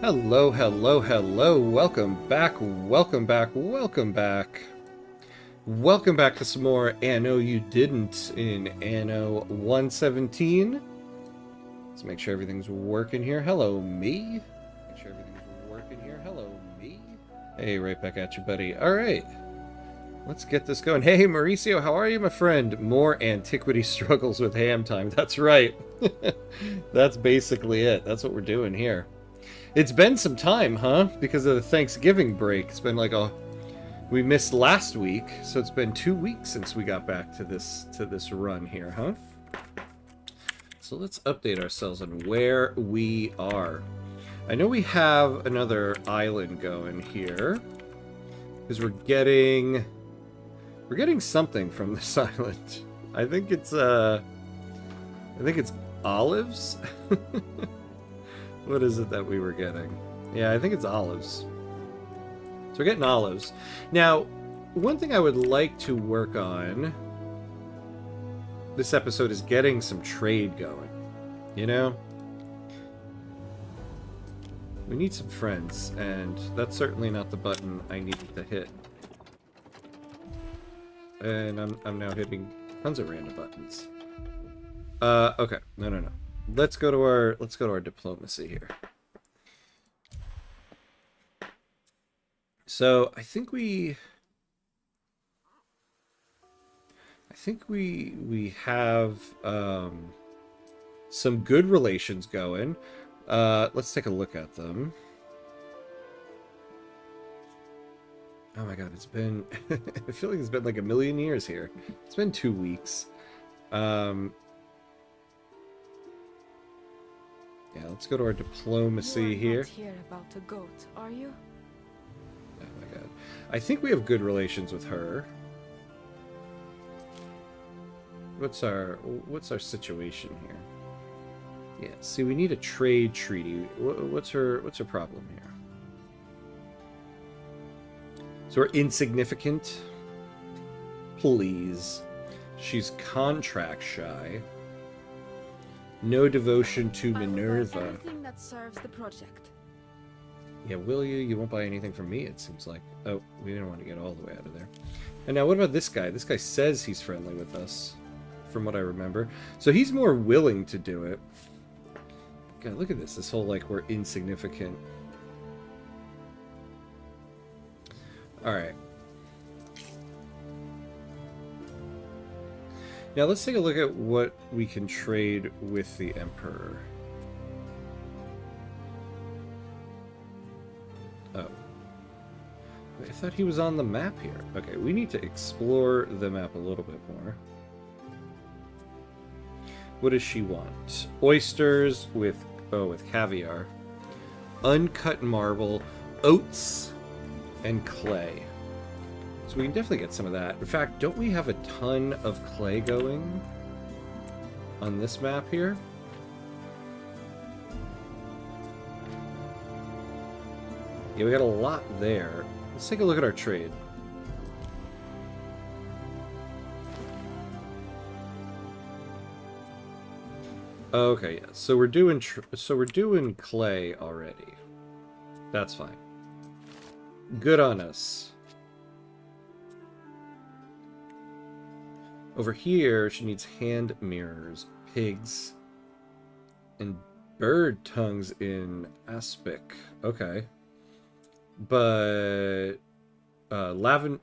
Hello, hello, hello. Welcome back, welcome back, welcome back. Welcome back to some more Anno You Didn't in Anno 117. Let's make sure everything's working here. Hello, me. Make sure everything's working here. Hello, me. Hey, right back at you, buddy. All right. Let's get this going. Hey, Mauricio, how are you, my friend? More antiquity struggles with ham time. That's right. That's basically it. That's what we're doing here. It's been some time, huh? Because of the Thanksgiving break. It's been like we missed last week, so it's been 2 weeks since we got back to this run here, huh? So let's update ourselves on where we are. I know we have another island going here because we're getting something from this island. I think it's olives. What is it that we were getting? Yeah, I think it's olives. So we're getting olives. Now, one thing I would like to work on this episode is getting some trade going. You know? We need some friends, and that's certainly not the button I needed to hit. And I'm now hitting tons of random buttons. Okay. No. Let's go to our diplomacy here. So I think we have some good relations going. Let's take a look at them. Oh my god, it's been I feel like it's been like a million years here. It's been 2 weeks. Yeah, let's go to our diplomacy here. Not here about a goat, are you? Oh my god. I think we have good relations with her. What's our situation here? Yeah, see, we need a trade treaty. What's her problem here? So we're insignificant. Please. She's contract shy. No devotion to Minerva. Anything that serves the project. Yeah, will you? You won't buy anything from me, it seems like. Oh, we didn't want to get all the way out of there. And now, what about this guy? This guy says he's friendly with us, from what I remember. So he's more willing to do it. God, look at this. This whole, like, we're insignificant. Alright. Now, let's take a look at what we can trade with the Emperor. Oh. I thought he was on the map here. Okay, we need to explore the map a little bit more. What does she want? Oysters with caviar. Uncut marble, oats, and clay. So we can definitely get some of that. In fact, don't we have a ton of clay going on this map here? Yeah, we got a lot there. Let's take a look at our trade. Okay, yeah. So we're doing clay already. That's fine. Good on us. Over here, she needs hand mirrors, pigs, and bird tongues in aspic. Okay. But no.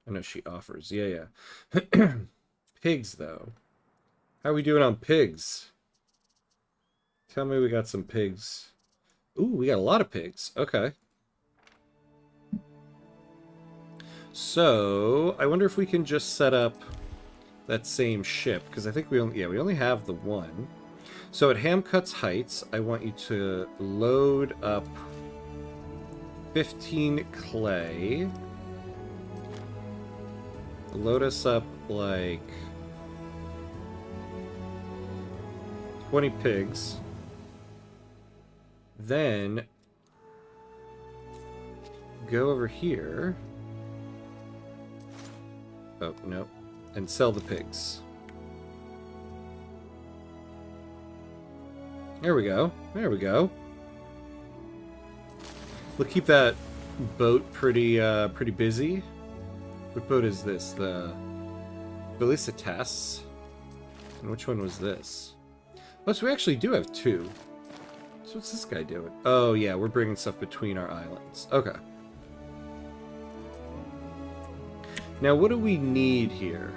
I know she offers. Yeah. Pigs, though. How are we doing on pigs? Tell me we got some pigs. Ooh, we got a lot of pigs. Okay. So, I wonder if we can just set up that same ship, because I think we only have the one. So at Hamcut's Heights, I want you to load up 15 clay. Load us up like 20 pigs. Then go over here. Oh, no. And sell the pigs. There we go. There we go. We'll keep that boat pretty busy. What boat is this? The Felicitas. And which one was this? Oh, so we actually do have two. So what's this guy doing? Oh yeah, we're bringing stuff between our islands. Okay. Now what do we need here?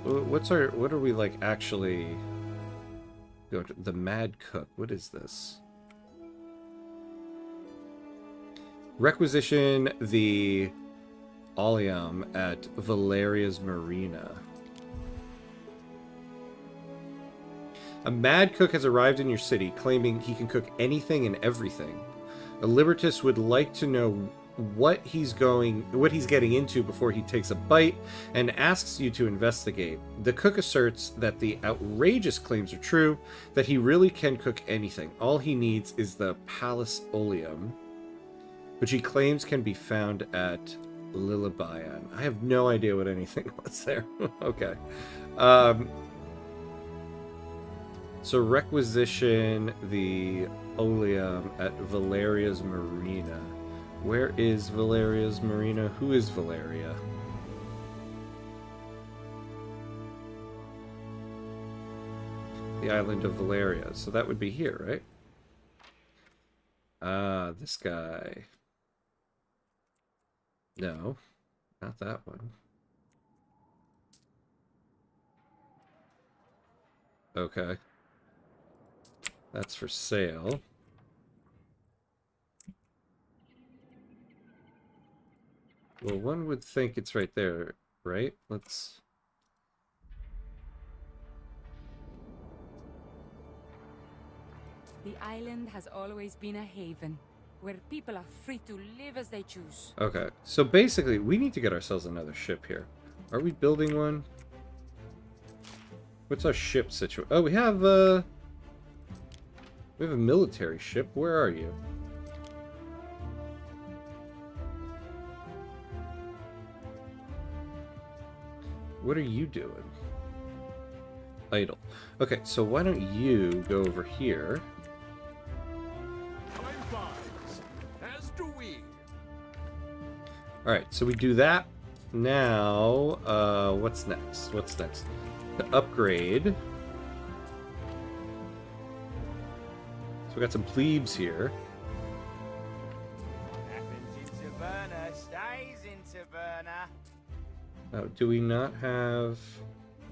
What are we like actually go to? The Mad Cook. What is this? Requisition the Latium at Valeria's Marina. A mad cook has arrived in your city, claiming he can cook anything and everything. A Libertus would like to know what he's getting into before he takes a bite, and asks you to investigate. The cook asserts that the outrageous claims are true, that he really can cook anything. All he needs is the Palace Oleum, which he claims can be found at Lilibayan. I have no idea what anything was there. Okay. So requisition the Oleum at Valeria's Marina. Where is Valeria's Marina? Who is Valeria? The island of Valeria. So that would be here, right? This guy. No, not that one. Okay. That's for sale. Well, one would think it's right there, right? Let's... The island has always been a haven, where people are free to live as they choose. Okay, so basically, we need to get ourselves another ship here. Are we building one? What's our ship situation? Oh, we have a military ship. Where are you? What are you doing? Idle. Okay, so why don't you go over here? Alright, so we do that. Now, what's next? What's next? To upgrade. So we got some plebes here. Happens in Taverna, stays in Taverna. Oh, do we not have...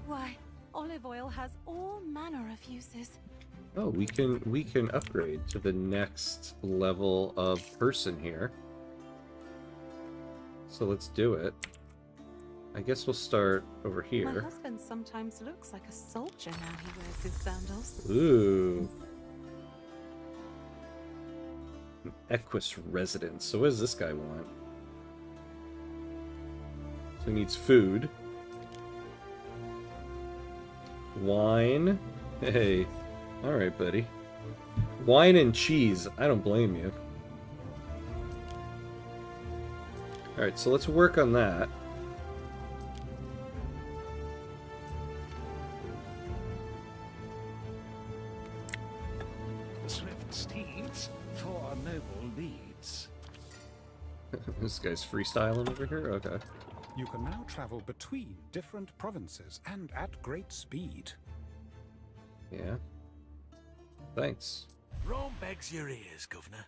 Why, olive oil has all manner of uses. Oh, we can upgrade to the next level of person here. So let's do it. I guess we'll start over My here. husband sometimes looks like a soldier now he wears his sandals. Ooh. An Equus residence. So what does this guy want? So he needs food. Wine. Hey. Alright, buddy. Wine and cheese. I don't blame you. Alright, so let's work on that. The swift steeds for noble deeds. This guy's freestyling over here? Okay. You can now travel between different provinces and at great speed. Yeah. Thanks. Rome begs your ears, Governor.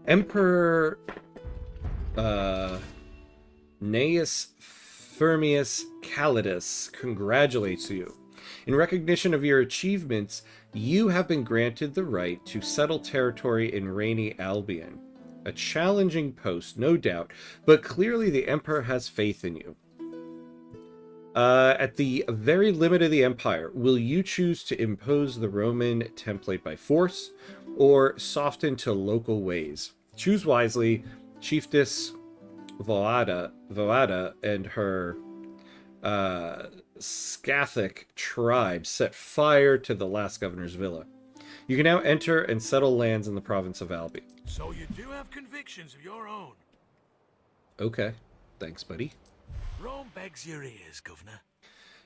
Emperor Gnaeus Firmius Calidus congratulates you. In recognition of your achievements, you have been granted the right to settle territory in rainy Albion. A challenging post, no doubt, but clearly the Emperor has faith in you. At the very limit of the Empire, will you choose to impose the Roman template by force, or soften to local ways? Choose wisely. Chiefess Voada and her Scathic tribe set fire to the last governor's villa. You can now enter and settle lands in the province of Albi. So you do have convictions of your own. Okay. Thanks, buddy. Rome begs your ears, Governor.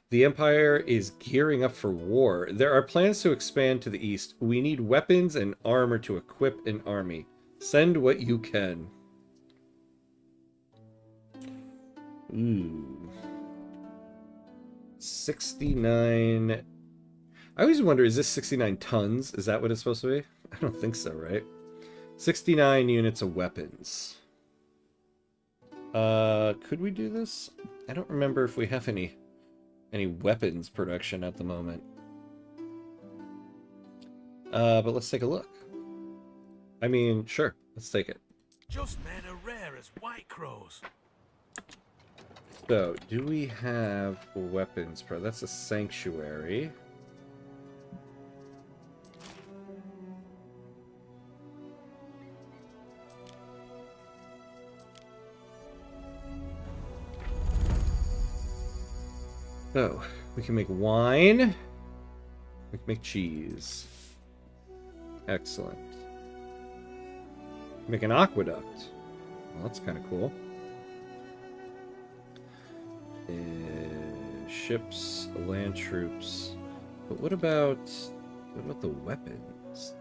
The Empire is gearing up for war. There are plans to expand to the east. We need weapons and armor to equip an army. Send what you can. Ooh. 69. I always wonder, is this 69 tons? Is that what it's supposed to be? I don't think so, right? 69 units of weapons. Could we do this? I don't remember if we have any weapons production at the moment. But let's take a look. I mean, sure, let's take it. Just men are rare as white crows. So, do we have weapons pro? That's a sanctuary. So, we can make wine. We can make cheese. Excellent. Make an aqueduct. Well, that's kind of cool. Ships, land troops. But what about the weapons?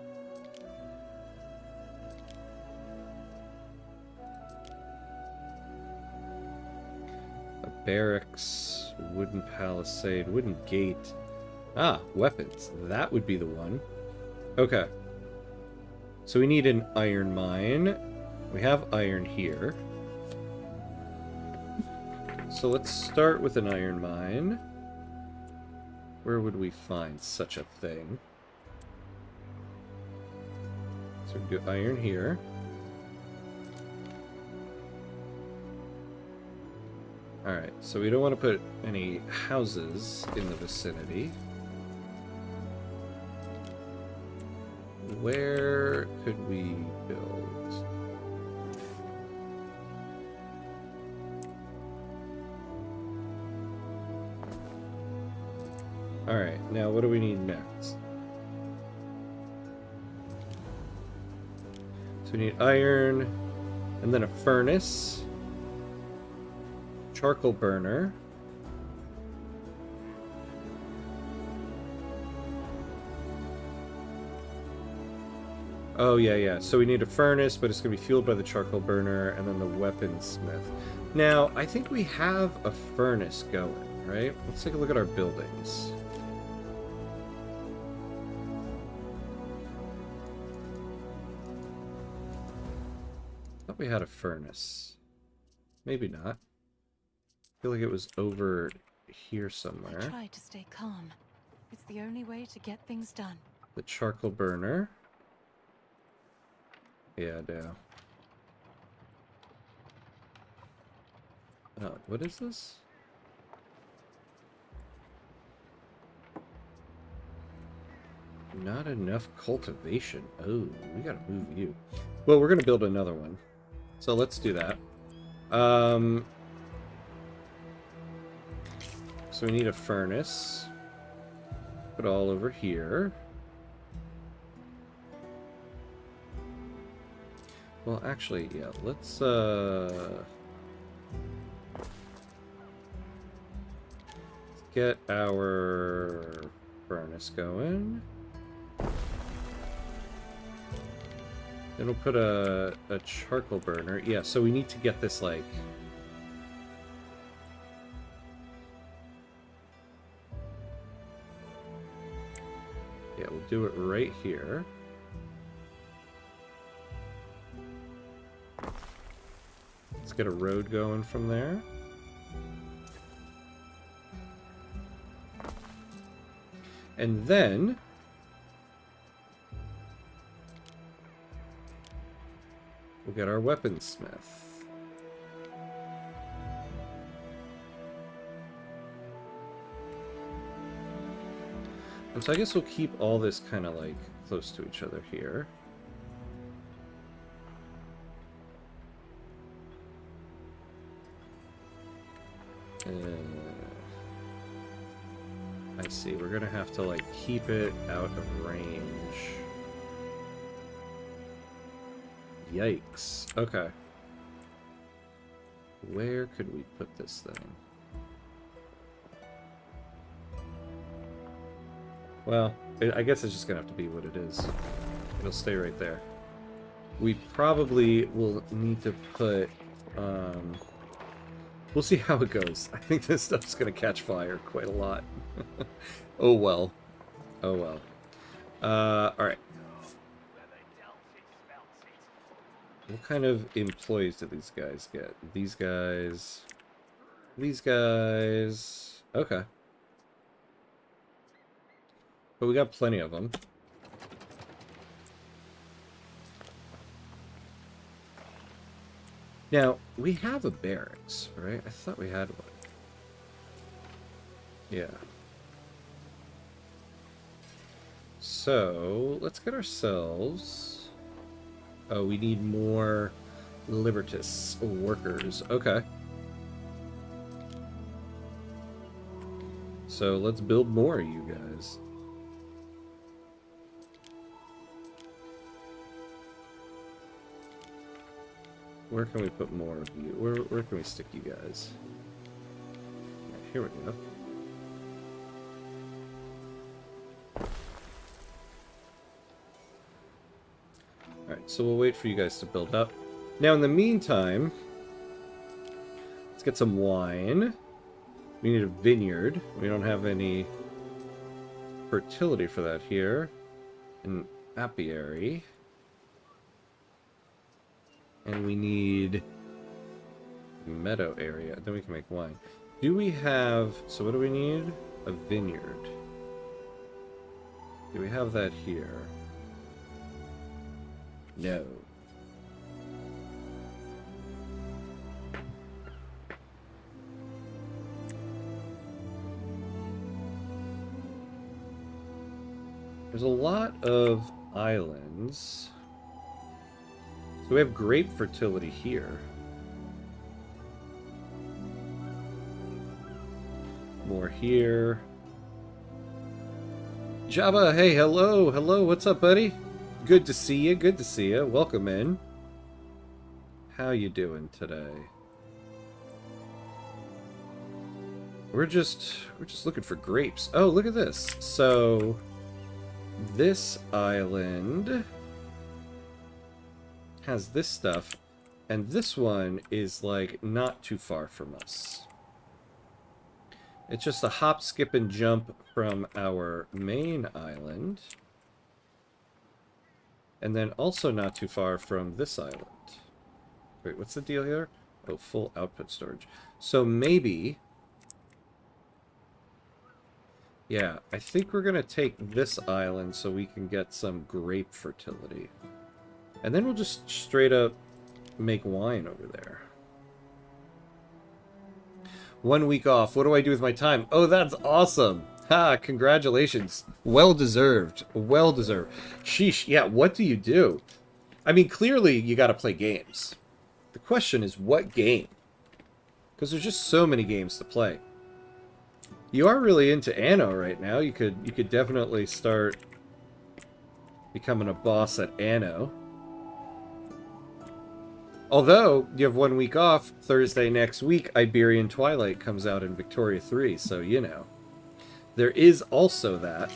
A barracks, wooden palisade, wooden gate. Ah, weapons. That would be the one. Okay. So we need an iron mine. We have iron here. So let's start with an iron mine. Where would we find such a thing? So we can do iron here. Alright, so we don't want to put any houses in the vicinity. Where could we build? Alright, now what do we need next? So we need iron, and then a furnace, charcoal burner, oh yeah, so we need a furnace, but it's going to be fueled by the charcoal burner, and then the weaponsmith. Now, I think we have a furnace going, right? Let's take a look at our buildings. Thought we had a furnace. Maybe not. I feel like it was over here somewhere. I try to stay calm. It's the only way to get things done. The charcoal burner. Yeah, I do. Oh, what is this? Not enough cultivation. Oh, we gotta move you. Well, we're gonna build another one. So let's do that. So we need a furnace. Put it all over here. Well, actually, yeah, let's get our furnace going. Then we'll put a charcoal burner. Yeah, so we need to get this, like... Yeah, we'll do it right here. Let's get a road going from there. And then... we'll get our weaponsmith. And so I guess we'll keep all this kind of like close to each other here. I see, we're gonna have to like keep it out of range. Yikes. Okay. Where could we put this thing? Well, I guess it's just gonna have to be what it is. It'll stay right there. We probably will need to put, we'll see how it goes. I think this stuff's gonna catch fire quite a lot. Oh well. Oh well. Alright. What kind of employees do these guys get? These guys... These guys... Okay. But we got plenty of them. Now, we have a barracks, right? I thought we had one. Yeah. So, let's get ourselves... Oh, we need more Libertus workers. Okay. So, let's build more, you guys. Where can we put more of you? Where can we stick you guys? Right, here we go. Alright, so we'll wait for you guys to build up. Now, in the meantime, let's get some wine. We need a vineyard. We don't have any fertility for that here. An apiary. And we need a meadow area. Then we can make wine. Do we have... So what do we need? A vineyard. Do we have that here? No. There's a lot of islands. So we have grape fertility here. More here. Jabba, hey, hello, hello, what's up, buddy? Good to see you, good to see you. Welcome in. How you doing today? We're just looking for grapes. Oh, look at this. So this island has this stuff, and this one is like not too far from us. It's just a hop, skip, and jump from our main island, and then also not too far from this island. Wait, what's the deal here? Oh, full output storage. So maybe, yeah, I think we're gonna take this island so we can get some grape fertility. And then we'll just straight up make wine over there. 1 week off. What do I do with my time? Oh, that's awesome. Ha, congratulations. Well deserved. Well deserved. Sheesh. Yeah, what do you do? I mean, clearly you got to play games. The question is what game? Because there's just so many games to play. You are really into Anno right now. You could definitely start becoming a boss at Anno. Although, you have 1 week off, Thursday next week, Iberian Twilight comes out in Victoria 3, so you know. There is also that.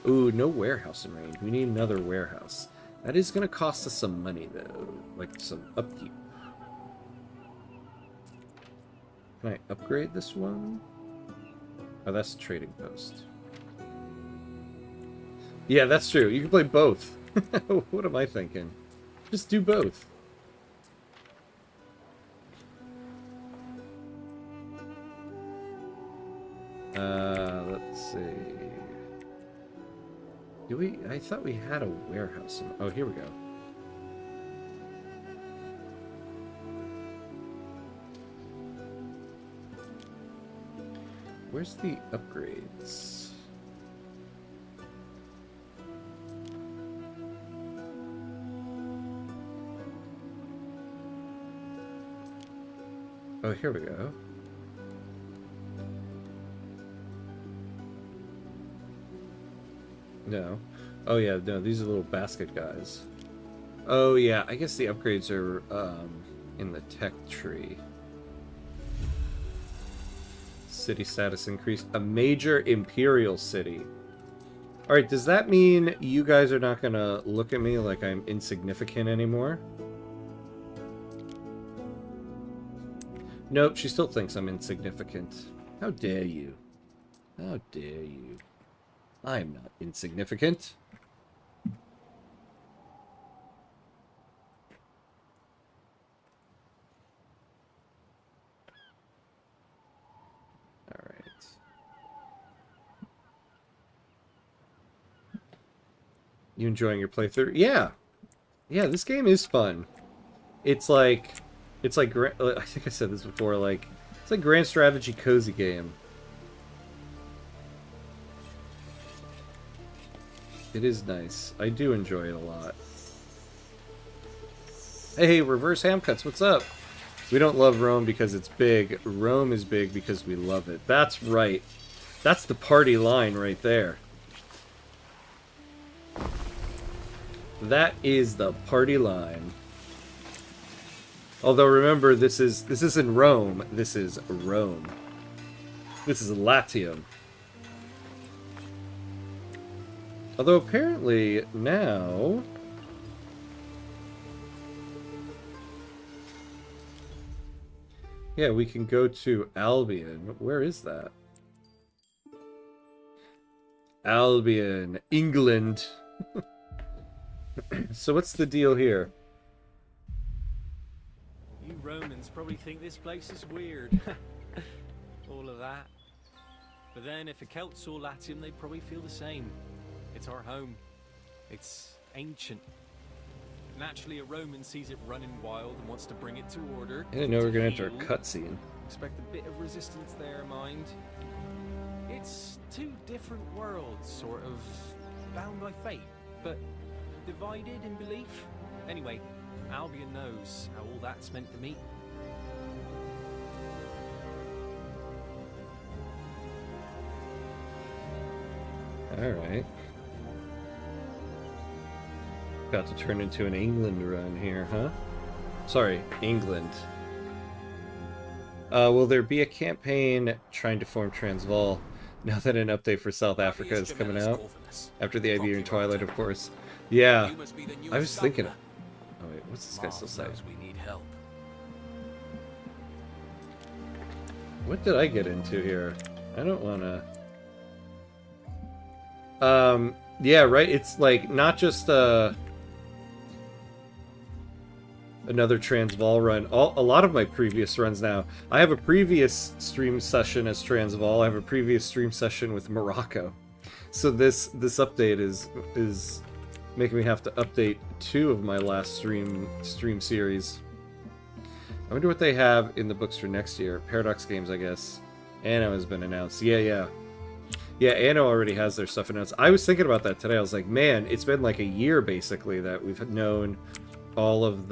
Ooh, no warehouse in range. We need another warehouse. That is going to cost us some money, though. Like, some upkeep. Can I upgrade this one? Oh, that's a trading post. Yeah, that's true. You can play both. What am I thinking? Just do both. Let's see. Do we? I thought we had a warehouse. Oh, here we go. Where's the upgrades? Oh, here we go. No. Oh, yeah, no, these are little basket guys. Oh, yeah, I guess the upgrades are in the tech tree. City status increase. A major imperial city. Alright, does that mean you guys are not gonna look at me like I'm insignificant anymore? Nope, she still thinks I'm insignificant. How dare you? How dare you? I'm not insignificant. Alright. You enjoying your playthrough? Yeah! Yeah, this game is fun. It's like I think I said this before, like, it's like grand strategy cozy game. It is nice. I do enjoy it a lot. Hey, reverse ham cuts, what's up? We don't love Rome because it's big. Rome is big because we love it. That's right. That's the party line right there. That is the party line. Although remember, this isn't Rome. This is Rome. This is Latium. Although apparently now, yeah, we can go to Albion. Where is that? Albion, England. So what's the deal here? You Romans probably think this place is weird. All of that. But then if a Celt saw Latium, they'd probably feel the same. It's our home. It's ancient. Naturally, a Roman sees it running wild and wants to bring it to order. I didn't know we were going to enter a cutscene. Expect a bit of resistance there, mind. It's two different worlds, sort of bound by fate, but divided in belief. Anyway, Albion knows how all that's meant to me. Alright. About to turn into an England run here, huh? Sorry, England. Will there be a campaign trying to form Transvaal now that an update for South Africa is coming out? After the Iberian Twilight, of course. Yeah, I was thinking... Oh wait, what's this guy still say? We need help. What did I get into here? I don't wanna... yeah, right? It's like, not just, another Transvaal run. A lot of my previous runs now. I have a previous stream session as Transvaal. I have a previous stream session with Morocco. So this update is making me have to update 2 of my last stream series. I wonder what they have in the books for next year. Paradox Games, I guess. Anno has been announced. Yeah, Anno already has their stuff announced. I was thinking about that today. I was like, man, it's been like a year basically that we've known all of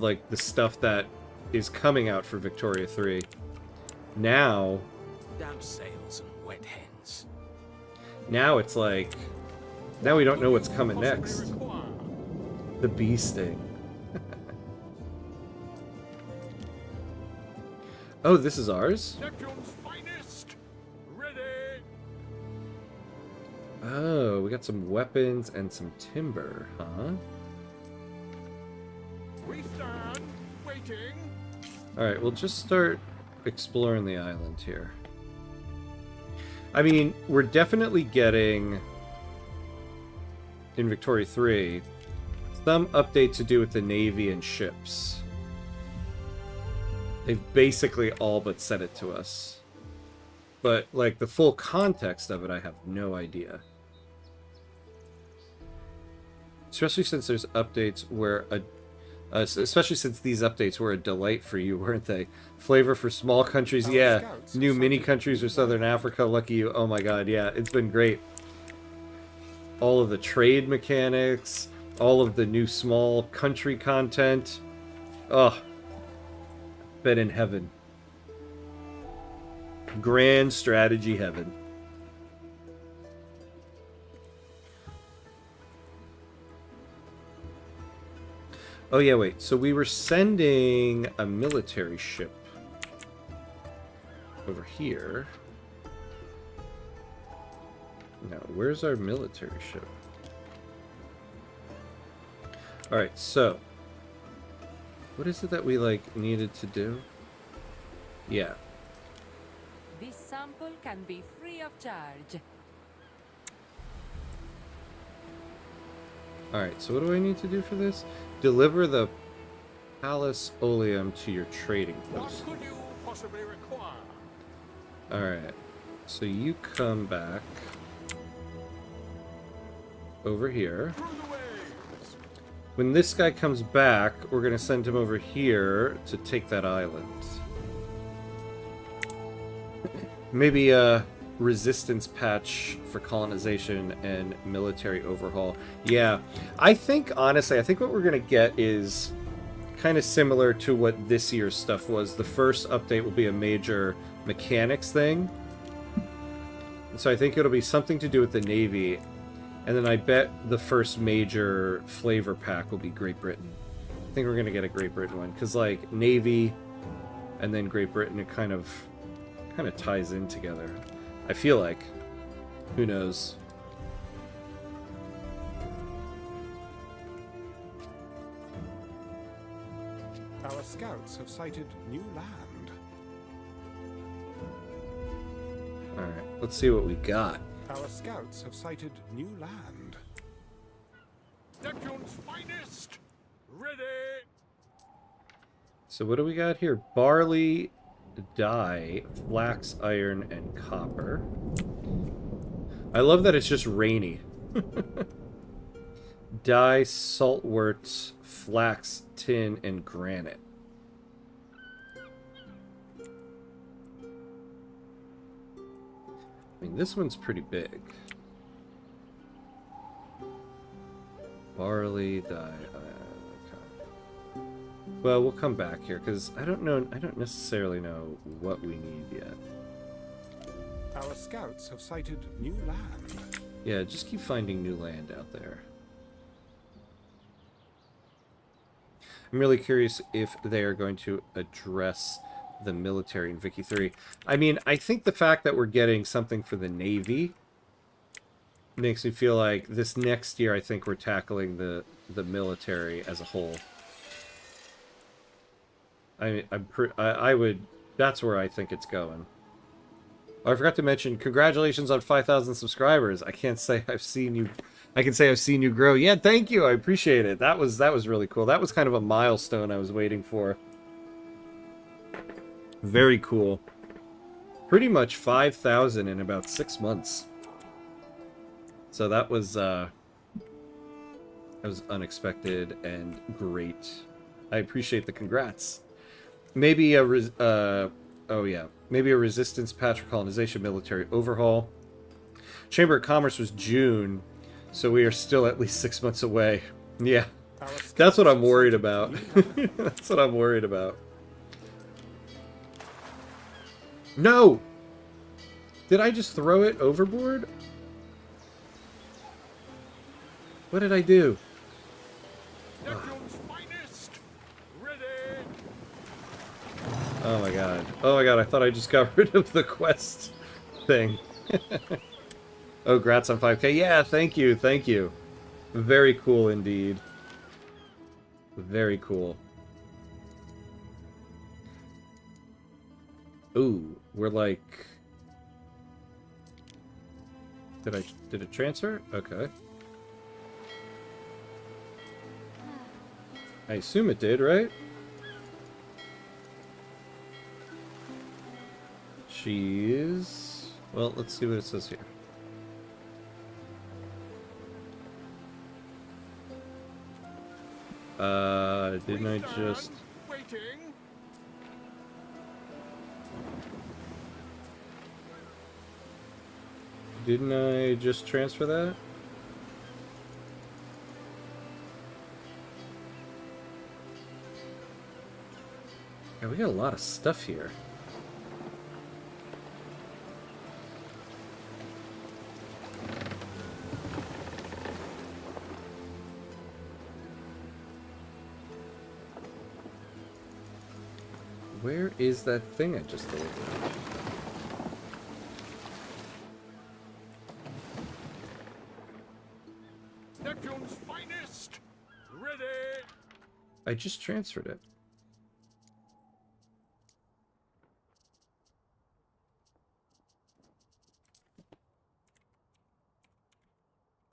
like the stuff that is coming out for Victoria 3. Now, Damn sails and wet hens. now it's like, now we don't know what's coming next. The bee sting. Oh, this is ours? Oh, we got some weapons and some timber, huh? We stand waiting. Alright, we'll just start exploring the island here. I mean, we're definitely getting, in Victoria 3, some update to do with the Navy and ships. They've basically all but said it to us. But, like, the full context of it, I have no idea. Especially since there's updates where especially since these updates were a delight for you, weren't they? Flavor for small countries, yeah. New mini countries for Southern Africa, lucky you. Oh my god, yeah, it's been great. All of the trade mechanics, all of the new small country content. Oh, been in heaven. Grand strategy heaven. Oh yeah, wait. So we were sending a military ship. over here. Now, where's our military ship? Alright, so what is it that we, like, needed to do? Yeah. This sample can be free of charge. Alright, so what do I need to do for this? Deliver the Palace Oleum to your trading What post. could you possibly require? Alright, so you come back over here. Through the waves. When this guy comes back, we're going to send him over here to take that island. Maybe a resistance patch for colonization and military overhaul. Yeah, I think, honestly, I think what we're going to get is kind of similar to what this year's stuff was. The first update will be a major mechanics thing. So I think it'll be something to do with the Navy. And then I bet the first major flavor pack will be Great Britain. I think we're going to get a Great Britain one. Because, like, Navy and then Great Britain, it kind of ties in together. I feel like. Who knows? Our scouts have sighted new land. Alright, let's see what we got. Our scouts have sighted new land. Neptune's finest. Ready. So what do we got here? Barley, dye, flax, iron, and copper. I love that it's just rainy. Dye, saltwort, flax, tin, and granite. I mean, this one's pretty big. Barley, dye, okay. Well, we'll come back here, because I don't necessarily know what we need yet. Our scouts have sighted new land. Yeah, just keep finding new land out there. I'm really curious if they are going to address the military in Vicky 3. I mean, I think the fact that we're getting something for the Navy makes me feel like this next year, I think we're tackling the military as a whole. I would. That's where I think it's going. Oh, I forgot to mention, congratulations on 5,000 subscribers. I can't say I've seen you. I can say I've seen you grow. Yeah, thank you. I appreciate it. That was really cool. That was kind of a milestone I was waiting for. Very cool. Pretty much 5,000 in about 6 months. So that was unexpected and great. I appreciate the congrats. Maybe a maybe a resistance patch for colonization, military overhaul. Chamber of Commerce was June, so we are still at least 6 months away. Yeah, that's what I'm worried about. That's what I'm worried about. No! Did I just throw it overboard? What did I do? Neptune's finest. Ready. Oh my god. Oh my god, I thought I just got rid of the quest thing. Oh, grats on 5K. Yeah, thank you, thank you. Very cool indeed. Very cool. Ooh, we're like... Did it transfer? Okay. I assume it did, right? Cheese. Well, let's see what it says here. Didn't I just... Waiting. Didn't I just transfer that? Yeah, we got a lot of stuff here. Where is that thing I just delivered? I just transferred it.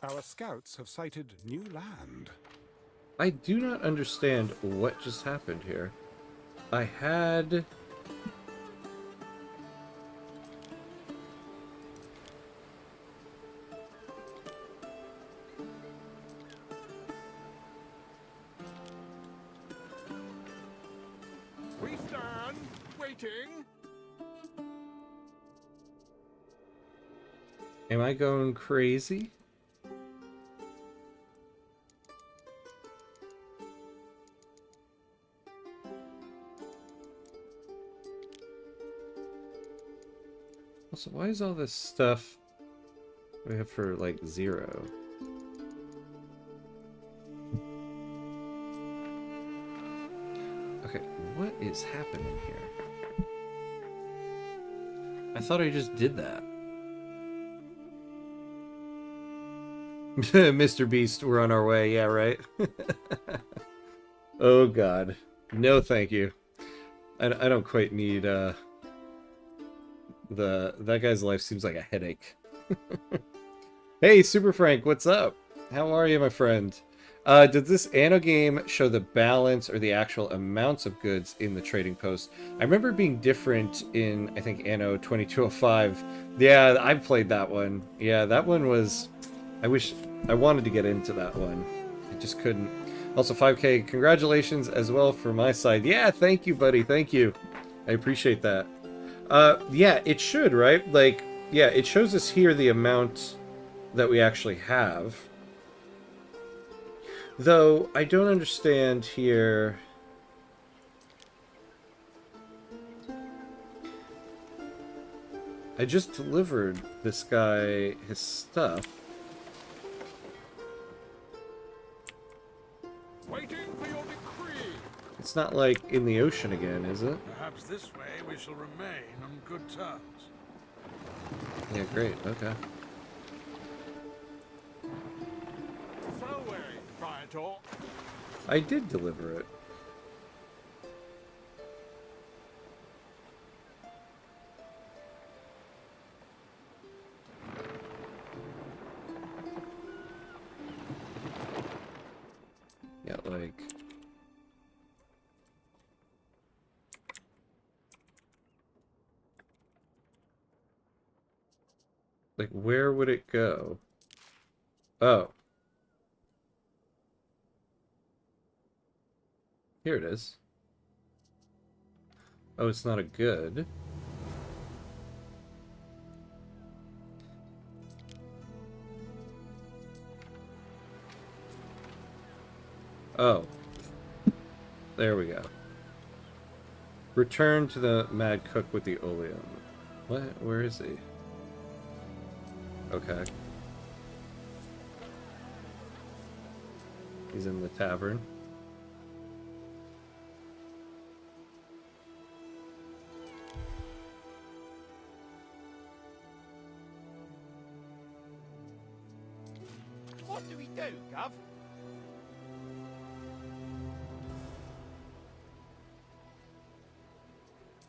Our scouts have sighted new land. I do not understand what just happened here. I had... We stand, waiting. Am I going crazy? Also, why is all this stuff we have for, like, 0? Okay, what is happening here? I thought I just did that. Mr. Beast, we're on our way. Yeah, right? Oh, God. No, thank you. I don't quite need, that guy's life seems like a headache. Hey, Super Frank, what's up? How are you, my friend? Did this Anno game show the balance or the actual amounts of goods in the trading post? I remember it being different in, I think, Anno 2205. Yeah, I played that one. Yeah, that one was... I wanted to get into that one. I just couldn't. Also, 5K, congratulations as well for my side. Yeah, thank you, buddy. Thank you. I appreciate that. Yeah, it should, right? Like, yeah, it shows us here the amount that we actually have. Though, I don't understand here... I just delivered this guy his stuff. Waiting for your decree. It's not like in the ocean again, is it? Perhaps this way we shall remain on good terms. Yeah, great. Okay. Fareway, Viator. I did deliver it. Yeah, like... Like, where would it go? Oh. Here it is. Oh, it's not a good. Oh. There we go. Return to the Mad Cook with the oleum. What? Where is he? Okay. He's in the tavern. What do we do, Gov?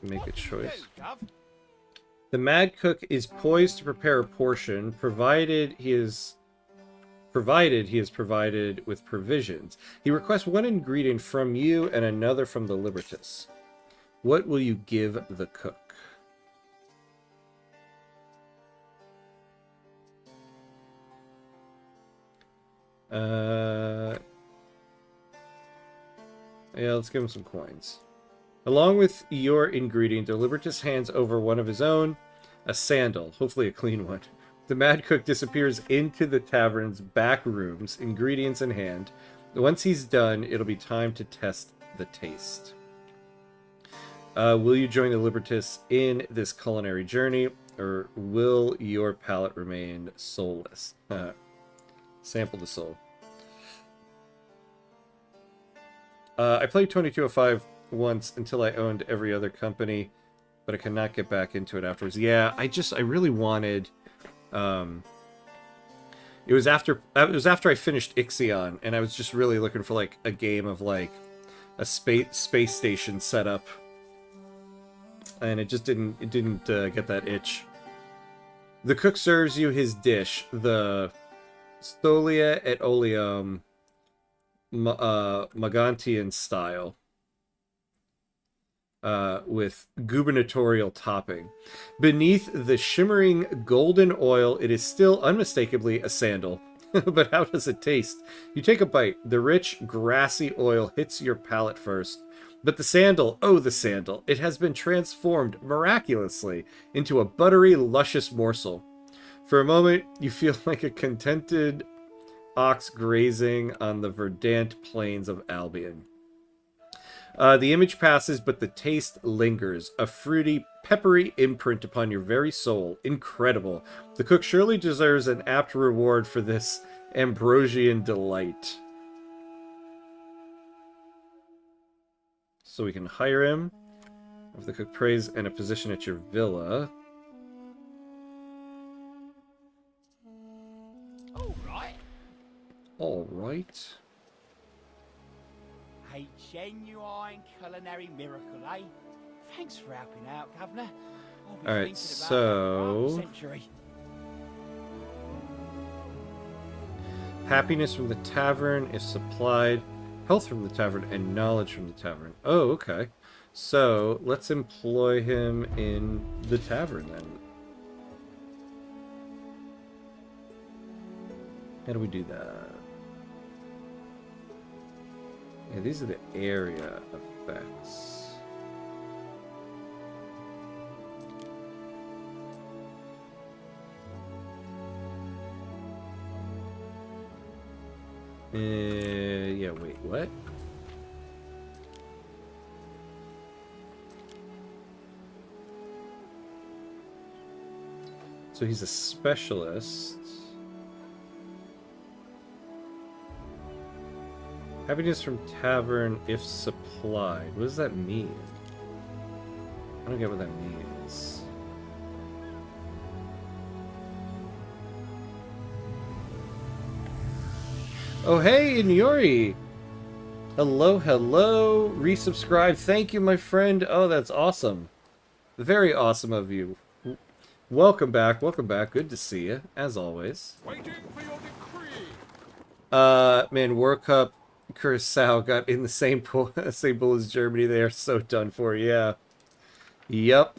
Make a What do we choice. do, Gov? The Mad Cook is poised to prepare a portion, provided he is provided with provisions. He requests one ingredient from you and another from the Libertus. What will you give the cook? Yeah, let's give him some coins. Along with your ingredient, the Libertus hands over one of his own, a sandal, hopefully a clean one. The Mad Cook disappears into the tavern's back rooms, ingredients in hand. Once he's done, it'll be time to test the taste. Will you join the Libertus in this culinary journey, or will your palate remain soulless? Sample the soul. I played 2205 once until I owned every other company, but I could not get back into it afterwards. Yeah, I really wanted... It was after I finished Ixion, and I was just really looking for, like, a game of, like, space station set up, and it just didn't get that itch. The cook serves you his dish, the Stolia et Oleum Magantian style, with gubernatorial topping. Beneath the shimmering golden oil, it is still unmistakably a sandal. But how does it taste? You take a bite. The rich, grassy oil hits your palate first. But the sandal, oh, the sandal, it has been transformed miraculously into a buttery, luscious morsel. For a moment, you feel like a contented ox grazing on the verdant plains of Albion. The image passes, but the taste lingers. A fruity, peppery imprint upon your very soul. Incredible. The cook surely deserves an apt reward for this Ambrosian delight. So we can hire him. If the cook prays and a position at your villa. All right. A genuine culinary miracle, eh? Thanks for helping out, Governor. I'll be All right, thinking about so- that for half a century. Happiness from the tavern is supplied. Health from the tavern and knowledge from the tavern. Oh, okay. So let's employ him in the tavern then. How do we do that? Yeah, these are the area effects. Yeah, wait, what? So he's a specialist. Happiness from tavern if supplied. What does that mean? I don't get what that means. Oh, hey, Inyori! Hello, hello! Resubscribe. Thank you, my friend. Oh, that's awesome. Very awesome of you. Welcome back, welcome back. Good to see you, as always. Waiting for your decree. Man, World Cup Curacao got in the same pool as Germany. They are so done for, yeah. Yup.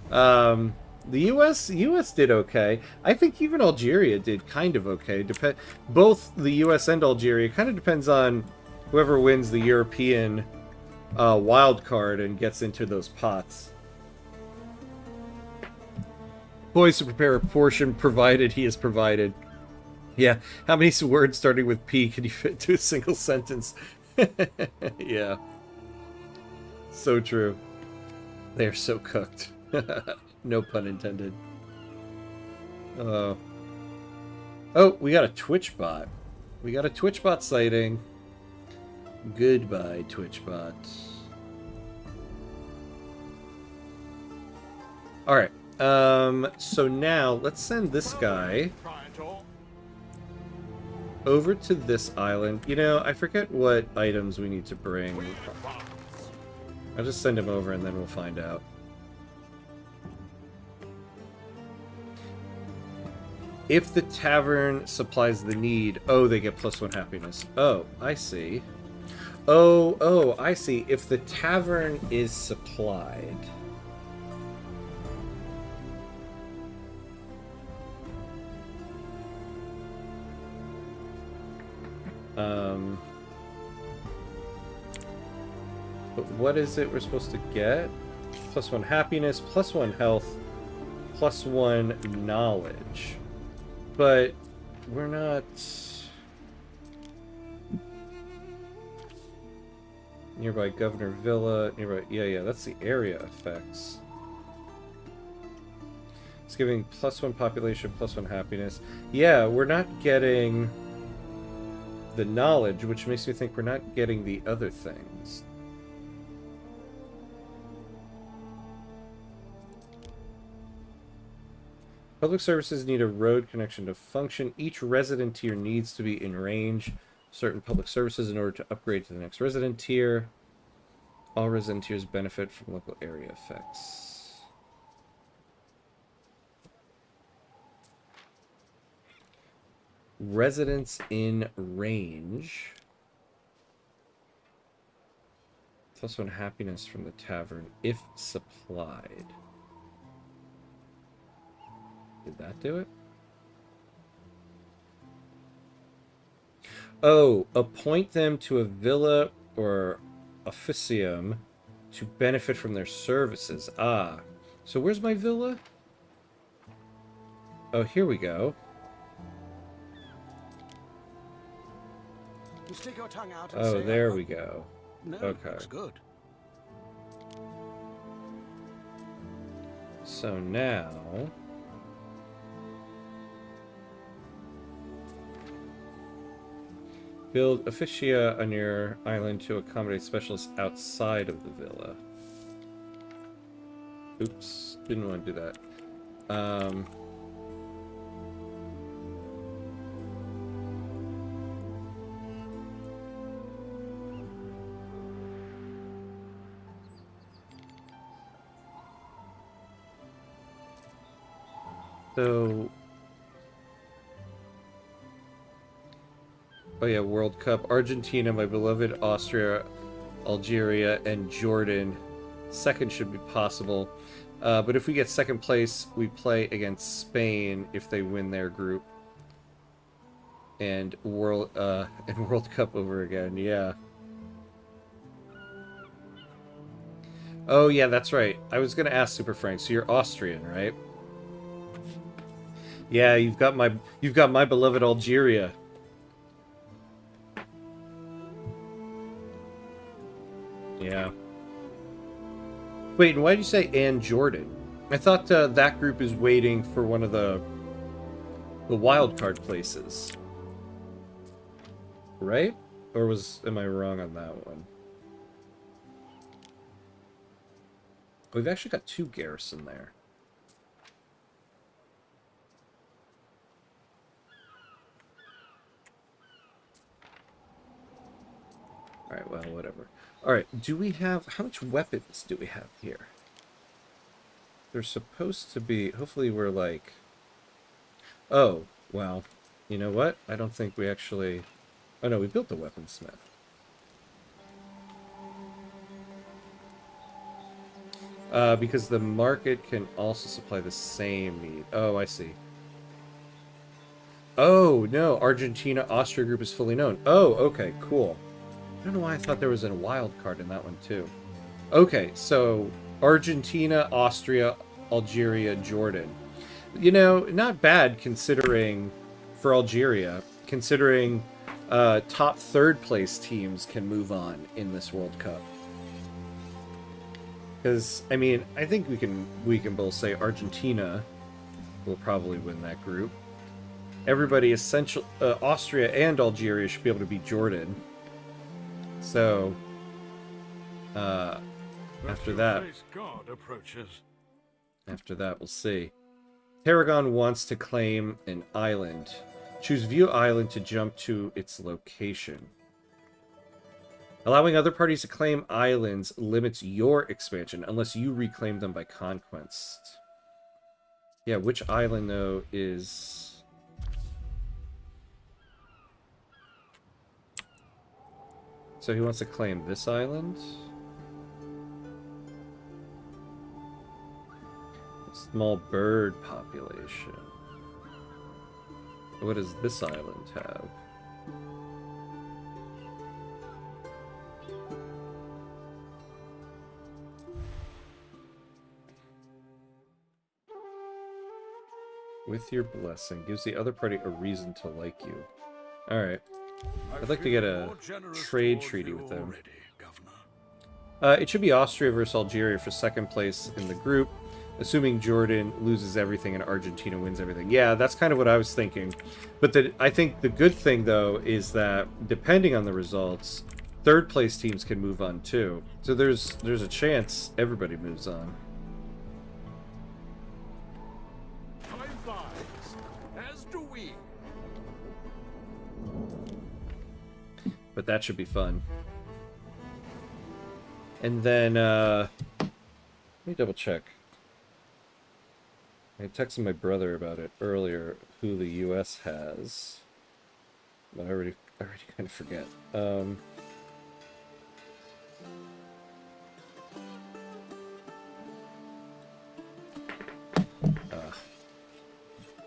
The U.S. did okay. I think even Algeria did kind of okay. Both the U.S. and Algeria. Kind of depends on whoever wins the European wild card and gets into those pots. Boys to prepare a portion provided he is provided. Yeah, how many words starting with P can you fit into a single sentence? Yeah. So true. They are so cooked. No pun intended. Oh, we got a Twitch bot. We got a Twitch bot sighting. Goodbye, Twitch bot. Alright. So now let's send this guy over to this island. You know, I forget what items we need to bring. I'll just send him over and then we'll find out. If the tavern supplies the need, oh, they get +1 happiness. Oh, I see. Oh, I see. If the tavern is supplied. But what is it we're supposed to get? +1 happiness, +1 health, +1 knowledge. But we're not... Nearby Governor Villa, nearby... Yeah, that's the area effects. It's giving +1 population, +1 happiness. Yeah, we're not getting the knowledge, which makes me think we're not getting the other things. Public services need a road connection to function. Each resident tier needs to be in range of certain public services in order to upgrade to the next resident tier. All resident tiers benefit from local area effects. Residents in range. Plus one happiness from the tavern if supplied. Did that do it? Oh, appoint them to a villa or officium to benefit from their services. Ah. So where's my villa? Oh, here we go. You stick your tongue out and Oh, say, there we go. No, Okay. looks good. So now... build officia on your island to accommodate specialists outside of the villa. Oops, didn't want to do that. So... oh yeah, World Cup. Argentina, my beloved Austria, Algeria, and Jordan. Second should be possible. But if we get second place, we play against Spain if they win their group. And World Cup over again, yeah. Oh yeah, that's right. I was gonna ask Super Frank, so you're Austrian, right? Yeah, you've got my beloved Algeria. Yeah. Wait, and why did you say and Jordan? I thought that group is waiting for one of the wildcard places. Right? Or am I wrong on that one? We've actually got 2 garrison there. Alright, well, whatever. Alright, do we have... how much weapons do we have here? There's supposed to be... hopefully we're like... oh, well, you know what? I don't think we actually... oh no, we built the weaponsmith. Because the market can also supply the same need. Oh, I see. Oh, no, Argentina, Austria group is fully known. Oh, okay, cool. I don't know why I thought there was a wild card in that one, too. Okay, so Argentina, Austria, Algeria, Jordan. You know, not bad considering, for Algeria, considering top third place teams can move on in this World Cup. Because, I mean, I think we can both say Argentina will probably win that group. Everybody essential Austria and Algeria should be able to beat Jordan. So, after that, we'll see. Tarragon wants to claim an island. Choose View Island to jump to its location. Allowing other parties to claim islands limits your expansion unless you reclaim them by conquest. Yeah, which island, though, is... so he wants to claim this island? Small bird population. What does this island have? With your blessing. Gives the other party a reason to like you. Alright. I'd like to get a trade treaty with them. It should be Austria versus Algeria for second place in the group, assuming Jordan loses everything and Argentina wins everything. Yeah, that's kind of what I was thinking. But I think the good thing, though, is that depending on the results, third place teams can move on too. So there's a chance everybody moves on. Time flies, as do we. But that should be fun. And then, let me double check. I texted my brother about it earlier, who the U.S. has. But I already kind of forget.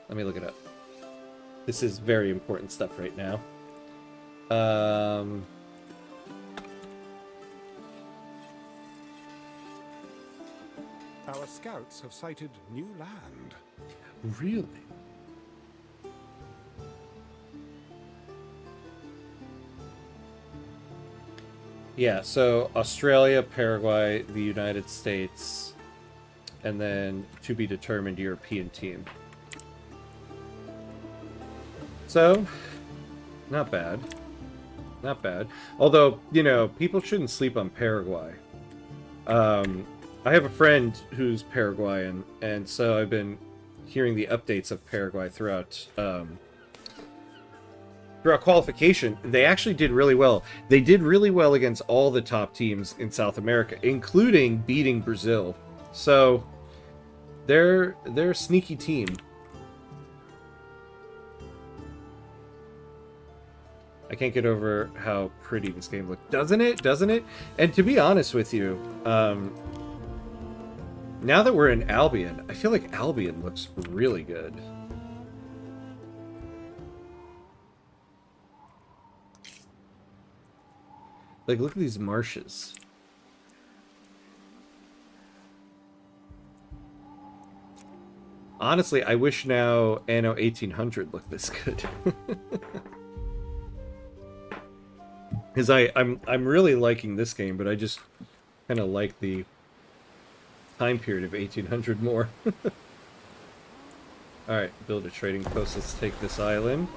Let me look it up. This is very important stuff right now. Our scouts have sighted new land. Really? Yeah, so Australia, Paraguay, the United States, and then to be determined European team. So, not bad. Not bad. Although, you know, people shouldn't sleep on Paraguay. I have a friend who's Paraguayan, and so I've been hearing the updates of Paraguay throughout qualification. They actually did really well. They did really well against all the top teams in South America, including beating Brazil. So they're a sneaky team. I can't get over how pretty this game looks. Doesn't it? Doesn't it? And to be honest with you, now that we're in Albion, I feel like Albion looks really good. Like, look at these marshes. Honestly, I wish now Anno 1800 looked this good. Because I'm really liking this game, but I just kind of like the time period of 1800 more. Alright, build a trading post. Let's take this island.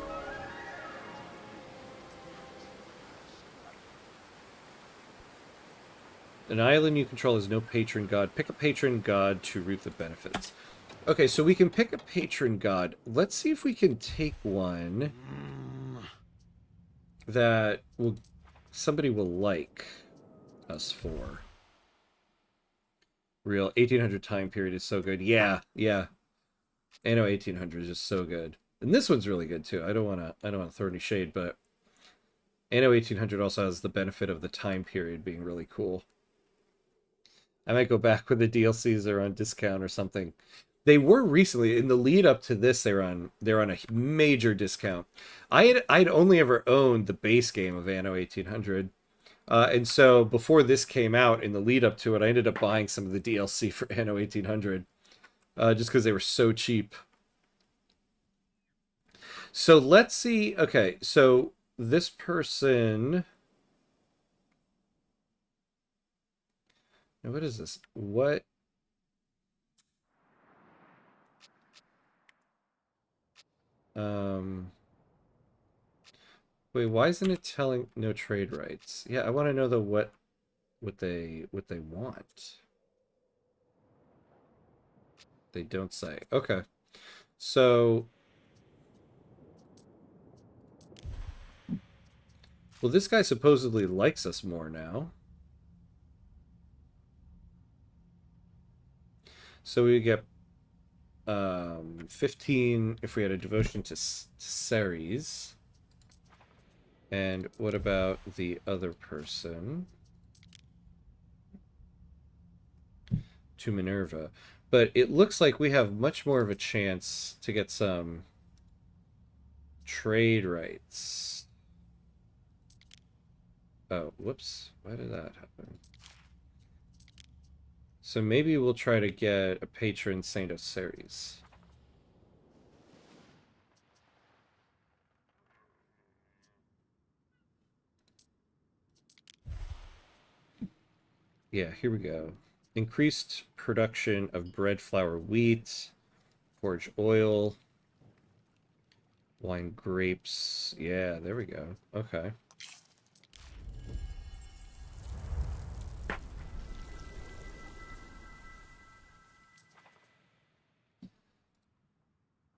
An island you control has no patron god. Pick a patron god to reap the benefits. Okay, so we can pick a patron god. Let's see if we can take one that somebody will like us for. Real 1800 time period is so good. Yeah. Anno 1800 is just so good. And this one's really good too. I don't want to throw any shade, but Anno 1800 also has the benefit of the time period being really cool. I might go back when the DLCs are on discount or something. They were recently, in the lead up to this, they're on a major discount. I'd only ever owned the base game of Anno 1800. And so before this came out, in the lead up to it, I ended up buying some of the DLC for Anno 1800. Just because they were so cheap. So let's see. Okay, so this person... What is this? What? Wait, why isn't it telling no trade rights? Yeah, I want to know what they want. They don't say. Okay. So, well, this guy supposedly likes us more now. So we get 15 if we had a devotion to Ceres. And what about the other person? To Minerva. But it looks like we have much more of a chance to get some trade rights. Oh, whoops. Why did that happen? So maybe we'll try to get a patron saint of Ceres. Yeah, here we go. Increased production of bread, flour, wheat, forage oil, wine, grapes. Yeah, there we go. Okay.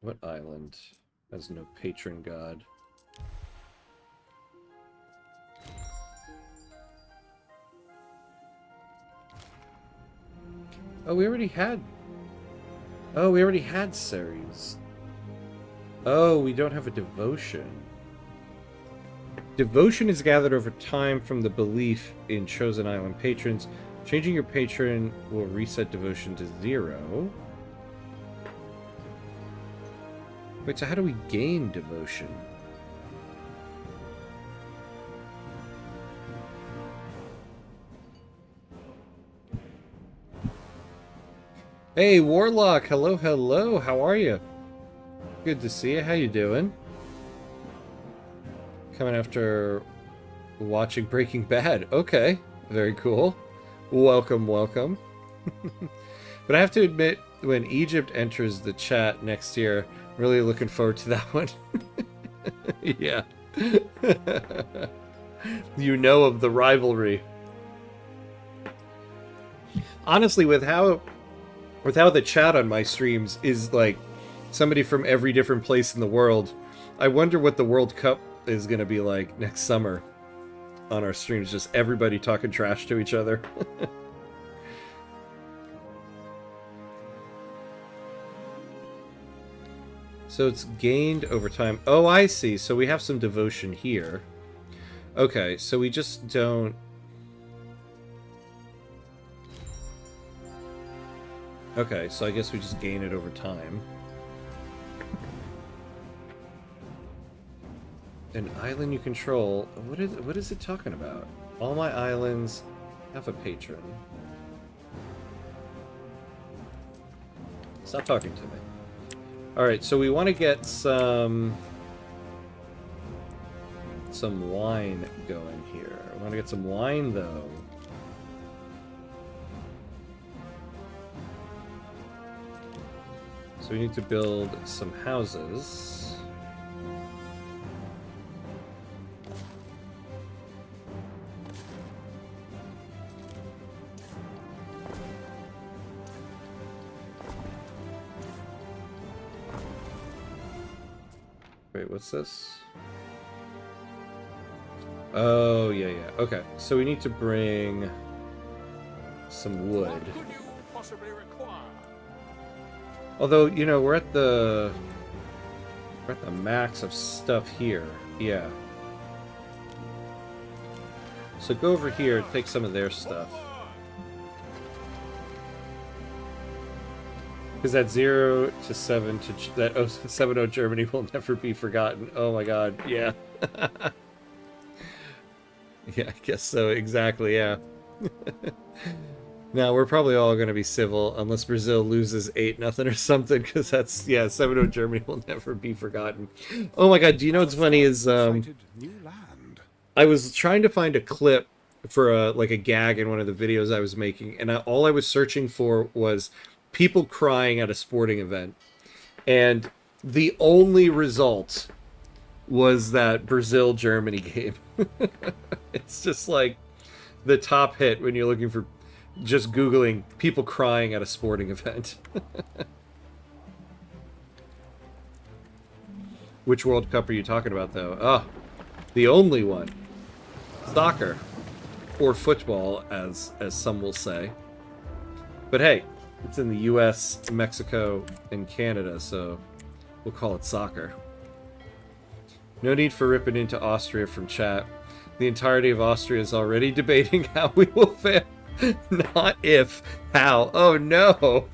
What island has no patron god? Oh, we already had... Oh, we already had Ceres. Oh, we don't have a devotion. Devotion is gathered over time from the belief in chosen island patrons. Changing your patron will reset devotion to 0. Wait, so how do we gain devotion? Hey, Warlock! Hello, hello! How are you? Good to see you. How you doing? Coming after watching Breaking Bad. Okay, very cool. Welcome, welcome. But I have to admit, when Egypt enters the chat next year, I'm really looking forward to that one. Yeah. You know of the rivalry. Honestly, with how the chat on my streams is like somebody from every different place in the world, I wonder what the World Cup is going to be like next summer on our streams. Just everybody talking trash to each other. So it's gained over time. Oh, I see. So we have some devotion here. Okay, so we just don't... Okay, so I guess we just gain it over time. An island you control. What is it talking about? All my islands have a patron. Stop talking to me. Alright, so we want to get some wine going here. I want to get some wine, though. So we need to build some houses. Wait, what's this? Oh, yeah. Okay, so we need to bring some wood. What could you possibly require? Although, you know, we're at the max of stuff here. Yeah. So go over here, take some of their stuff. Because that 0 to 7 to that 7-0 Germany will never be forgotten. Oh my god, yeah. Yeah, I guess so, exactly, yeah. Now, we're probably all going to be civil unless Brazil loses 8-0 or something, because that's, yeah, 7-0 Germany will never be forgotten. Oh my god, do you know what's funny is, I was trying to find a clip for like a gag in one of the videos I was making, and all I was searching for was people crying at a sporting event. And the only result was that Brazil-Germany game. It's just like the top hit when you're looking for just Googling people crying at a sporting event. Which World Cup are you talking about, though? Oh, the only one. Soccer. Or football, as some will say. But hey, it's in the US, Mexico, and Canada, so we'll call it soccer. No need for ripping into Austria from chat. The entirety of Austria is already debating how we will fail. Not if, how. Oh no!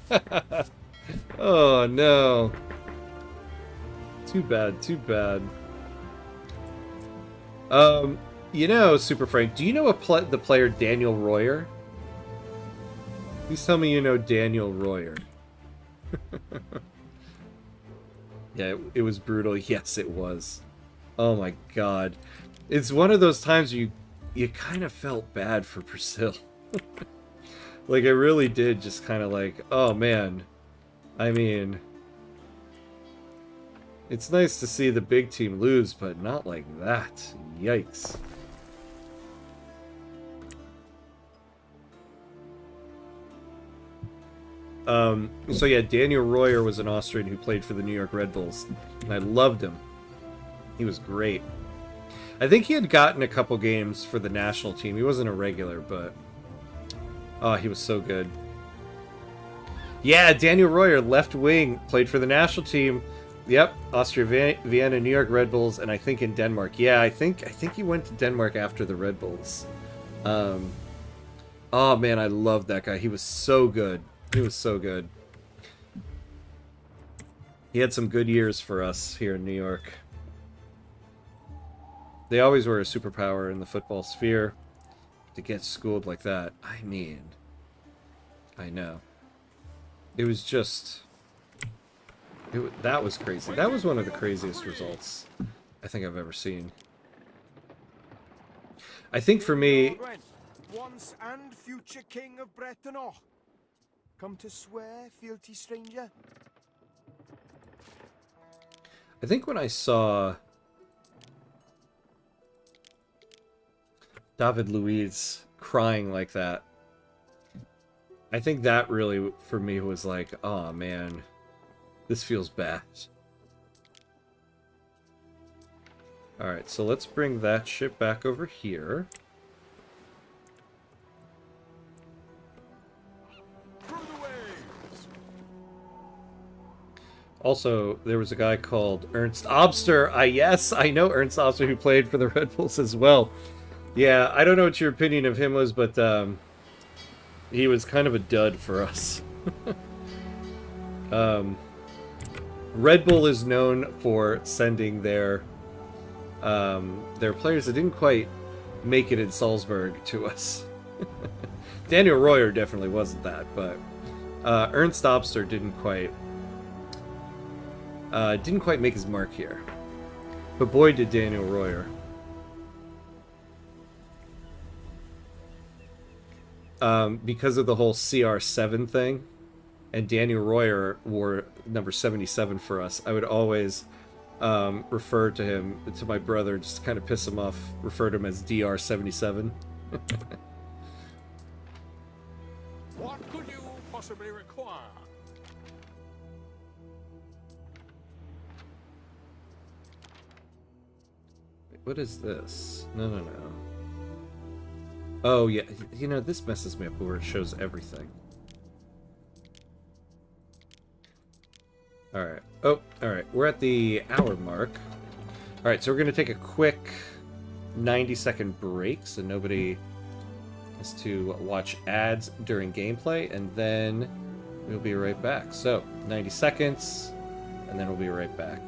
Oh no. Too bad, too bad. You know, Super Frank, do you know the player Daniel Royer? Please tell me you know Daniel Royer. Yeah, it was brutal. Yes, it was. Oh my god. It's one of those times you kind of felt bad for Brazil. Like, I really did just kind of like, oh man. I mean, it's nice to see the big team lose, but not like that. Yikes. So yeah, Daniel Royer was an Austrian who played for the New York Red Bulls, and I loved him. He was great. I think he had gotten a couple games for the national team. He wasn't a regular, but oh, he was so good. Yeah, Daniel Royer, left wing, played for the national team. Yep, Austria, Vienna, New York Red Bulls, and I think in Denmark. Yeah, I think he went to Denmark after the Red Bulls. Oh man, I loved that guy. He was so good. He was so good. He had some good years for us here in New York. They always were a superpower in the football sphere. To get schooled like that, I mean, I know. It was just... that was crazy. That was one of the craziest results I think I've ever seen. I think for me... Once and future king of Breton. Come to swear, fealty stranger. I think when I saw David Luiz crying like that, I think that really, for me, was like, oh man, this feels bad. Alright, so let's bring that ship back over here. Also, there was a guy called Ernst Obster. Yes, I know Ernst Obster, who played for the Red Bulls as well. Yeah, I don't know what your opinion of him was, but he was kind of a dud for us. Red Bull is known for sending their players that didn't quite make it in Salzburg to us. Daniel Royer definitely wasn't that, but Ernst Obster didn't quite make his mark here. But boy, did Daniel Royer. Because of the whole CR7 thing, and Daniel Royer wore number 77 for us, I would always refer to him, to my brother, just to kind of piss him off, refer to him as DR77. What could you possibly require? What is this? No. Oh, yeah. You know, this messes me up where it shows everything. Alright. Oh, alright. We're at the hour mark. Alright, so we're going to take a quick 90-second break so nobody has to watch ads during gameplay, and then we'll be right back. So, 90 seconds, and then we'll be right back.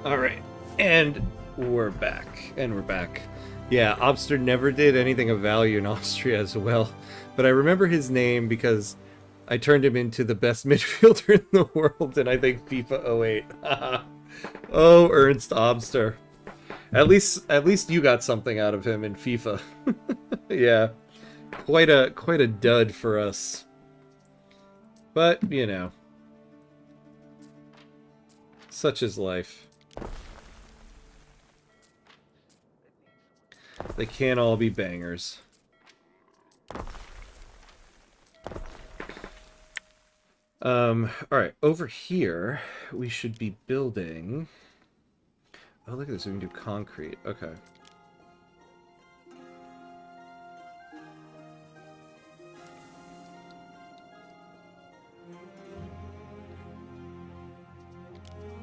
All right, and we're back. Yeah, Obster never did anything of value in Austria as well, but I remember his name because I turned him into the best midfielder in the world in, I think, FIFA 08. Oh, Ernst Obster. At least you got something out of him in FIFA. Yeah, quite a dud for us. But, you know, such is life. They can't all be bangers. Alright, over here, we should be building... Oh, look at this, we can do concrete. Okay.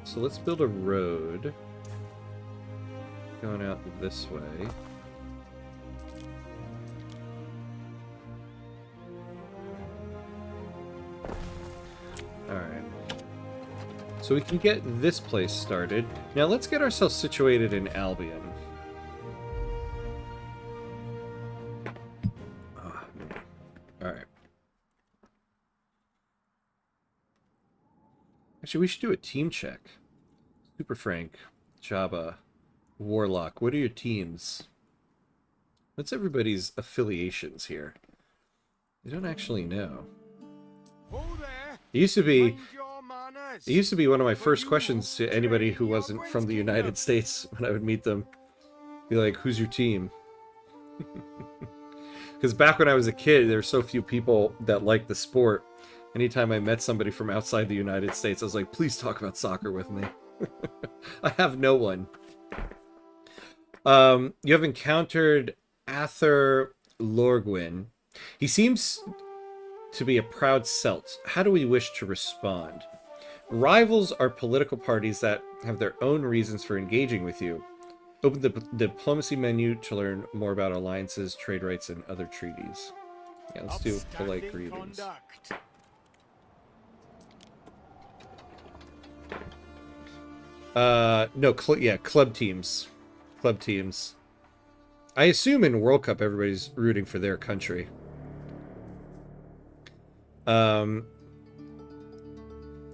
So let's build a road going out this way. Alright. So we can get this place started. Now let's get ourselves situated in Albion. Oh, man. Alright. Actually, we should do a team check. Super Frank, Jabba, Warlock. What are your teams? What's everybody's affiliations here? We don't actually know. It used to be one of my first questions to anybody who wasn't from the United States when I would meet them. Be like, who's your team? Because back when I was a kid, there were so few people that liked the sport. Anytime I met somebody from outside the United States, I was like, please talk about soccer with me. I have no one. You have encountered Ather Lorgwyn. He seems to be a proud Celt. How do we wish to respond? Rivals are political parties that have their own reasons for engaging with you. Open the diplomacy menu to learn more about alliances, trade rights, and other treaties. Yeah, let's do polite greetings. No, club teams. Club teams. I assume in World Cup everybody's rooting for their country.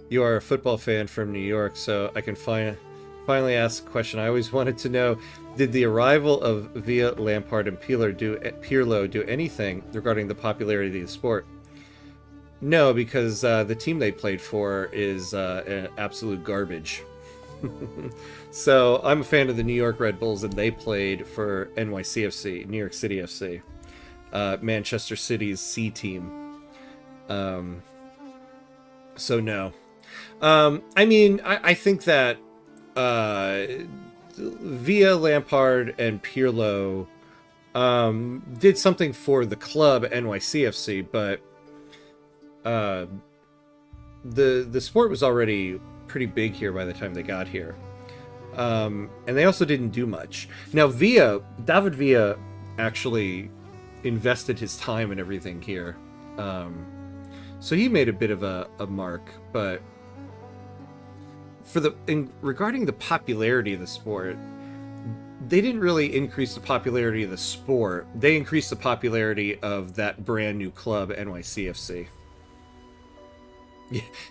You are a football fan from New York, so I can finally ask a question I always wanted to know. Did the arrival of Villa, Lampard, and Pirlo do anything regarding the popularity of the sport? No, because the team they played for is an absolute garbage. So I'm a fan of the New York Red Bulls, and they played for NYCFC, New York City FC, Manchester City's C team. So no. I mean, I think that Villa, Lampard, and Pirlo did something for the club NYCFC, but the sport was already pretty big here by the time they got here. And they also didn't do much. Now David Villa actually invested his time and everything here. So he made a bit of a mark, but regarding the popularity of the sport, they didn't really increase the popularity of the sport. They increased the popularity of that brand new club, NYCFC.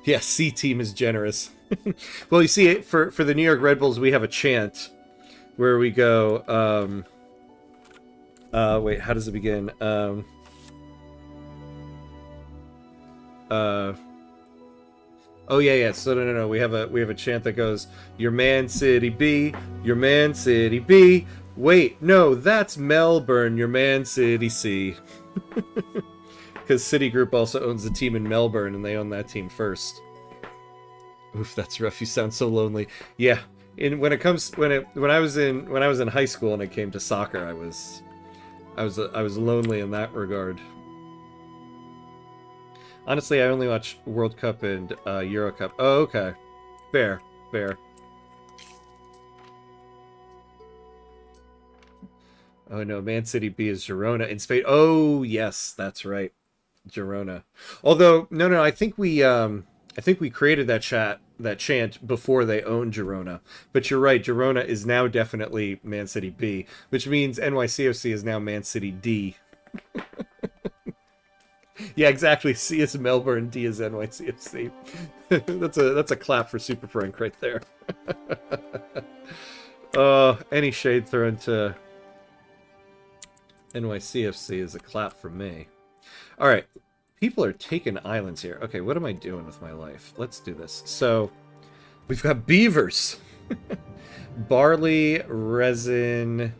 Yeah, C team is generous. Well, you see, for the New York Red Bulls, we have a chant where we go, wait, how does it begin? Oh yeah. So no. We have a chant that goes, "Your Man City B, your Man City B." Wait, no, that's Melbourne. Your Man City C. Because Citigroup also owns the team in Melbourne, and they own that team first. Oof, that's rough. You sound so lonely. Yeah. When I was in high school and it came to soccer, I was lonely in that regard. Honestly, I only watch World Cup and Euro Cup. Oh, okay. Fair. Oh no, Man City B is Girona in Spain. Oh yes, that's right. Girona. Although, no, I think we I think we created that chant before they owned Girona. But you're right, Girona is now definitely Man City B, which means NYCFC is now Man City D. Yeah, exactly. C is Melbourne, D is NYCFC. That's a clap for Super Frank right there. Any shade thrown to NYCFC is a clap from me. All right. People are taking islands here. Okay, what am I doing with my life? Let's do this. So, we've got beavers. Barley, resin,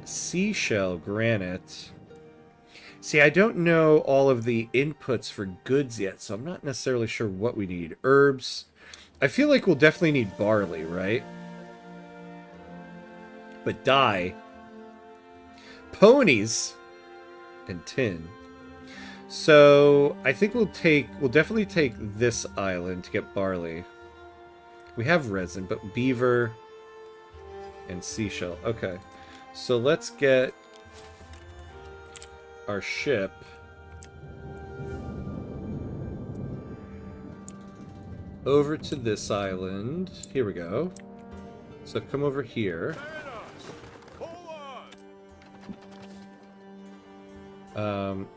seashell, granite. See, I don't know all of the inputs for goods yet, so I'm not necessarily sure what we need. Herbs. I feel like we'll definitely need barley, right? But dye. Ponies. And tin. So, I think we'll definitely take this island to get barley. We have resin, but beaver and seashell. Okay. So let's get our ship over to this island. Here we go. So come over here.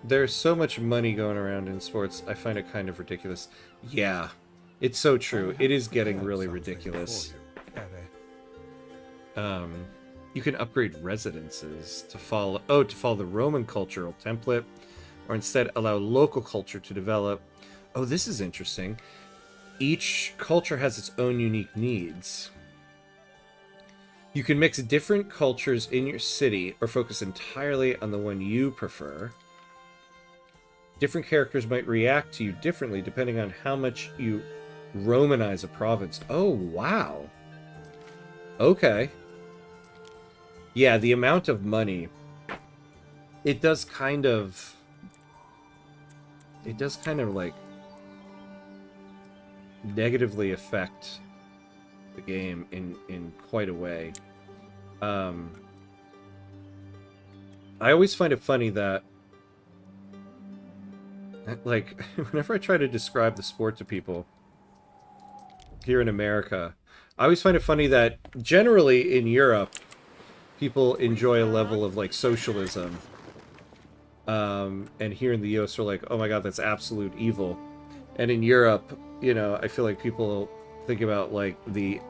There's so much money going around in sports, I find it kind of ridiculous. Yeah, it's so true. It is getting really ridiculous. You can upgrade residences to follow the Roman cultural template, or instead allow local culture to develop. Oh, this is interesting. Each culture has its own unique needs. You can mix different cultures in your city or focus entirely on the one you prefer. Different characters might react to you differently depending on how much you Romanize a province. Oh, wow. Okay. Yeah, the amount of money. It does kind of like negatively affect the game in quite a way. I always find it funny that, like, whenever I try to describe the sport to people here in America, I always find it funny that generally in Europe, people enjoy a level of, like, socialism. And here in the US, we're like, oh my god, that's absolute evil. And in Europe, you know, I feel like people think about, like, the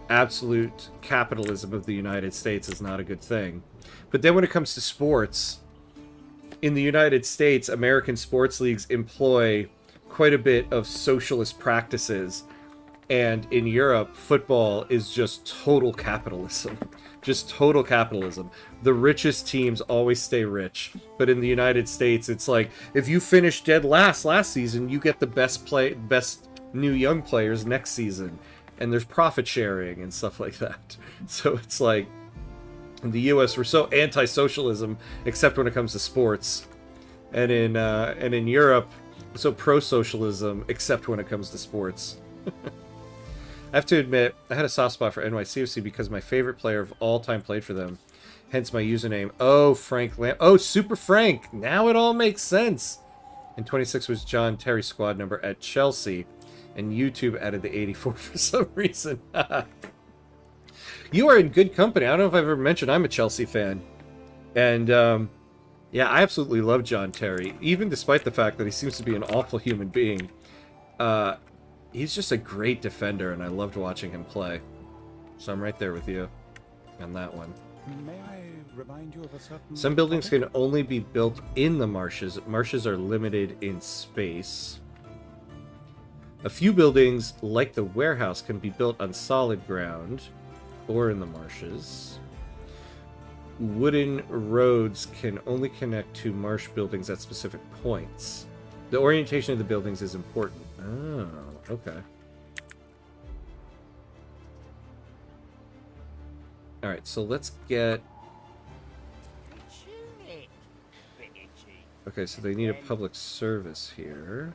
absolute capitalism of the United States is not a good thing. But then when it comes to sports, in the United States, American sports leagues employ quite a bit of socialist practices. And in Europe, football is just total capitalism. Just total capitalism. The richest teams always stay rich. But in the United States, it's like, if you finish dead last season, you get the best new young players next season. And there's profit sharing and stuff like that. So it's like, in the US, we're so anti-socialism, except when it comes to sports. And in Europe, we're so pro-socialism, except when it comes to sports. I have to admit, I had a soft spot for NYCFC because my favorite player of all time played for them. Hence my username. Oh, Frank Lam. Oh, Super Frank. Now it all makes sense. And 26 was John Terry's squad number at Chelsea. And YouTube added the 84 for some reason. You are in good company. I don't know if I've ever mentioned I'm a Chelsea fan. And, yeah, I absolutely love John Terry. Even despite the fact that he seems to be an awful human being. He's just a great defender, and I loved watching him play. So I'm right there with you on that one. May I remind you of a certain Some buildings topic? can only be built in the marshes. Marshes are limited in space. A few buildings, like the warehouse, can be built on solid ground or in the marshes. Wooden roads can only connect to marsh buildings at specific points. The orientation of the buildings is important. Oh, okay. Alright, so let's get... Okay, so they need a public service here.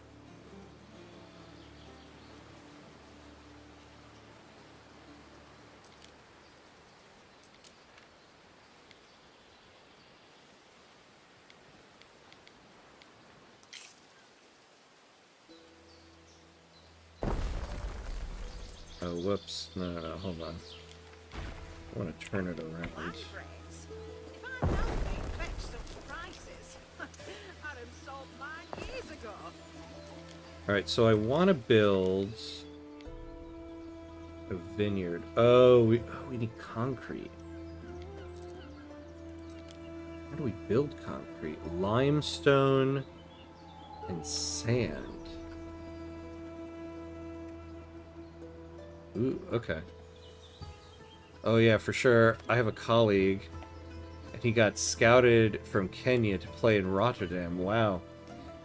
Oh, whoops. No, hold on. I want to turn it around. Alright, so I want to build a vineyard. Oh, we need concrete. How do we build concrete? Limestone and sand. Ooh, okay. Oh yeah, for sure. I have a colleague, and he got scouted from Kenya to play in Rotterdam. Wow.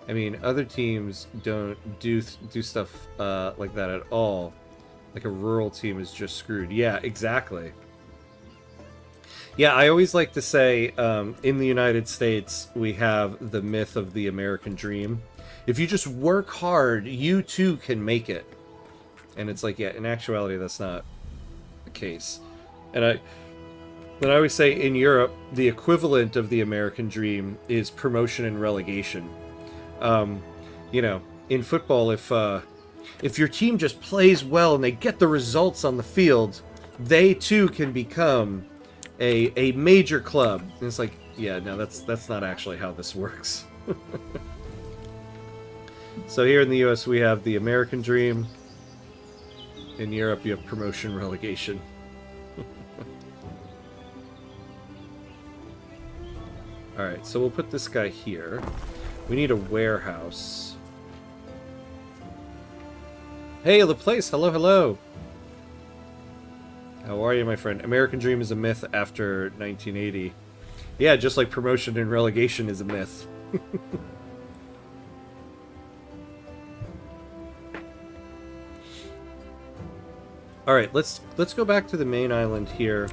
I mean, other teams don't do stuff like that at all. Like a rural team is just screwed. Yeah, exactly. Yeah, I always like to say, in the United States, we have the myth of the American dream. If you just work hard, you too can make it. And it's like, yeah, in actuality, that's not the case. And I always say, in Europe, the equivalent of the American dream is promotion and relegation. You know, in football, if your team just plays well and they get the results on the field, they too can become a major club. And it's like, yeah, no, that's not actually how this works. So here in the US, we have the American dream. In Europe, you have promotion relegation. Alright, so we'll put this guy here. We need a warehouse. Hey, LaPlace! Hello, hello! How are you, my friend? American Dream is a myth after 1980. Yeah, just like promotion and relegation is a myth. Alright, let's go back to the main island here.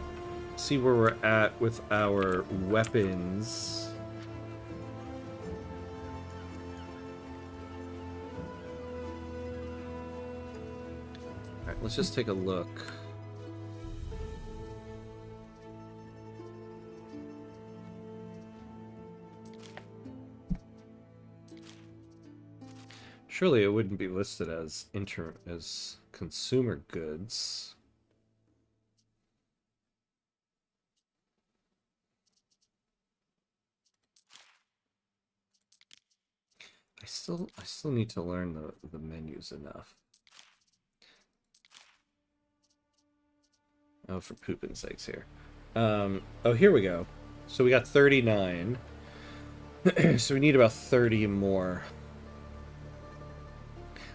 See where we're at with our weapons. Alright, let's just take a look. Surely it wouldn't be listed as consumer goods. I still need to learn the menus enough. Oh, for pooping sakes here. Oh, here we go. So we got 39. So we need about 30 more.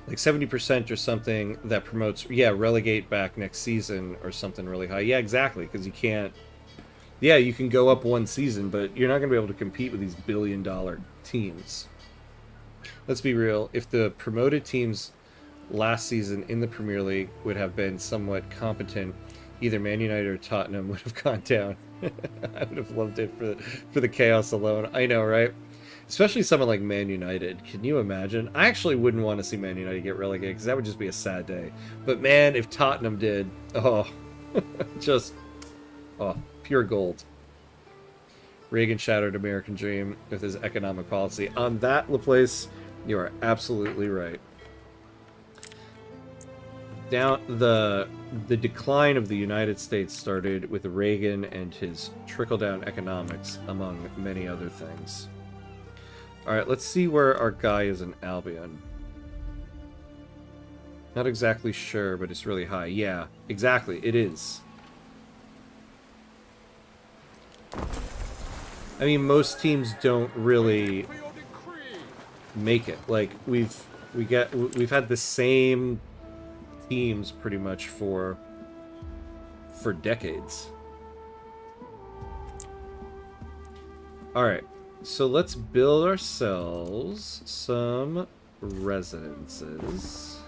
Like 70% or something that promotes, yeah, relegate back next season or something really high. Yeah, exactly, because you can't... Yeah, you can go up one season, but you're not going to be able to compete with these billion-dollar teams. Let's be real. If the promoted teams last season in the Premier League would have been somewhat competent, either Man United or Tottenham would have gone down. I would have loved it for the chaos alone. I know, right? Especially someone like Man United. Can you imagine? I actually wouldn't want to see Man United get relegated because that would just be a sad day. But man, if Tottenham did, oh, just, oh, pure gold. Reagan shattered American dream with his economic policy. On that, LaPlace, you are absolutely right. Down the decline of the United States started with Reagan and his trickle-down economics, among many other things. Alright, let's see where our guy is in Albion. Not exactly sure, but it's really high. Yeah, exactly, it is. I mean, most teams don't really make it. Like, we've had the same teams pretty much for decades. Alright. So let's build ourselves some residences.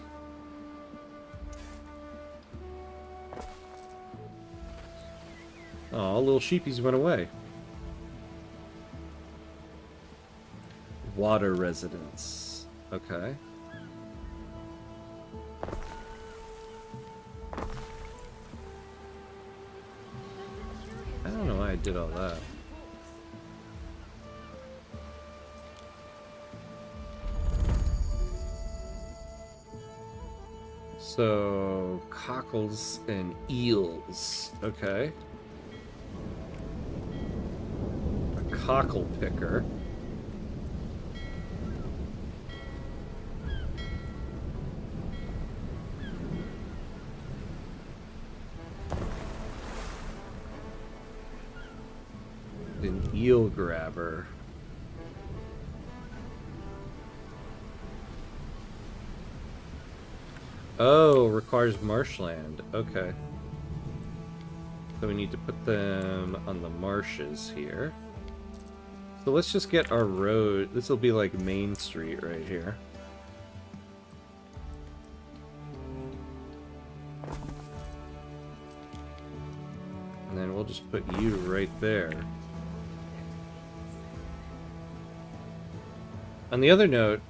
Oh, little sheepies went away. Water residence. Okay. I don't know why I did all that. So, cockles and eels. Okay. A cockle picker. An eel grabber. Oh, requires marshland. Okay. So we need to put them on the marshes here. So let's just get our road. This will be like Main Street right here. And then we'll just put you right there. On the other note,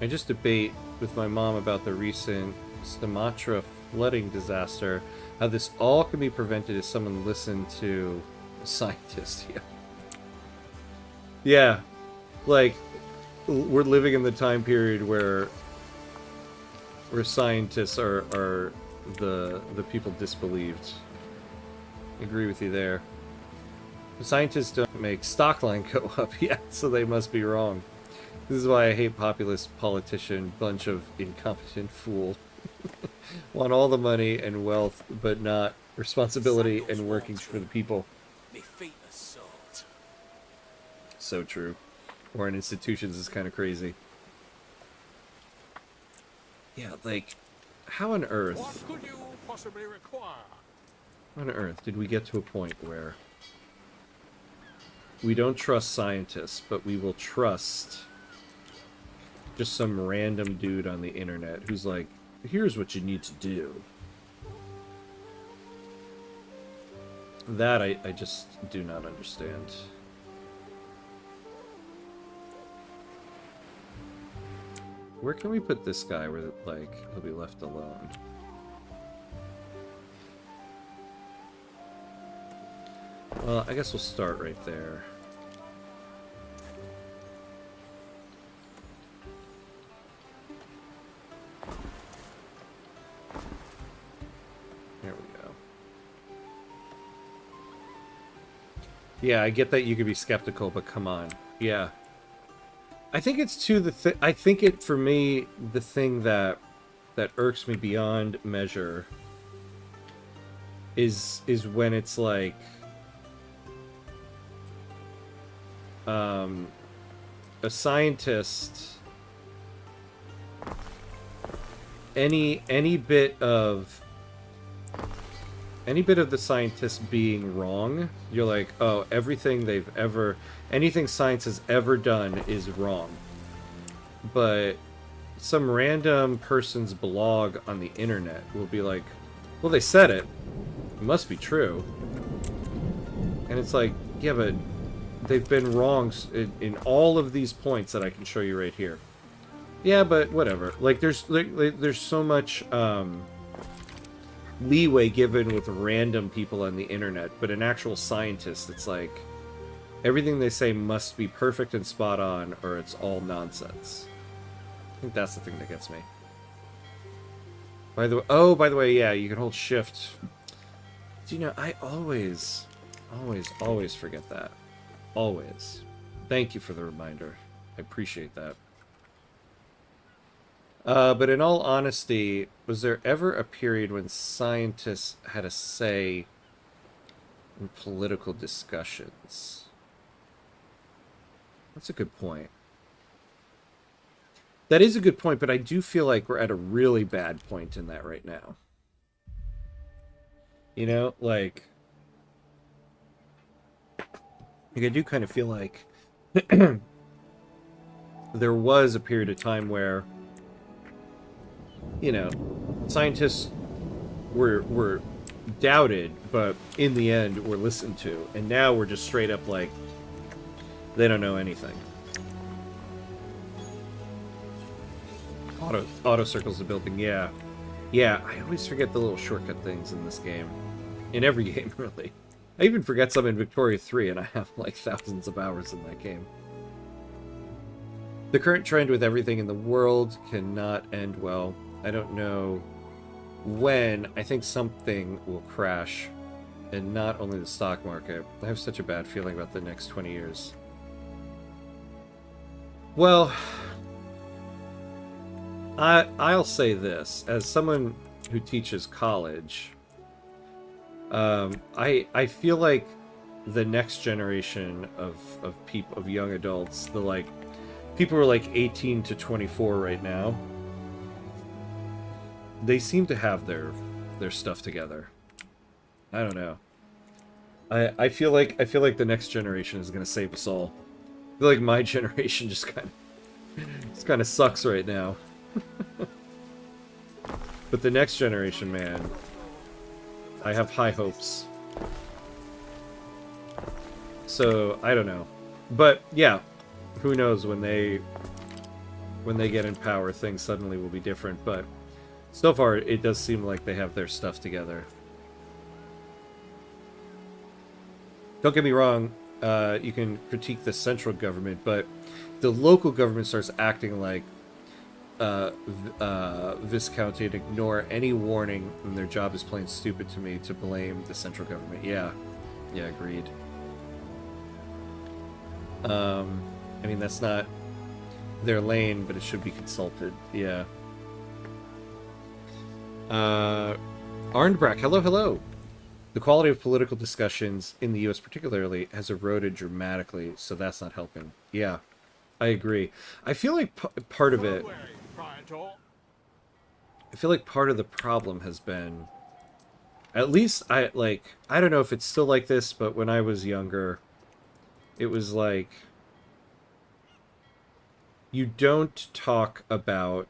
I just debate with my mom about the recent Sumatra flooding disaster, how this all can be prevented if someone listened to a scientist. Yeah, like we're living in the time period where scientists are the people disbelieved. I agree with you there. The scientists don't make stock line go up yet, so they must be wrong. This is why I hate populist politician, bunch of incompetent fool. Want all the money and wealth, but not responsibility and working for the people. So true. Or in institutions is kind of crazy. Yeah, like, how on earth... What could you possibly require? How on earth did we get to a point where we don't trust scientists, but we will trust just some random dude on the internet who's like, here's what you need to do. That I just do not understand. Where can we put this guy where, like, he'll be left alone? Well, I guess we'll start right there. There we go. Yeah, I get that you could be skeptical, but come on. Yeah. I think it's I think it, for me, the thing that irks me beyond measure is when it's like a scientist, any bit of the scientist being wrong, you're like, oh, anything science has ever done is wrong. But some random person's blog on the internet will be like, well, they said it. It must be true. And it's like, yeah, but they've been wrong in all of these points that I can show you right here. Yeah, but whatever. Like, there's so much leeway given with random people on the internet, but an actual scientist, it's like everything they say must be perfect and spot on, or it's all nonsense. I think that's the thing that gets me. By the way, yeah, you can hold shift. Do you know, I always forget that. Always. Thank you for the reminder. I appreciate that. But in all honesty, was there ever a period when scientists had a say in political discussions? That's a good point. That is a good point, but I do feel like we're at a really bad point in that right now. You know, like I do kind of feel like there was a period of time where, you know, scientists were doubted, but in the end were listened to. And now we're just straight up like, they don't know anything. Auto circles the building, yeah. Yeah, I always forget the little shortcut things in this game. In every game, really. I even forget some in Victoria 3, and I have like thousands of hours in that game. The current trend with everything in the world cannot end well. I don't know when I think something will crash, and not only the stock market. I have such a bad feeling about the next 20 years. Well, I'll say this as someone who teaches college. I feel like the next generation of people, of young adults, the like people who are like 18 to 24 right now, they seem to have their stuff together. I don't know. I feel like the next generation is gonna save us all. I feel like my generation just kind of sucks right now. But the next generation, man, I have high hopes. So I don't know, but yeah, who knows when they get in power, things suddenly will be different. But so far, it does seem like they have their stuff together. Don't get me wrong, you can critique the central government, but the local government starts acting like Viscounty and ignore any warning, and their job is plain stupid to me to blame the central government. Yeah, agreed. I mean, that's not their lane, but it should be consulted. Yeah. Arnbrack, hello. The quality of political discussions in the U.S. particularly has eroded dramatically, so that's not helping. Yeah, I agree. I feel like part of it... I feel like part of the problem has been... At least, I don't know if it's still like this, but when I was younger, it was like... You don't talk about...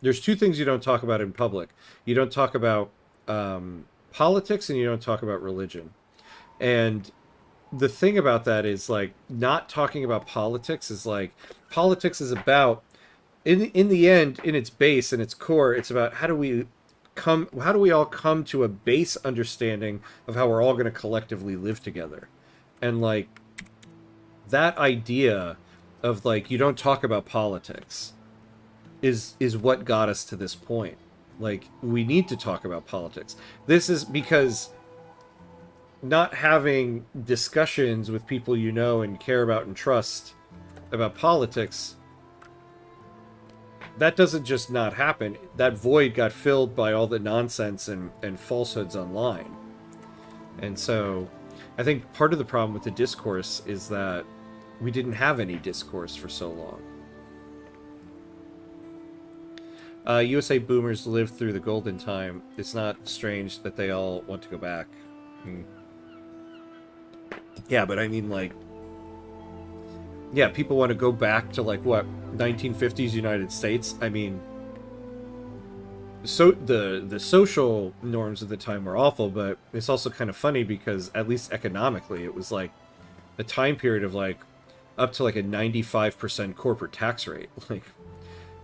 There's two things you don't talk about in public. You don't talk about politics, and you don't talk about religion. And the thing about that is, like, not talking about politics is like... Politics is about... In the end, in its base, in its core, it's about how do we all come to a base understanding of how we're all going to collectively live together. And, like, that idea of, like, you don't talk about politics is what got us to this point. Like, we need to talk about politics. This is because not having discussions with people you know and care about and trust about politics, that doesn't just not happen. That void got filled by all the nonsense and falsehoods online. And so I think part of the problem with the discourse is that we didn't have any discourse for so long. USA boomers lived through the golden time. It's not strange that they all want to go back. Yeah, but I mean, like... Yeah, people want to go back to, like, what, 1950s United States? I mean... So the social norms of the time were awful, but it's also kind of funny because, at least economically, it was, like, a time period of, like, up to, like, a 95% corporate tax rate.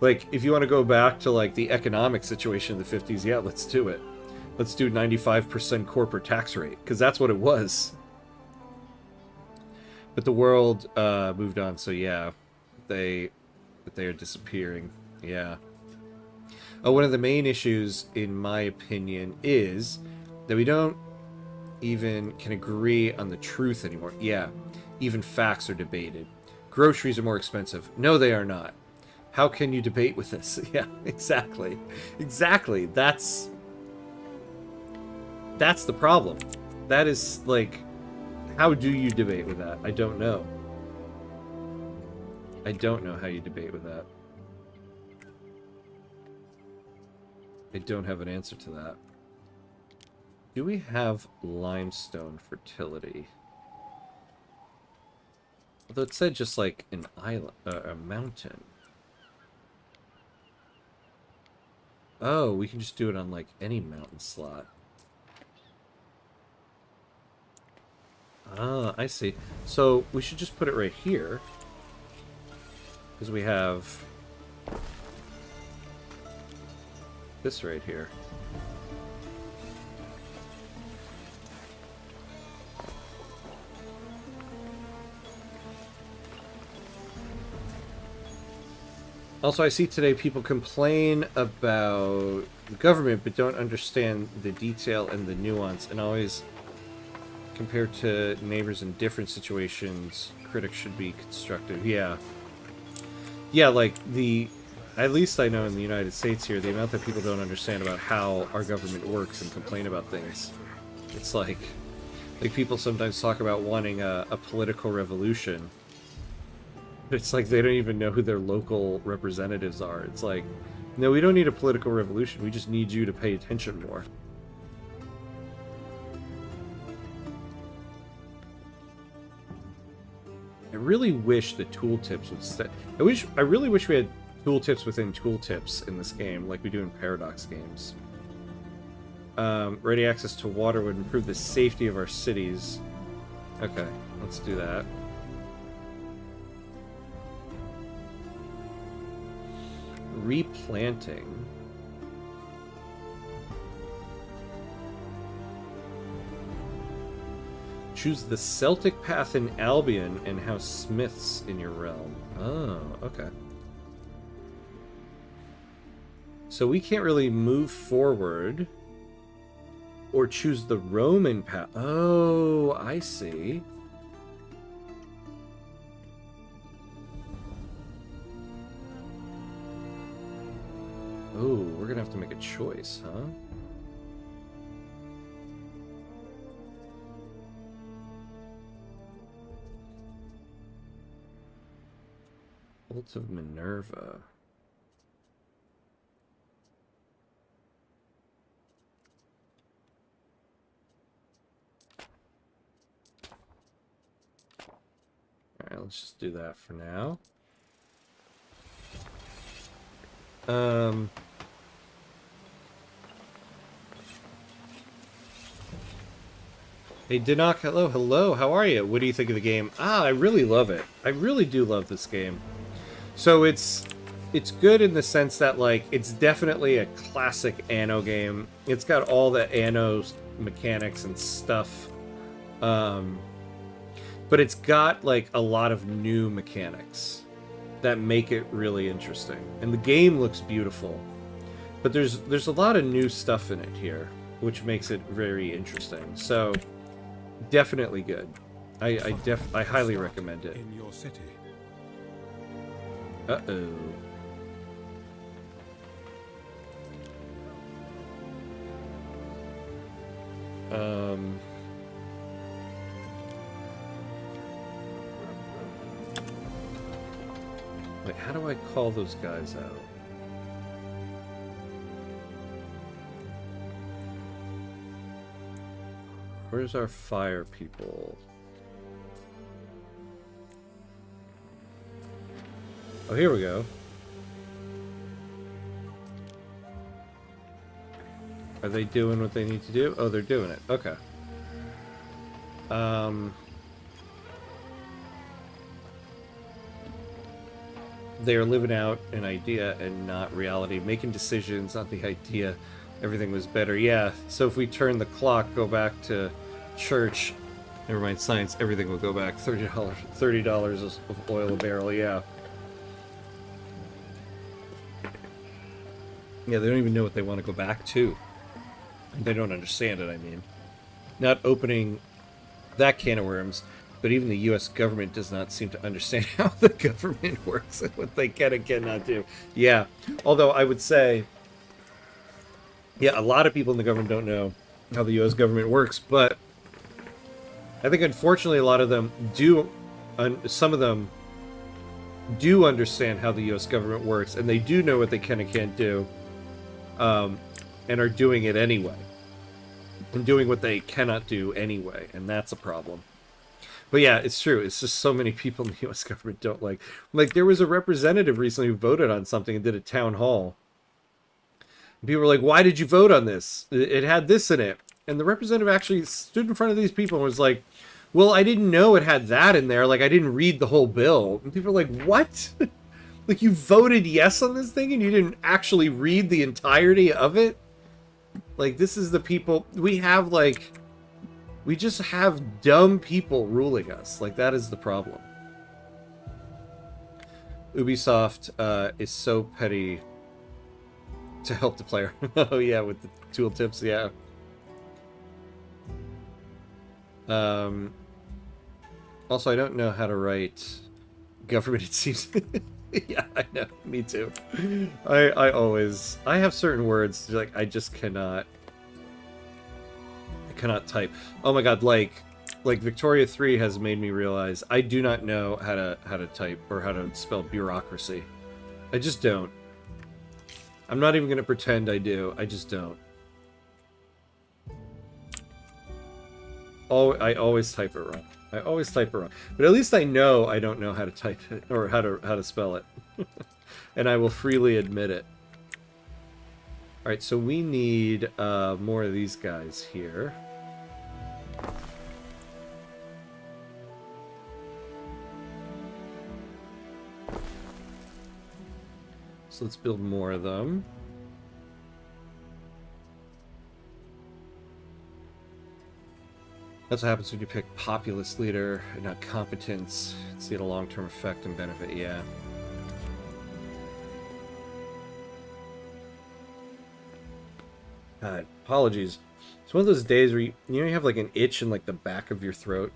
Like, if you want to go back to, like, the economic situation in the 50s, yeah, let's do it. Let's do 95% corporate tax rate, because that's what it was. But the world moved on, so yeah, they are disappearing. Yeah. One of the main issues, in my opinion, is that we don't even can agree on the truth anymore. Yeah, even facts are debated. Groceries are more expensive. No, they are not. How can you debate with this? Yeah, exactly. Exactly. That's the problem. That is, like, how do you debate with that? I don't know. I don't know how you debate with that. I don't have an answer to that. Do we have limestone fertility? Although it said just like an island, a mountain. Oh, we can just do it on, like, any mountain slot. Ah, I see. So, we should just put it right here. Because we have this right here. Also, I see today people complain about the government, but don't understand the detail and the nuance, and always compared to neighbors in different situations, critics should be constructive. Yeah. Yeah, like at least I know in the United States here, the amount that people don't understand about how our government works and complain about things. It's like people sometimes talk about wanting a political revolution. It's like they don't even know who their local representatives are. It's like, no, we don't need a political revolution. We just need you to pay attention more. I really wish the tooltips would stay. I really wish we had tooltips within tooltips in this game, like we do in Paradox games. Ready access to water would improve the safety of our cities. Okay, let's do that. Replanting. Choose the Celtic path in Albion and House Smiths in your realm. Oh, okay. So we can't really move forward or choose the Roman path. Oh, I see. Oh, we're gonna have to make a choice, huh? Cult of Minerva. Alright, let's just do that for now. Hey, Dinok, hello, how are you? What do you think of the game? I really love it. I really do love this game. So it's good in the sense that, like, it's definitely a classic Anno game. It's got all the Anno mechanics and stuff. But it's got, like, a lot of new mechanics that make it really interesting. And the game looks beautiful. But there's a lot of new stuff in it here, which makes it very interesting. So definitely good. I highly recommend it. In your city. Uh-oh. Wait, how do I call those guys out? Where's our fire people? Oh, here we go. Are they doing what they need to do? Oh, they're doing it. Okay. They're living out an idea and not reality. Making decisions, not the idea. Everything was better. Yeah, so if we turn the clock, go back to church, never mind science, everything will go back. $30 of oil a barrel, yeah. Yeah, they don't even know what they want to go back to. They don't understand it, I mean. Not opening that can of worms, but even the U.S. government does not seem to understand how the government works and what they can and cannot do. Yeah, although I would say, yeah, a lot of people in the government don't know how the U.S. government works, but I think unfortunately a lot of them do, some of them do understand how the U.S. government works, and they do know what they can and can't do, and are doing it anyway. And doing what they cannot do anyway, and that's a problem. But yeah, it's true. It's just so many people in the U.S. government don't like... Like, there was a representative recently who voted on something and did a town hall. And people were like, why did you vote on this? It had this in it. And the representative actually stood in front of these people and was like, well, I didn't know it had that in there. Like, I didn't read the whole bill. And people are like, what? Like, you voted yes on this thing and you didn't actually read the entirety of it? Like, this is the people... We have, like... We just have dumb people ruling us. Like, that is the problem. Ubisoft is so petty. To help the player. Oh yeah, with the tooltips, yeah. Also, I don't know how to write government, it seems. Yeah, I know. Me too. I have certain words, like, I just cannot... I cannot type. Oh my god, like Victoria 3 has made me realize I do not know how to type or how to spell bureaucracy. I just don't. I'm not even going to pretend I do. I just don't. Oh, I always type it wrong. I always type it wrong. But at least I know I don't know how to type it or how to spell it. And I will freely admit it. Alright, so we need more of these guys here. So let's build more of them. That's what happens when you pick populist leader and not competence. See a long-term effect and benefit, yeah. God, apologies. It's one of those days where you have like an itch in like the back of your throat.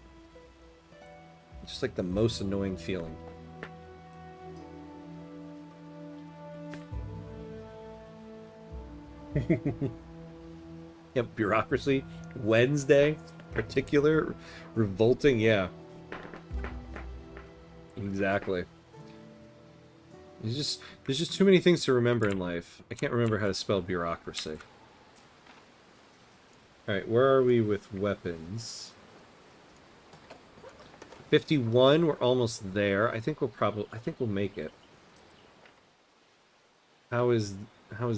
It's just like the most annoying feeling. Yep, bureaucracy. Wednesday. Particular. Revolting, yeah. Exactly. There's just too many things to remember in life. I can't remember how to spell bureaucracy. Alright, where are we with weapons? 51, we're almost there. I think we'll make it. How is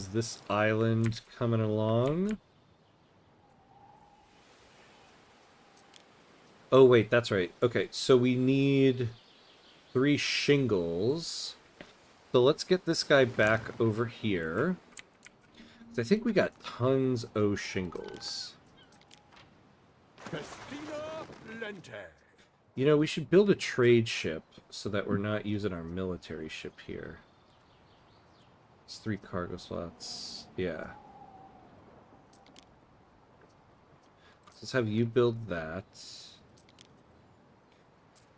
this island coming along? Oh wait, that's right. Okay, so we need 3 shingles. So let's get this guy back over here. I think we got tons of shingles. You know, we should build a trade ship so that we're not using our military ship here. It's 3 cargo slots. Yeah. Let's have you build that.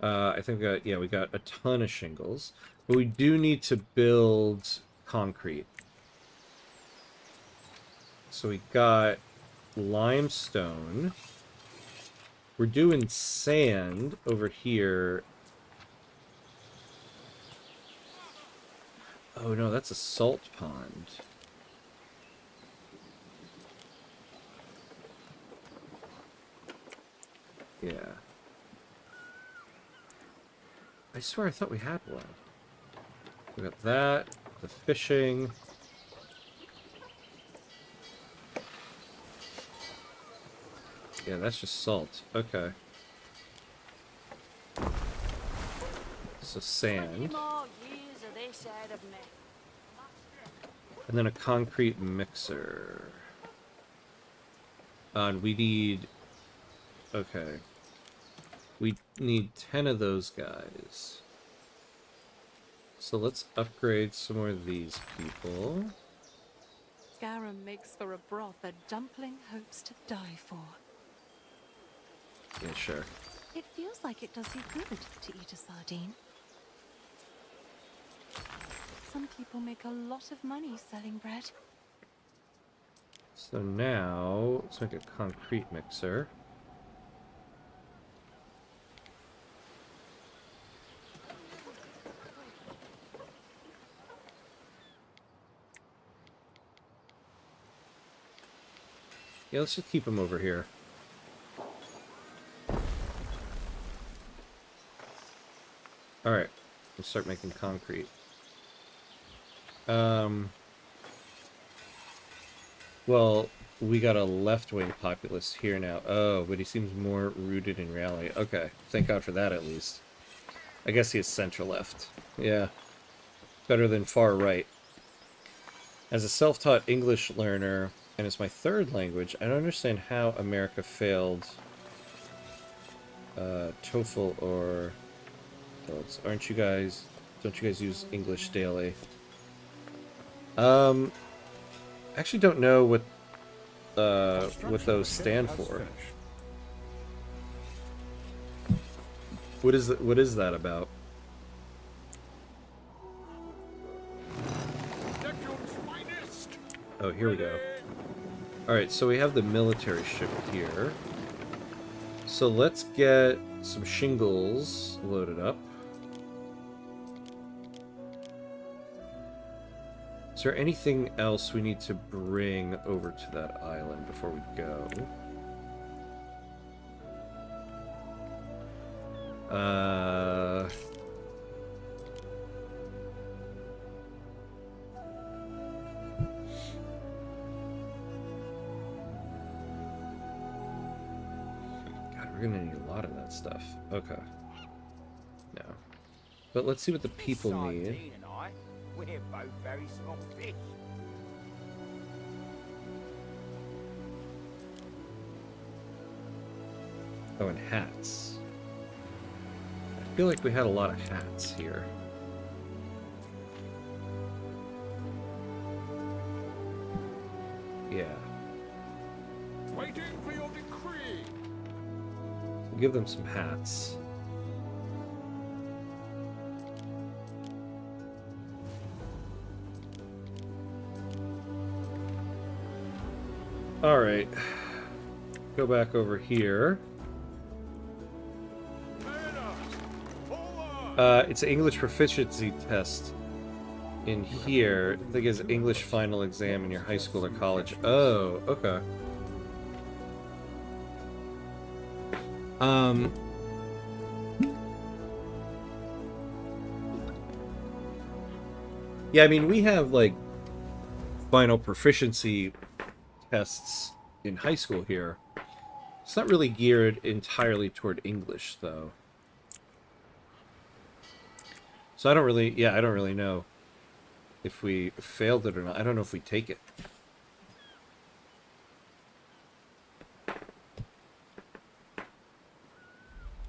I think we got a ton of shingles. But we do need to build concrete. So we got limestone. We're doing sand over here. Oh no, that's a salt pond. Yeah. I swear I thought we had one. We got that, the fishing. Yeah, that's just salt. Okay. So sand. And then a concrete mixer. And we need... Okay. We need 10 of those guys. So let's upgrade some more of these people. Garum makes for a broth a dumpling hopes to die for. Yeah, sure. It feels like it does you good to eat a sardine. Some people make a lot of money selling bread. So now, let's make a concrete mixer. Yeah, let's just keep them over here. Alright, let's start making concrete. Well, we got a left-wing populist here now. Oh, but he seems more rooted in reality. Okay, thank God for that at least. I guess he is center-left. Yeah. Better than far-right. As a self-taught English learner, and it's my 3rd language, I don't understand how America failed TOEFL or... Don't you guys use English daily? I actually don't know what Construction those of ship stand has for. finished. What is that about? Neptune's finest. Oh, here we go. Alright, so we have the military ship here. So let's get some shingles loaded up. Is there anything else we need to bring over to that island before we go? God, we're gonna need a lot of that stuff. Okay. No. But let's see what the people need. Sardine and I, we're both very small fish. Oh, and hats. I feel like we had a lot of hats here. Yeah. Waiting for your decree. We'll give them some hats. Alright. Go back over here. It's an English proficiency test in here. I think it's English final exam in your high school or college. Oh, okay. Yeah, I mean, we have, like, final proficiency tests in high school here. It's not really geared entirely toward English, though. So I don't really know if we failed it or not. I don't know if we take it.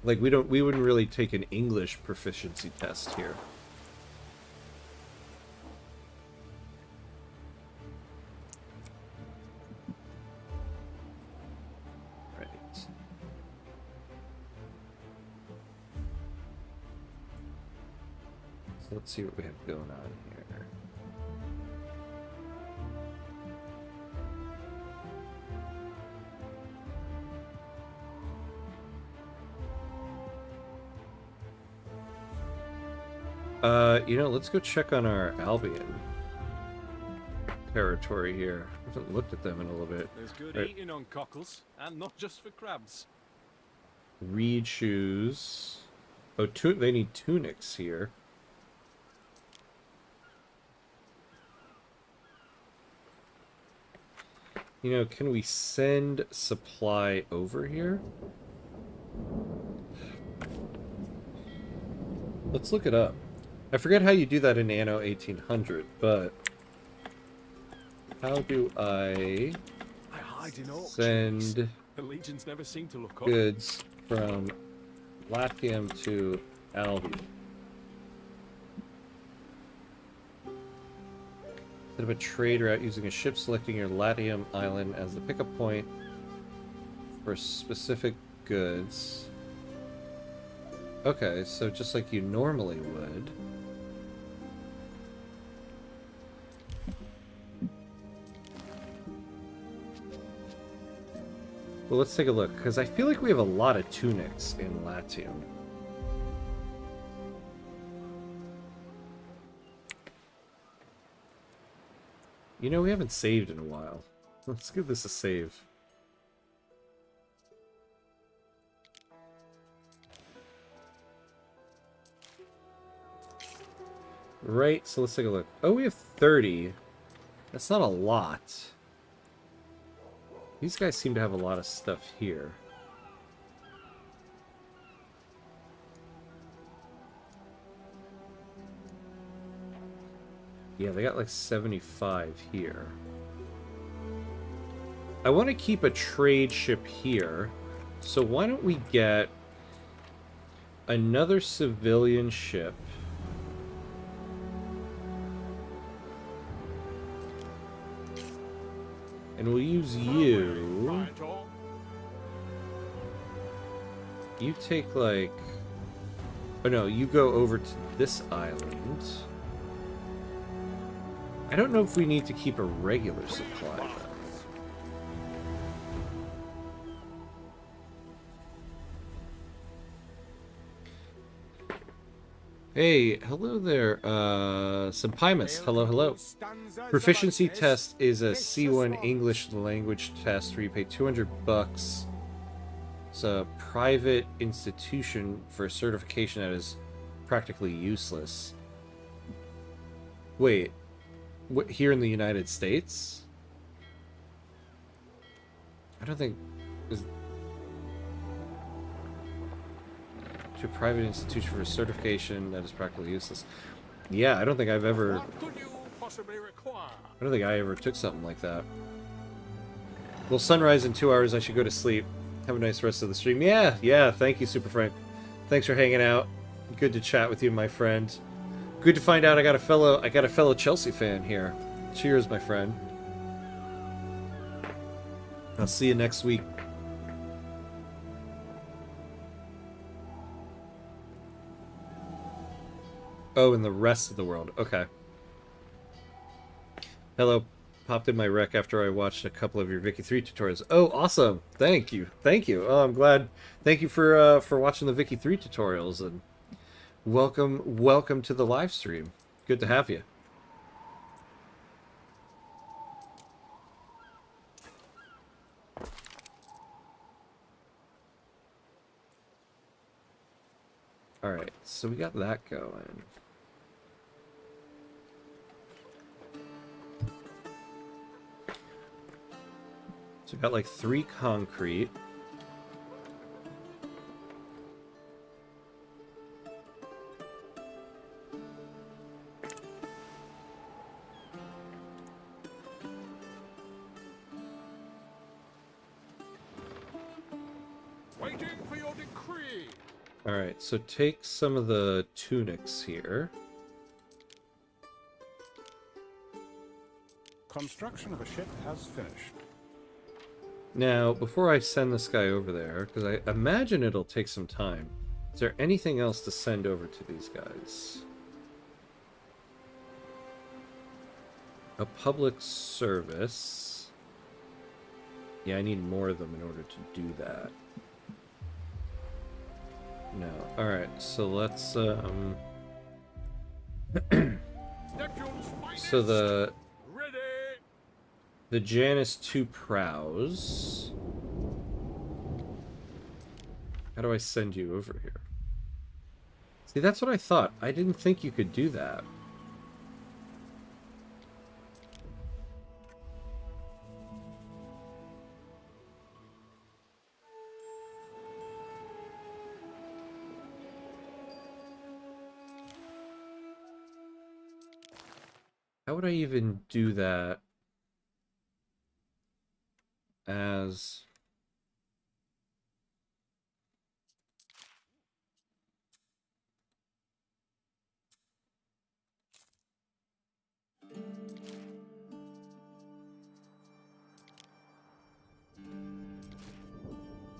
Like, we wouldn't really take an English proficiency test here. Right. So let's see what we have going on here. You know, let's go check on our Albion territory here. I haven't looked at them in a little bit. There's good Right. eating on cockles, and not just for crabs. Reed shoes. Oh, they need tunics here. You know, can we send supply over here? Let's look it up. I forget how you do that in Anno 1800, but how do I I hide in auctions. send The legions never seem to look up. goods from Latium to Albion? Set up a trade route using a ship, selecting your Latium island as the pickup point for specific goods. Okay, so just like you normally would. Well, let's take a look, because I feel like we have a lot of tunics in Latium. You know, we haven't saved in a while. Let's give this a save. Right, so let's take a look. Oh, we have 30. That's not a lot. These guys seem to have a lot of stuff here. Yeah, they got like 75 here. I want to keep a trade ship here. So why don't we get another civilian ship? And we'll use you. Right on. You take, like... Oh, no, you go over to this island. I don't know if we need to keep a regular supply, though. Hey, hello there, Sempimus. Hello, hello. Proficiency test is a C1 English language test where you pay $200. It's a private institution for a certification that is practically useless. Wait, what, here in the United States? I don't think... To a private institution for a certification that is practically useless. Yeah, I don't think I've ever... What could you possibly require? I don't think I ever took something like that. Well, sunrise in 2 hours, I should go to sleep. Have a nice rest of the stream. Yeah, thank you, Super Frank. Thanks for hanging out. Good to chat with you, my friend. Good to find out I got a fellow Chelsea fan here. Cheers, my friend. I'll see you next week. Oh, in the rest of the world. Okay. Hello. Popped in my rec after I watched a couple of your Vicky 3 tutorials. Oh, awesome. Thank you. Thank you. Oh, I'm glad. Thank you for watching the Vicky 3 tutorials, and welcome to the live stream. Good to have you. All right. So we got that going. So we got like 3 concrete. Waiting for your decree. Alright, so take some of the tunics here. Construction of a ship has finished. Now, before I send this guy over there, because I imagine it'll take some time, is there anything else to send over to these guys? A public service. Yeah, I need more of them in order to do that. No. Alright, so let's, so the Janus 2 prows. How do I send you over here? See, that's what I thought. I didn't think you could do that. How would I even do that as...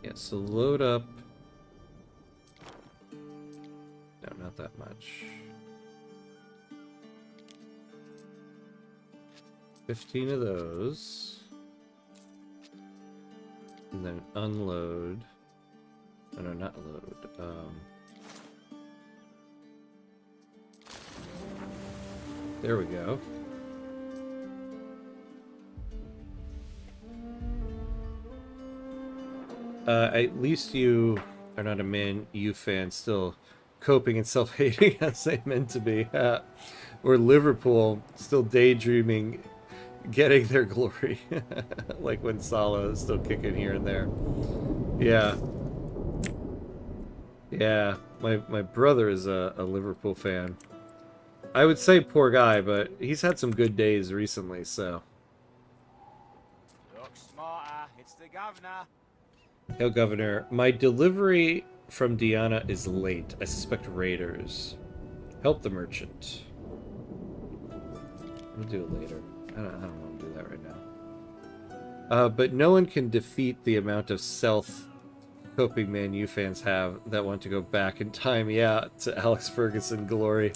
Yeah, so load up... No, not that much. 15 of those. And then unload. Oh, no, not load. There we go. At least you are not a Man U fan, still coping and self-hating as they meant to be. Or Liverpool, still daydreaming getting their glory. Like when Salah is still kicking here and there. Yeah. Yeah, my brother is a Liverpool fan. I would say poor guy, but he's had some good days recently, so. Look smarter, it's the governor. Yo, Governor, my delivery from Diana is late. I suspect raiders. Help the merchant. We'll do it later. I don't want to do that right now. But no one can defeat the amount of self-coping Man U fans have that want to go back in time, yeah, to Alex Ferguson glory.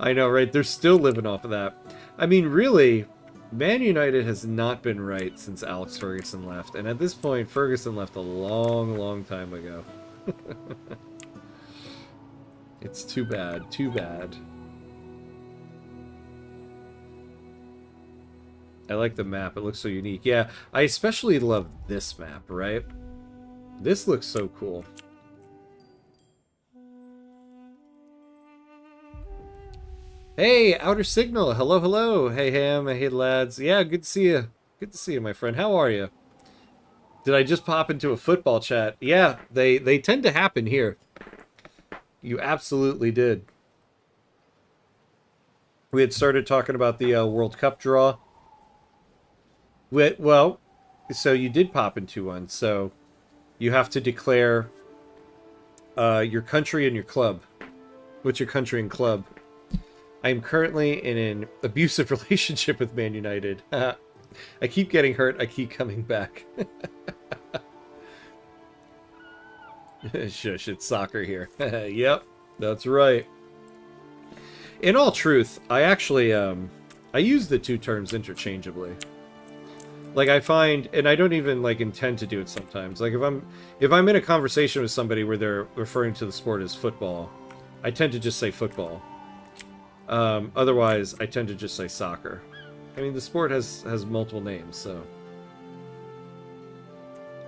I know, right? They're still living off of that. I mean, really, Man United has not been right since Alex Ferguson left. And at this point, Ferguson left a long, long time ago. It's too bad. Too bad. I like the map. It looks so unique. Yeah, I especially love this map, right? This looks so cool. Hey, Outer Signal. Hello, hello. Hey, Ham. Hey, lads. Yeah, good to see you. Good to see you, my friend. How are you? Did I just pop into a football chat? Yeah, they tend to happen here. You absolutely did. We had started talking about the World Cup draw. Well, so you did pop into one. So you have to declare your country and your club. What's your country and club? I am currently in an abusive relationship with Man United. I keep getting hurt. I keep coming back. Shush, it's soccer here. Yep, that's right. In all truth, I actually I use the two terms interchangeably. Like, I find, and I don't even like intend to do it sometimes. Like, if I'm in a conversation with somebody where they're referring to the sport as football, I tend to just say football. Otherwise, I tend to just say soccer. I mean, the sport has multiple names, so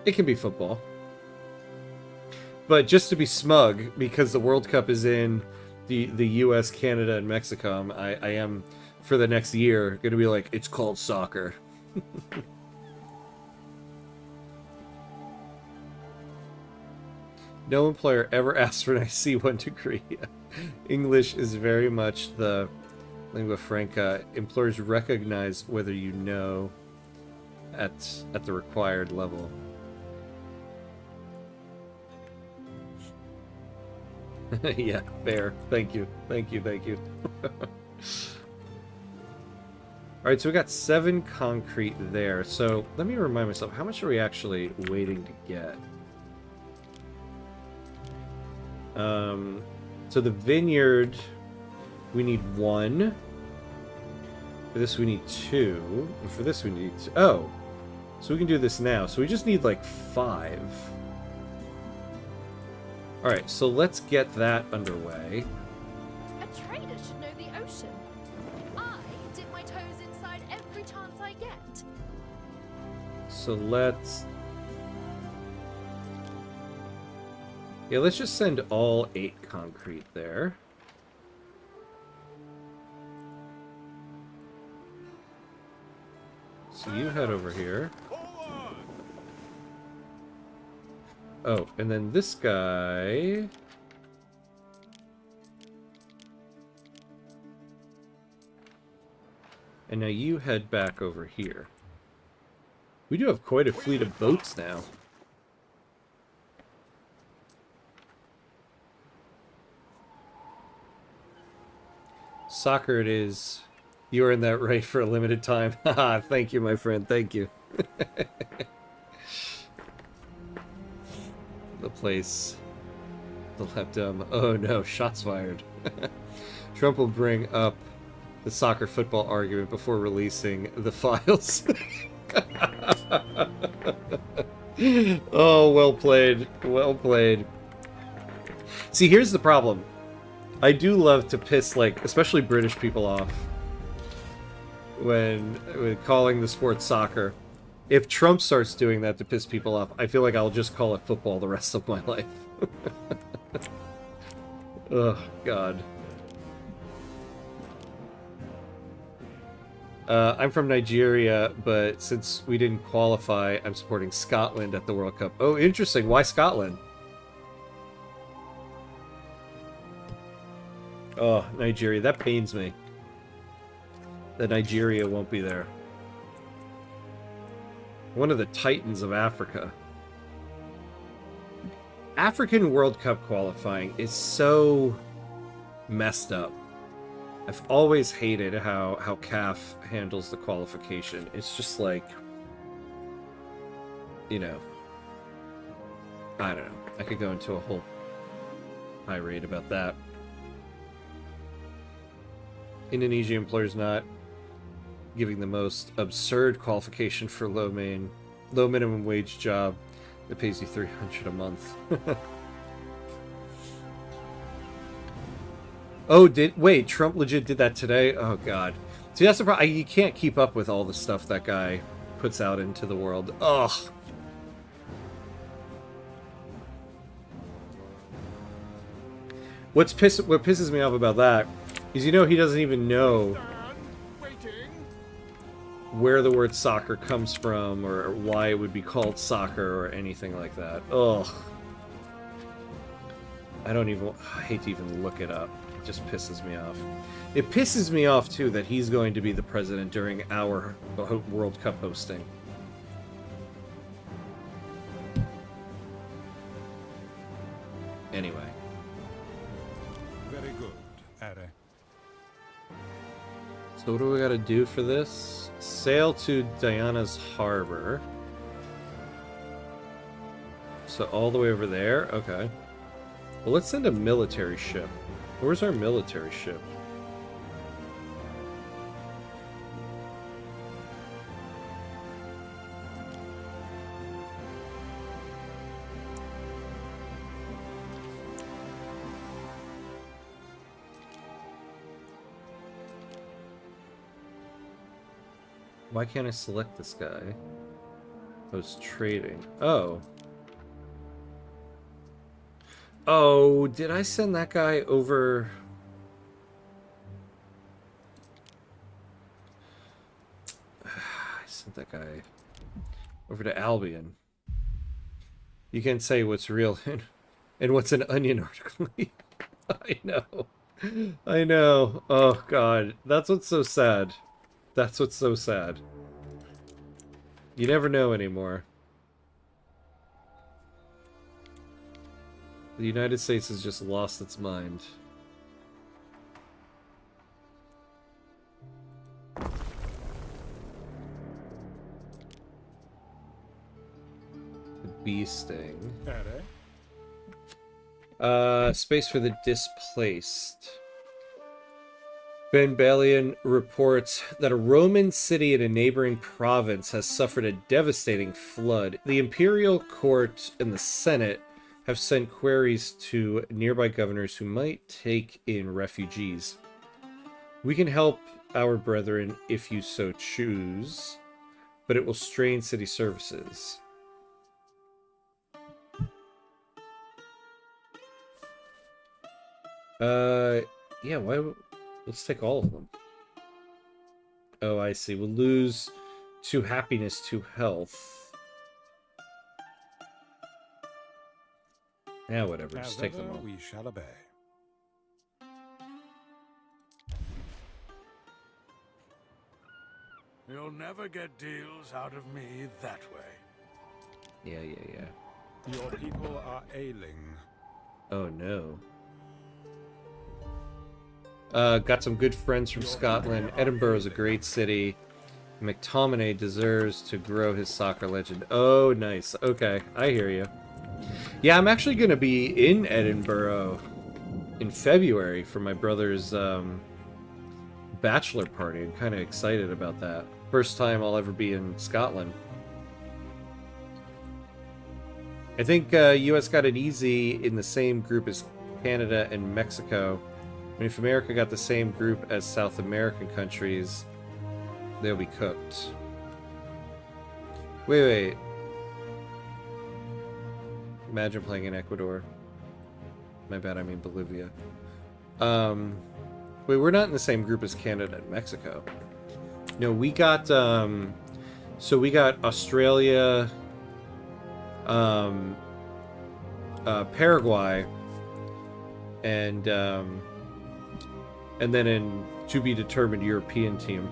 it can be football. But just to be smug, because the World Cup is in the U.S., Canada, and Mexico, I am, for the next year, going to be like, it's called soccer. No employer ever asks for an IC1 degree. English is very much the lingua franca. Employers recognize whether you know at the required level. Yeah, fair. Thank you. Thank you. Thank you. Alright, so we got 7 concrete there. So let me remind myself, how much are we actually waiting to get? So the vineyard, we need 1. For this we need 2. And for this we need... Oh! So we can do this now. So we just need like 5. Alright, so let's get that underway. A trader should know the ocean. I dip my toes inside every chance I get. So let's... Yeah, let's just send all 8 concrete there. So you head over here. Oh, and then this guy... And now you head back over here. We do have quite a fleet of boats now. Soccer it is. You earned that right for a limited time. Haha, thank you, my friend. Thank you. The place. The Leptum. Oh no, shots fired. Trump will bring up the soccer football argument before releasing the files. Oh, well played. Well played. See, here's the problem. I do love to piss, like, especially British people off when calling the sport soccer. If Trump starts doing that to piss people off, I feel like I'll just call it football the rest of my life. Oh, God. I'm from Nigeria, but since we didn't qualify, I'm supporting Scotland at the World Cup. Oh, interesting. Why Scotland? Oh, Nigeria. That pains me. That Nigeria won't be there. One of the titans of Africa. African World Cup qualifying is so messed up. I've always hated how CAF handles the qualification. It's just like... you know, I don't know. I could go into a whole tirade about that. Indonesian employers not giving the most absurd qualification for low minimum wage job that pays you $300 a month. Oh, wait, Trump legit did that today? Oh god. See, that's the problem. You can't keep up with all the stuff that guy puts out into the world. Ugh. What pisses me off about that is, you know, he doesn't even know where the word soccer comes from or why it would be called soccer or anything like that. Ugh. I hate to even look it up. It just pisses me off. It pisses me off, too, that he's going to be the president during our World Cup hosting. Anyway. Very good, Are. So what do we gotta do for this? Sail to Diana's Harbor. So all the way over there? Okay. Well, let's send a military ship. Where's our military ship? Why can't I select this guy? Post trading. Oh. Oh, did I send that guy over? I sent that guy over to Albion. You can't say what's real and what's an Onion article. I know. I know. Oh, God. That's what's so sad. That's what's so sad. You never know anymore. The United States has just lost its mind. The bee sting. Space for the displaced. Ben Balian reports that a Roman city in a neighboring province has suffered a devastating flood. The imperial court and the Senate have sent queries to nearby governors who might take in refugees. We can help our brethren if you so choose, but it will strain city services. Yeah, why? Let's take all of them. Oh, I see. We'll lose 2 happiness, 2 health. Yeah, whatever. Just take them all. We shall obey. You'll never get deals out of me that way. Yeah. Your people are ailing. Oh, no. Got some good friends from Scotland. Edinburgh is a great city. McTominay deserves to grow his soccer legend. Oh, nice. Okay, I hear you. Yeah, I'm actually going to be in Edinburgh in February for my brother's bachelor party. I'm kind of excited about that. First time I'll ever be in Scotland. I think US got it easy in the same group as Canada and Mexico. I mean, if America got the same group as South American countries, they'll be cooked. Wait. Imagine playing in Ecuador. My bad, I mean Bolivia. Wait, we're not in the same group as Canada and Mexico. No, we got, so we got Australia, Paraguay, and then in to be determined European team.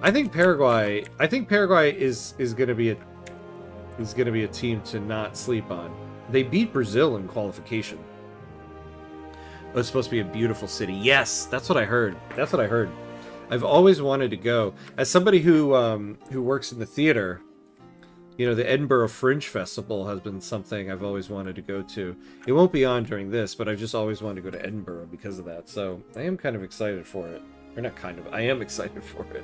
I think Paraguay is gonna be a team to not sleep on. They beat Brazil in qualification. Oh, it's supposed to be a beautiful city. Yes, that's what I heard. I've always wanted to go. As somebody who works in the theater, You know, the Edinburgh Fringe Festival has been something I've always wanted to go to. It won't be on during this, but I just always wanted to go to Edinburgh because of that. So I am kind of excited for it. Or not kind of, I am excited for it.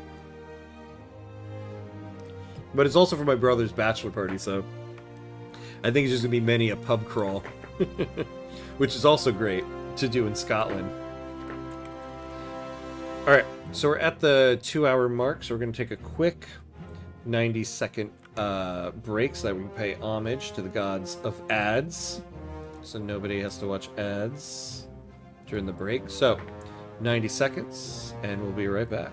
But it's also for my brother's bachelor party, so I think it's just going to be many a pub crawl. Which is also great to do in Scotland. Alright, so we're at the 2-hour mark, so we're going to take a quick 90-second break so that we can pay homage to the gods of ads. So nobody has to watch ads during the break. So, 90 seconds, and we'll be right back.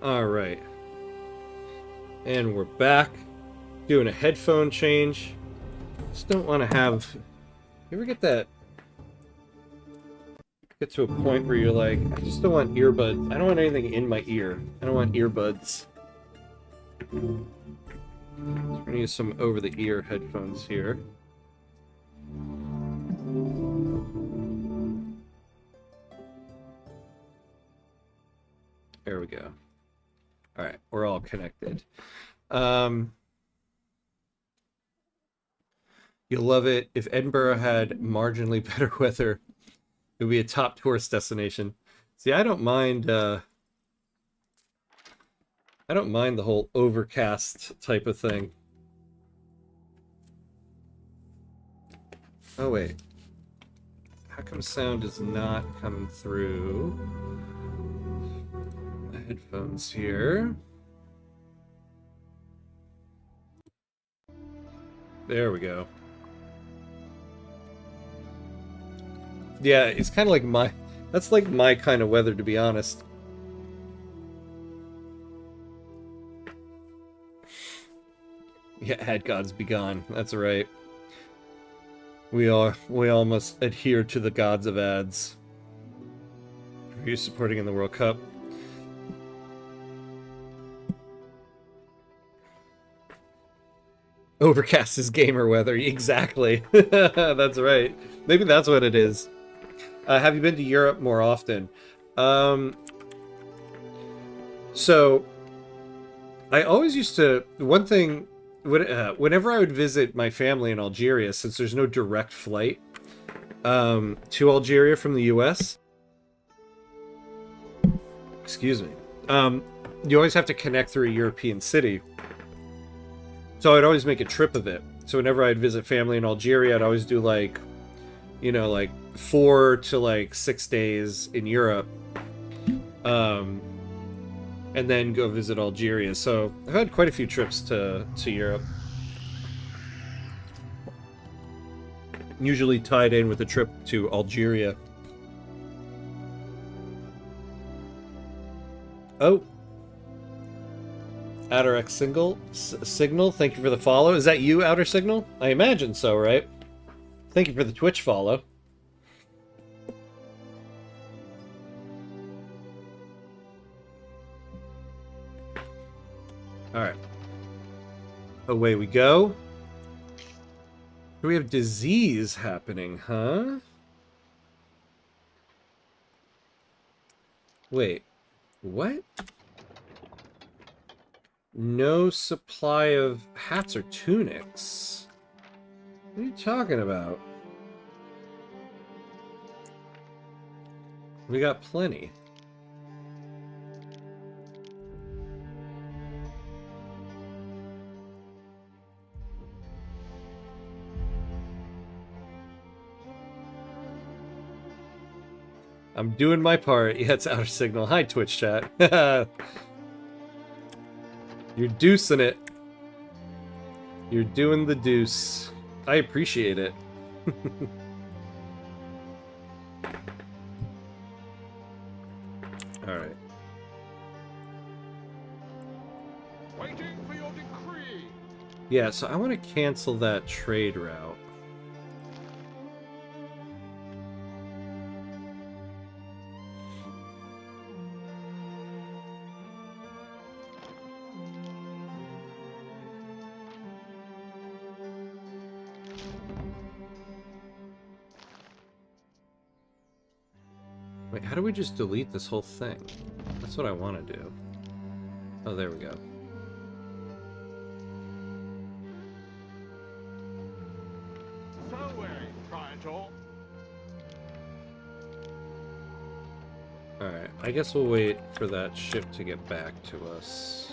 Alright. And we're back. Doing a headphone change. Just don't want to have... You ever get that... Get to a point where you're like, I just don't want earbuds. I don't want anything in my ear. I don't want earbuds. So we're gonna use some over-the-ear headphones here. There we go. Alright, we're all connected. You'll love it. If Edinburgh had marginally better weather, it would be a top tourist destination. See, I don't mind the whole overcast type of thing. Oh wait. How come sound is not coming through my headphones here? There we go. Yeah, it's kind of like my... That's like my kind of weather, to be honest. Yeah, had gods be gone. That's right. We all must adhere to the gods of ads. Who are you supporting in the World Cup? Overcast is gamer weather. Exactly. That's right. Maybe that's what it is. Have you been to Europe more often? So, I always used to... One thing... Whenever I would visit my family in Algeria, since there's no direct flight to Algeria from the US... Excuse me. You always have to connect through a European city. So I'd always make a trip of it. So whenever I'd visit family in Algeria, I'd always do like, you know, like 4 to like 6 days in Europe. And then go visit Algeria. So I've had quite a few trips to Europe. Usually tied in with a trip to Algeria. Oh. Outer X Signal, thank you for the follow. Is that you, Outer Signal? I imagine so, right? Thank you for the Twitch follow. Alright. Away we go. We have disease happening, huh? Wait. What? No supply of hats or tunics. What are you talking about? We got plenty. I'm doing my part. Yeah, it's Outer Signal. Hi, Twitch chat. You're deucing it. You're doing the deuce. I appreciate it. Alright. Waiting for your decree. Yeah, so I want to cancel that trade route. Wait, how do we just delete this whole thing? That's what I want to do. Oh, there we go. So wearing, Triantor. Alright, I guess we'll wait for that ship to get back to us.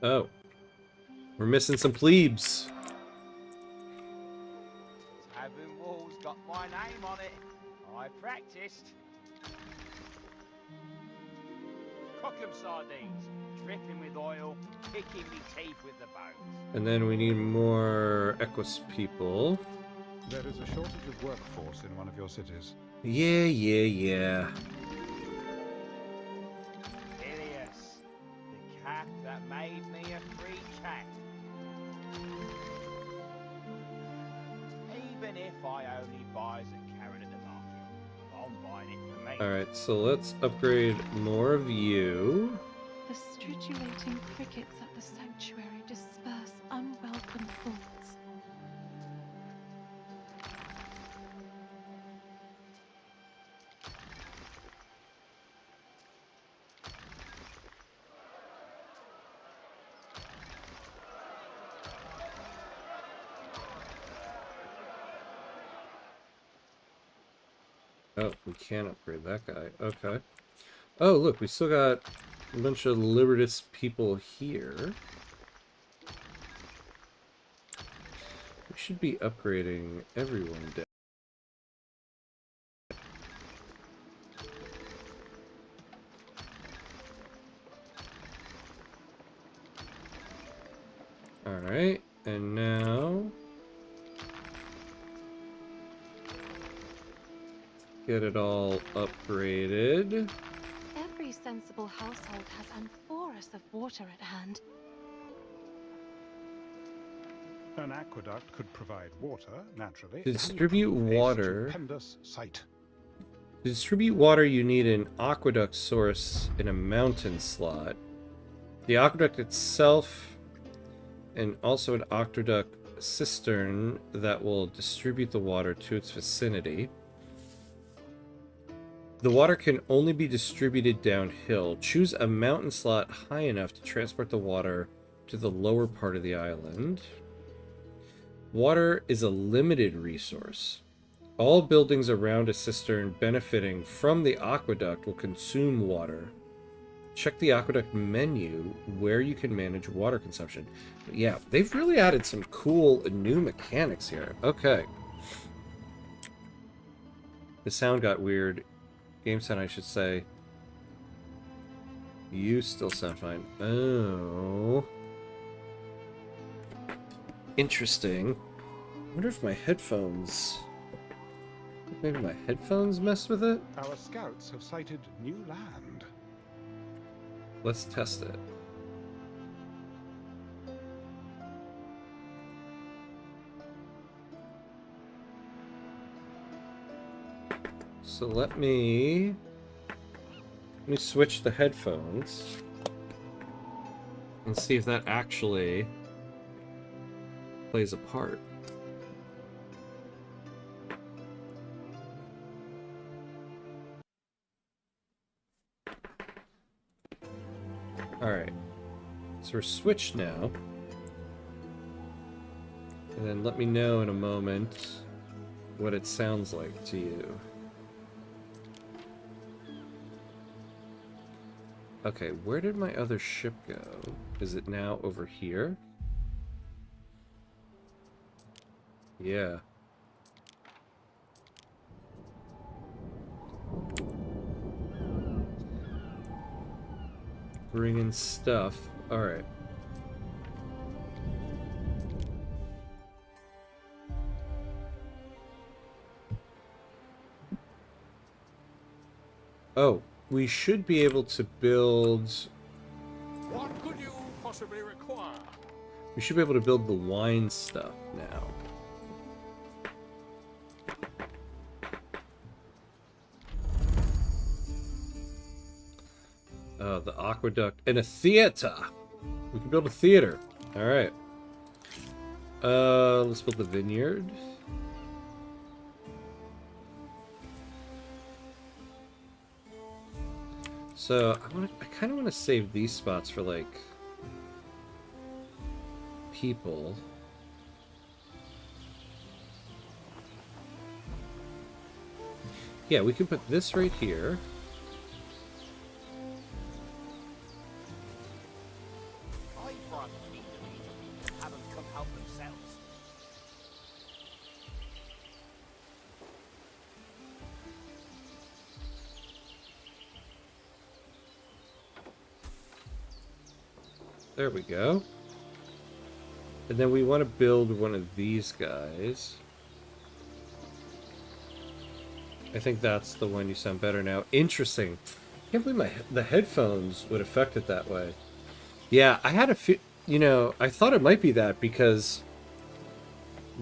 Oh. We're missing some plebes. Tavern wall's got my name on it. I practiced. Cockham sardines, dripping with oil, kicking me teeth with the bones. And then we need more Equus people. There is a shortage of workforce in one of your cities. Yeah. Ilias, the cat that made me a free cat. Even if I only buy as a carrot at the market, I'm buying it for me. Alright, so let's upgrade more of you. The stridulating crickets at the sanctuary disperse unwelcome thoughts. Oh, we can't upgrade that guy. Okay. Oh, look, we still got a bunch of Libertas people here. We should be upgrading everyone down. Alright, and now... get it all upgraded. Every sensible household has amphoras of water at hand. An aqueduct could provide water, naturally. To distribute water... Stupendous sight. To distribute water, you need an aqueduct source in a mountain slot. The aqueduct itself, and also an aqueduct cistern that will distribute the water to its vicinity. The water can only be distributed downhill. Choose a mountain slot high enough to transport the water to the lower part of the island. Water is a limited resource. All buildings around a cistern benefiting from the aqueduct will consume water. Check the aqueduct menu where you can manage water consumption. But yeah, they've really added some cool new mechanics here. Okay. The sound got weird. Game sound, I should say. You still sound fine. Oh. Interesting. I wonder if my headphones... maybe my headphones messed with it? Our scouts have sighted new land. Let's test it. So let me switch the headphones and see if that actually plays a part. Alright, so we're switched now. And then let me know in a moment what it sounds like to you. Okay, where did my other ship go? Is it now over here? Yeah. Bringing stuff. Alright. Oh, we should be able to build... What could you possibly require? We should be able to build the wine stuff now. The aqueduct and a theater. We can build a theater. All right. Let's build the vineyard. So I kind of want to save these spots for like people. Yeah, we can put this right here. There we go. And then we want to build one of these guys. I think that's the one you sound better now. Interesting. I can't believe the headphones would affect it that way. Yeah, I had a I thought it might be that because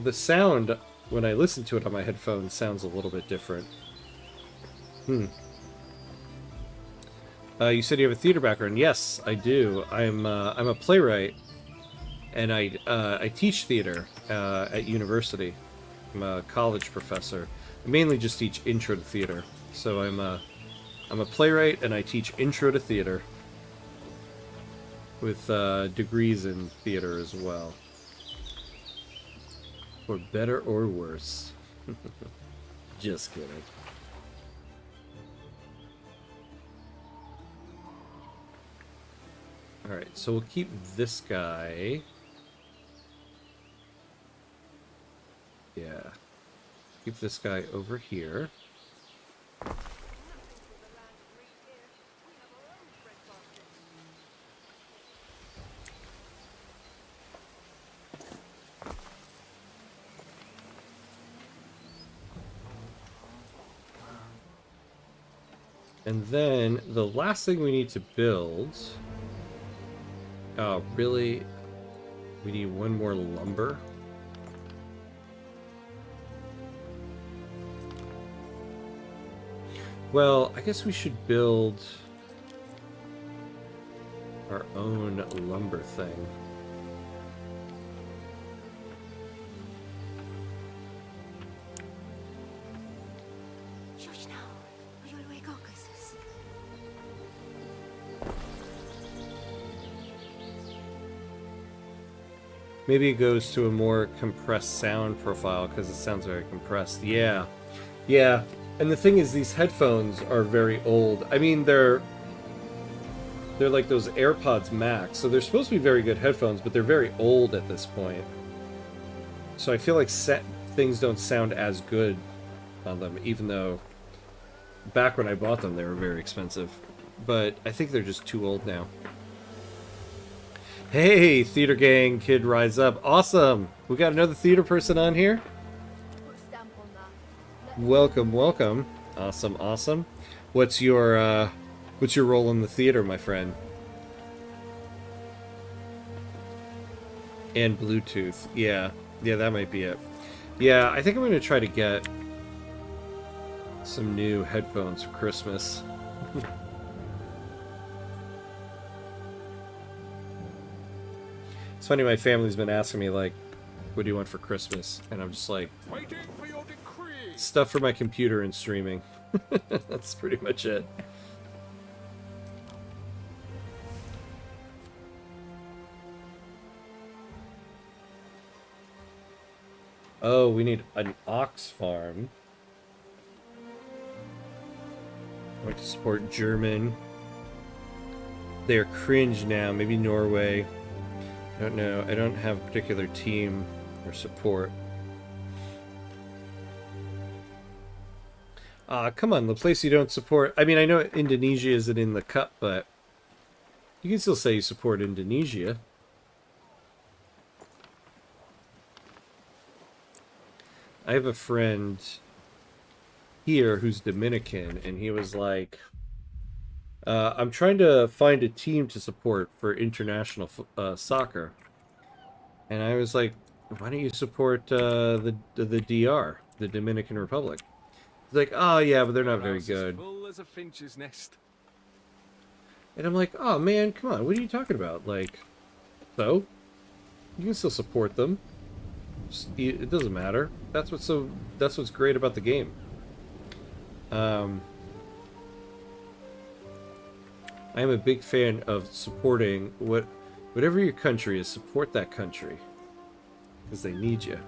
the sound when I listen to it on my headphones sounds a little bit different. You said you have a theater background. Yes, I do. I'm a playwright, and I teach theater at university. I'm a college professor. I mainly just teach intro to theater. So I'm a playwright, and I teach intro to theater with degrees in theater as well. For better or worse. Just kidding. Alright, so we'll keep this guy. Yeah. Keep this guy over here. And then the last thing we need to build... Oh, really? We need one more lumber? Well, I guess we should build our own lumber thing. Maybe it goes to a more compressed sound profile because it sounds very compressed. Yeah. Yeah. And the thing is, these headphones are very old. I mean, they're like those AirPods Max, so they're supposed to be very good headphones, but they're very old at this point. So I feel like things don't sound as good on them, even though back when I bought them, they were very expensive. But I think they're just too old now. Hey, Theater Gang, Kid Rise Up. Awesome! We got another theater person on here. Welcome, welcome. Awesome, awesome. What's your role in the theater, my friend? And Bluetooth. Yeah. Yeah, that might be it. Yeah, I think I'm going to try to get some new headphones for Christmas. It's funny, my family's been asking me, like, what do you want for Christmas? And I'm just like, Waiting for your decree. Stuff for my computer and streaming. That's pretty much it. Oh, we need an ox farm. I want to support German. They're cringe now. Maybe Norway. I don't know. I don't have a particular team or support. Come on, the place you don't support... I mean, I know Indonesia isn't in the cup, but you can still say you support Indonesia. I have a friend here who's Dominican, and he was like, I'm trying to find a team to support for international soccer. And I was like, why don't you support the DR, the Dominican Republic? He's like, oh yeah, but they're not very good. Full as a finch's nest. And I'm like, oh man, come on, what are you talking about? Like, so? You can still support them. It doesn't matter. That's what's great about the game. I am a big fan of supporting whatever your country is. Support that country because they need you.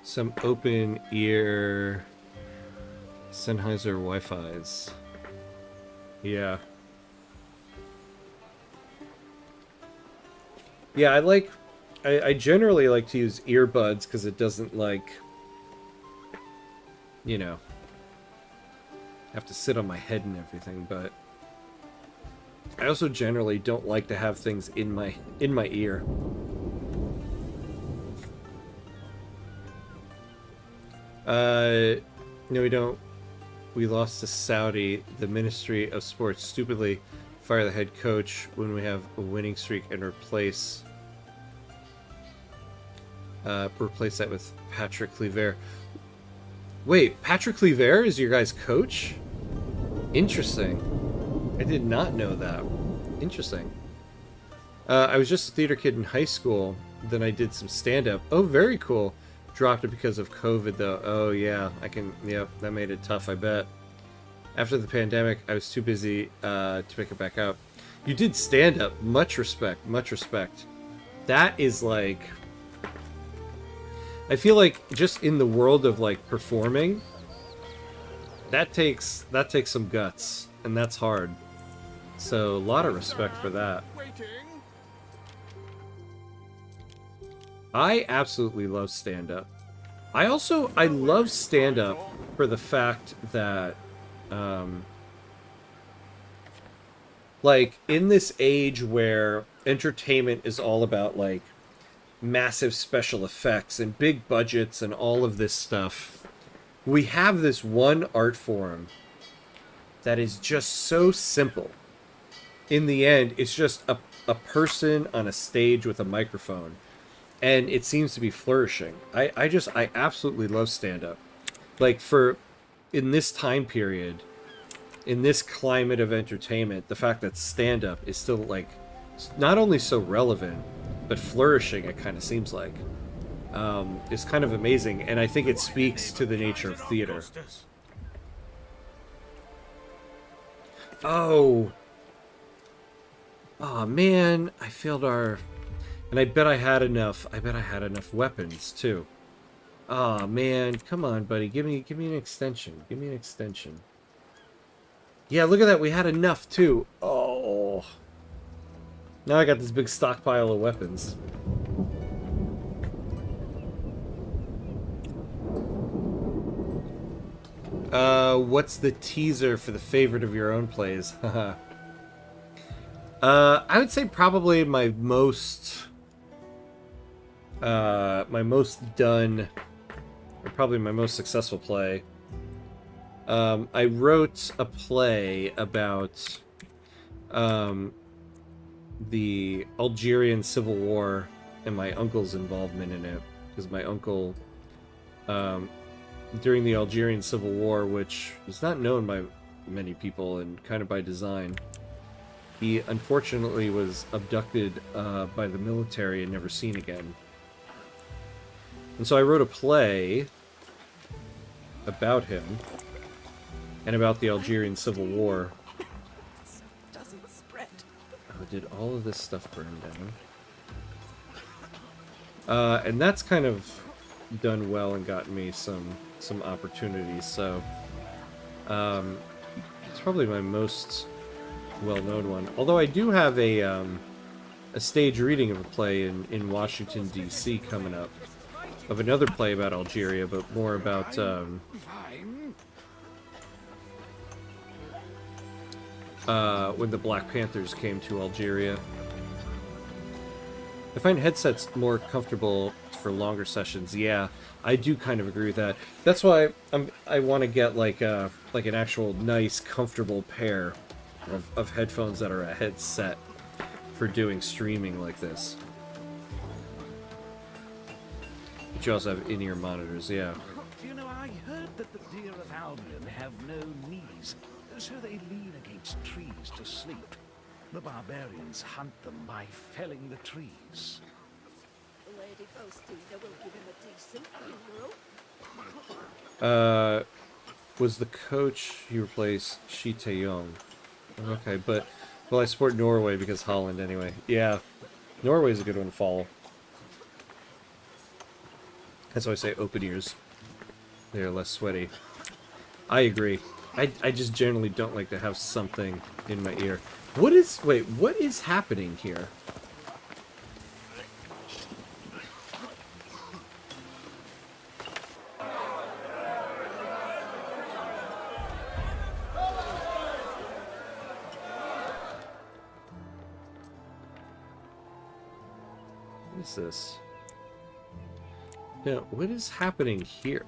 Some open ear Sennheiser Wi-Fi's. Yeah. Yeah, I generally like to use earbuds because it doesn't, like, you know, have to sit on my head and everything, but I also generally don't like to have things in my ear. No, we don't. We lost to Saudi. The Ministry of Sports stupidly fire the head coach when we have a winning streak and replace that with Patrick Cleaver. Wait, Patrick Cleaver is your guys' coach? Interesting. I did not know that. Interesting. I was just a theater kid in high school. Then I did some stand-up. Oh, very cool. Dropped it because of COVID, though. Oh, yeah. Yep, that made it tough, I bet. After the pandemic, I was too busy to pick it back up. You did stand-up. Much respect. Much respect. That is, like... I feel like just in the world of, like, performing, that takes some guts, and that's hard. So, a lot of respect for that. I absolutely love stand-up. I love stand-up for the fact that, like, in this age where entertainment is all about, like, massive special effects and big budgets and all of this stuff, we have this one art form that is just so simple. In the end, it's just a person on a stage with a microphone, and it seems to be flourishing. I absolutely love stand-up. Like, in this time period, in this climate of entertainment, the fact that stand-up is still, like, not only so relevant, but flourishing, it kind of seems like, is kind of amazing, and I think it speaks to the nature of theater. Oh, man, I failed our... And I bet I had enough. I bet I had enough weapons, too. Oh, man, come on, buddy. Give me an extension. Give me an extension. Yeah, look at that. We had enough, too. Oh. Now I got this big stockpile of weapons. What's the teaser for the favorite of your own plays? I would say probably my most done, or probably my most successful play. I wrote a play about the Algerian Civil War and my uncle's involvement in it, because my uncle, during the Algerian Civil War, which was not known by many people and kind of by design, he unfortunately was abducted by the military and never seen again. And so I wrote a play about him and about the Algerian Civil War. Doesn't spread. Oh, did all of this stuff burn down? And that's kind of done well and gotten me some opportunities. So it's probably my most well-known one. Although I do have a stage reading of a play in Washington, D.C. coming up, of another play about Algeria, but more about when the Black Panthers came to Algeria. I find headsets more comfortable for longer sessions. Yeah, I do kind of agree with that. That's why I want to get like an actual nice, comfortable pair of headphones that are a headset for doing streaming like this. But you also have in-ear monitors, yeah. You know, I heard that the deer of Albion have no knees, so they lean against trees to sleep. The barbarians hunt them by felling the trees. Lady Faustina will give him a decent funeral. Was the coach you replaced Shi Tae-yong? Okay, but, well, I support Norway because Holland anyway. Yeah, Norway's a good one to follow. That's why I say open ears. They are less sweaty. I agree. I just generally don't like to have something in my ear. What is happening here? What is this? Now, what is happening here?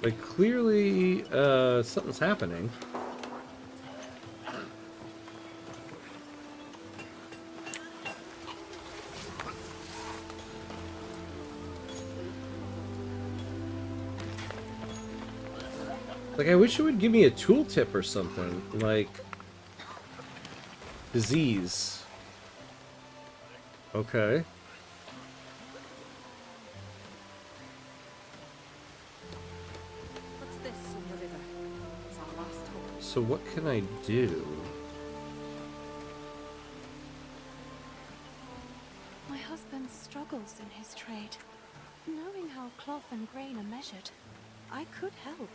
Like, clearly, something's happening. Like, I wish it would give me a tooltip or something, like disease. Okay. What's this on the river? It's our last hope. So what can I do? My husband struggles in his trade. Knowing how cloth and grain are measured, I could help.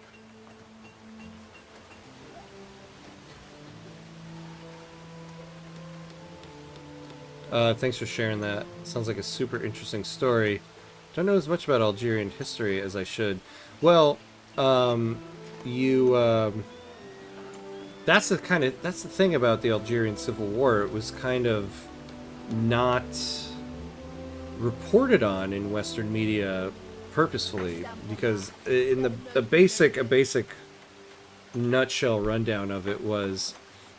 Thanks for sharing that. Sounds like a super interesting story. Don't know as much about Algerian history as I should. Well, that's the thing about the Algerian Civil War. It was kind of not reported on in Western media purposefully, because in a basic nutshell rundown of it was,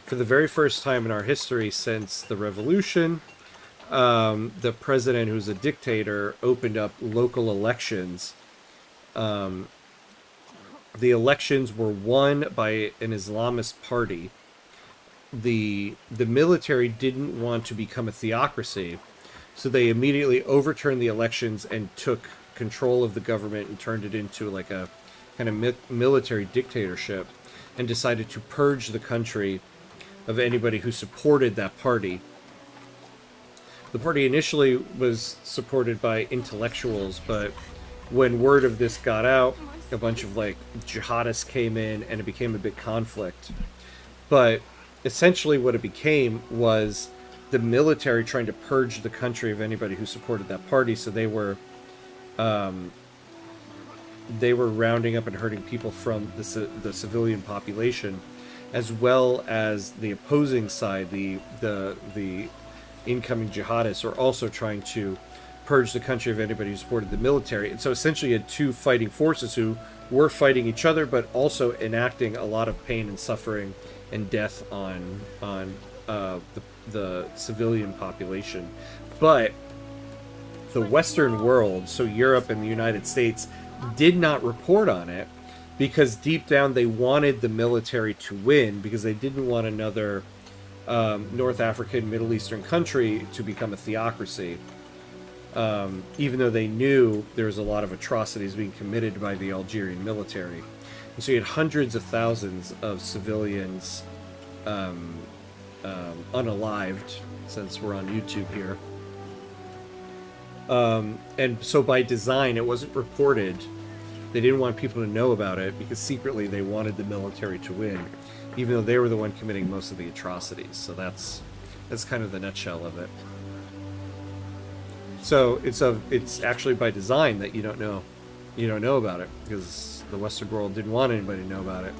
for the very first time in our history since the revolution, the president, who's a dictator, opened up local elections. The elections were won by an Islamist party. The military didn't want to become a theocracy, so they immediately overturned the elections and took control of the government and turned it into like a kind of military dictatorship, and decided to purge the country of anybody who supported that party. The party initially was supported by intellectuals, but when word of this got out, a bunch of like jihadists came in and it became a big conflict. But essentially what it became was the military trying to purge the country of anybody who supported that party, so they were rounding up and hurting people from the civilian population, as well as the opposing side. The incoming jihadists are also trying to purge the country of anybody who supported the military. And so essentially you had two fighting forces who were fighting each other, but also enacting a lot of pain and suffering and death on the civilian population. But the Western world, so Europe and the United States, did not report on it, because deep down they wanted the military to win, because they didn't want another North African, Middle Eastern country to become a theocracy. Even though they knew there was a lot of atrocities being committed by the Algerian military. And so you had hundreds of thousands of civilians unalived, since we're on YouTube here. And so by design, it wasn't reported. They didn't want people to know about it, because secretly they wanted the military to win, even though they were the one committing most of the atrocities. So that's kind of the nutshell of it. So it's actually by design that you don't know about it, because the Western world didn't want anybody to know about it.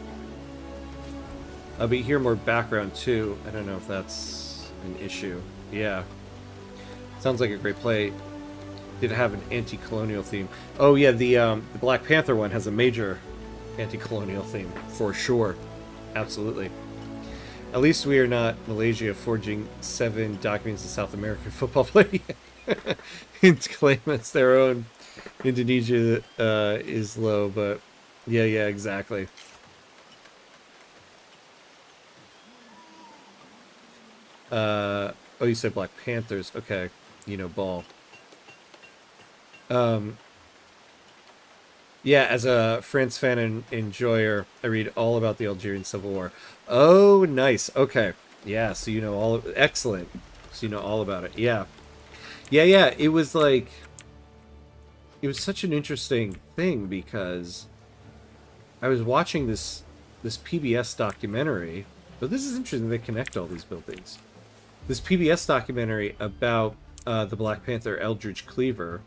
But you hear more background too. I don't know if that's an issue. Yeah, sounds like a great play. Did it have an anti-colonial theme? Oh yeah, the Black Panther one has a major anti-colonial theme for sure. Absolutely. At least we are not Malaysia forging 7 documents of South American football play to claim it's their own. Indonesia is low, but yeah, exactly. Oh, you said Black Panthers. Okay, ball. Yeah, as a France fan and enjoyer, I read all about the Algerian Civil War. Oh, nice. Okay. Yeah, so you know all of it. Excellent. So you know all about it. Yeah. Yeah, it was like... It was such an interesting thing, because I was watching this PBS documentary. But this is interesting, they connect all these buildings. This PBS documentary about the Black Panther Eldridge Cleaver.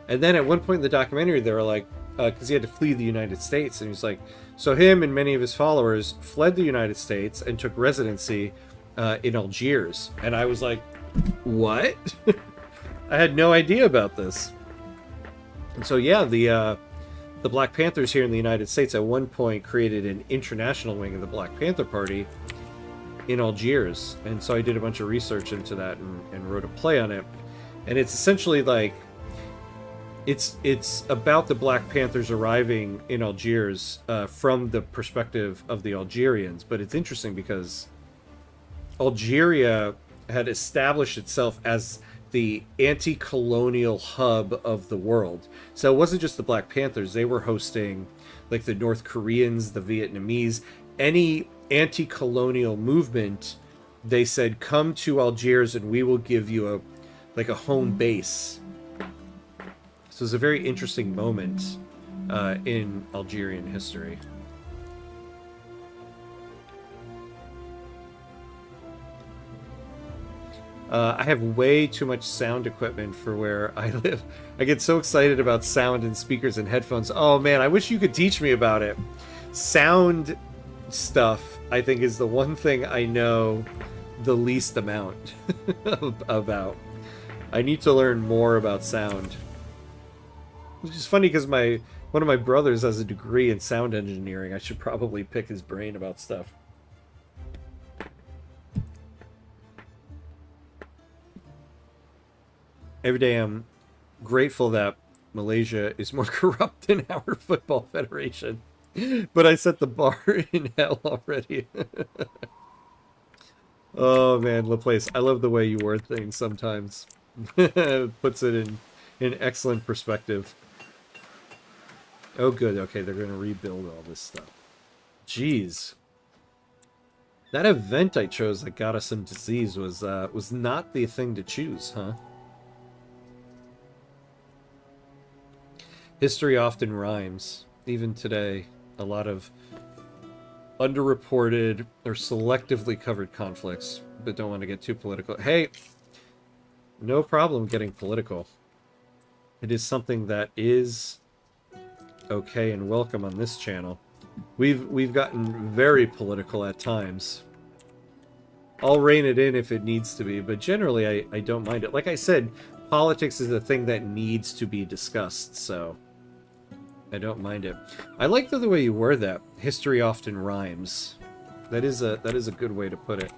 And then at one point in the documentary, they were like, because he had to flee the United States, and he was like, so him and many of his followers fled the United States and took residency in Algiers. And I was like, what? I had no idea about this. And so yeah, the Black Panthers here in the United States at one point created an international wing of the Black Panther Party in Algiers. And so I did a bunch of research into that and wrote a play on it. And it's essentially like, it's about the Black Panthers arriving in Algiers from the perspective of the Algerians. But it's interesting because Algeria had established itself as the anti-colonial hub of the world. So it wasn't just the Black Panthers. They were hosting like the North Koreans, the Vietnamese, any anti-colonial movement. They said, come to Algiers and we will give you a home base. So it's a very interesting moment in Algerian history. I have way too much sound equipment for where I live. I get so excited about sound and speakers and headphones. Oh man, I wish you could teach me about it. Sound stuff, I think, is the one thing I know the least amount about. I need to learn more about sound. Which is funny because one of my brothers has a degree in sound engineering. I should probably pick his brain about stuff. Every day I'm grateful that Malaysia is more corrupt than our football federation. But I set the bar in hell already. Oh man, Laplace, I love the way you word things sometimes. Puts it in excellent perspective. Oh good, okay, they're gonna rebuild all this stuff. Jeez. That event I chose that got us some disease was not the thing to choose, huh? History often rhymes. Even today, a lot of underreported or selectively covered conflicts, but don't want to get too political. Hey, no problem getting political. It is something that is okay and welcome on this channel. We've gotten very political at times. I'll rein it in if it needs to be, but generally I don't mind it. Like I said, politics is a thing that needs to be discussed, so I don't mind it. I like the way you word that. History often rhymes. That is a good way to put it.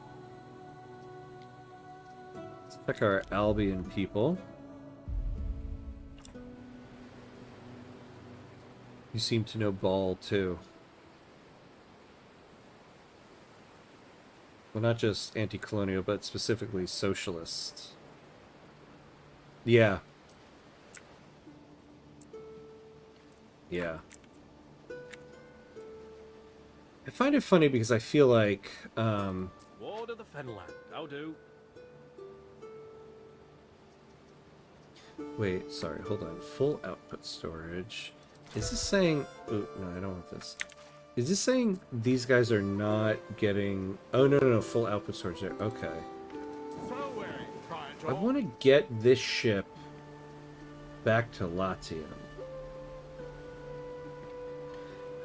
Let's check our Albion people. You seem to know ball too. Well, not just anti-colonial, but specifically socialist. Yeah. Yeah. I find it funny because I feel like, Ward of the Fenland, how do? Wait, sorry, hold on. Full output storage. Is this saying... Oh, no, I don't want this. Is this saying these guys are not getting... Oh, no, full output storage there. Okay. I want to get this ship back to Latium.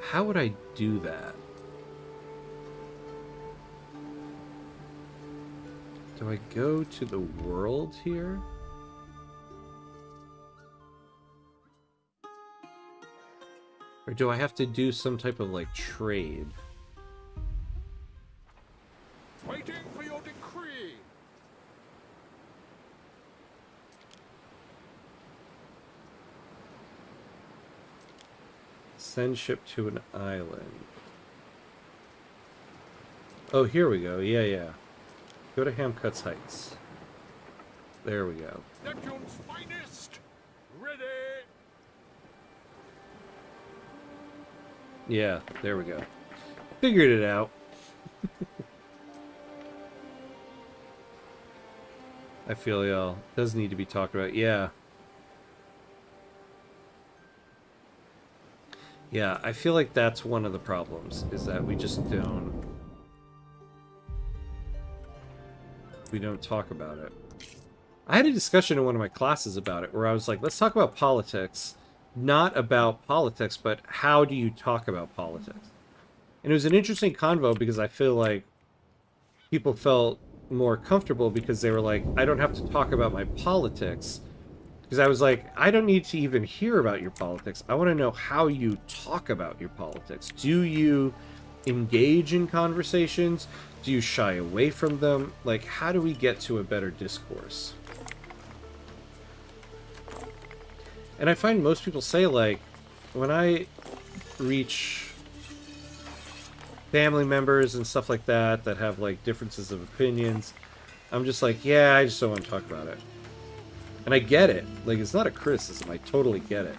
How would I do that? Do I go to the world here? Or do I have to do some type of, like, trade? Waiting for your decree. Send ship to an island. Oh, here we go. Yeah. Go to Hamcut's Heights. There we go. Neptune's finest. Ready. Yeah, there we go. Figured it out. I feel y'all. Does need to be talked about. Yeah. Yeah, I feel like that's one of the problems, is that we just don't... We don't talk about it. I had a discussion in one of my classes about it, where I was like, let's talk about politics. Not about politics, but how do you talk about politics? And it was an interesting convo because I feel like people felt more comfortable because they were like, I don't have to talk about my politics. Because I was like, I don't need to even hear about your politics. I want to know how you talk about your politics. Do you engage in conversations? Do you shy away from them? Like, how do we get to a better discourse? And I find most people say, like, when I reach family members and stuff like that that have, like, differences of opinions, I'm just like, yeah, I just don't want to talk about it. And I get it. Like, it's not a criticism. I totally get it.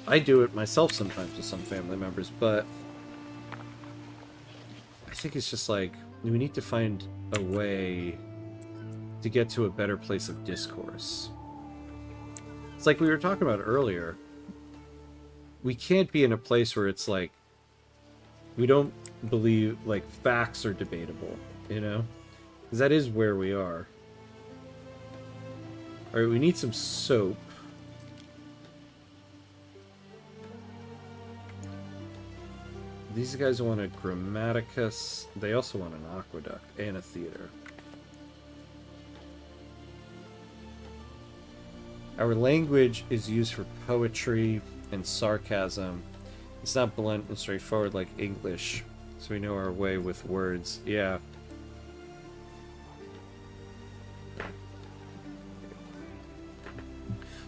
I do it myself sometimes with some family members, but I think it's just like, we need to find a way to get to a better place of discourse. It's like we were talking about earlier. We can't be in a place where it's like, we don't believe, like, facts are debatable, you know? Because that is where we are. All right, we need some soap. These guys want a grammaticus. They also want an aqueduct and a theater. Our language is used for poetry and sarcasm. It's not blunt and straightforward like English, so we know our way with words. Yeah.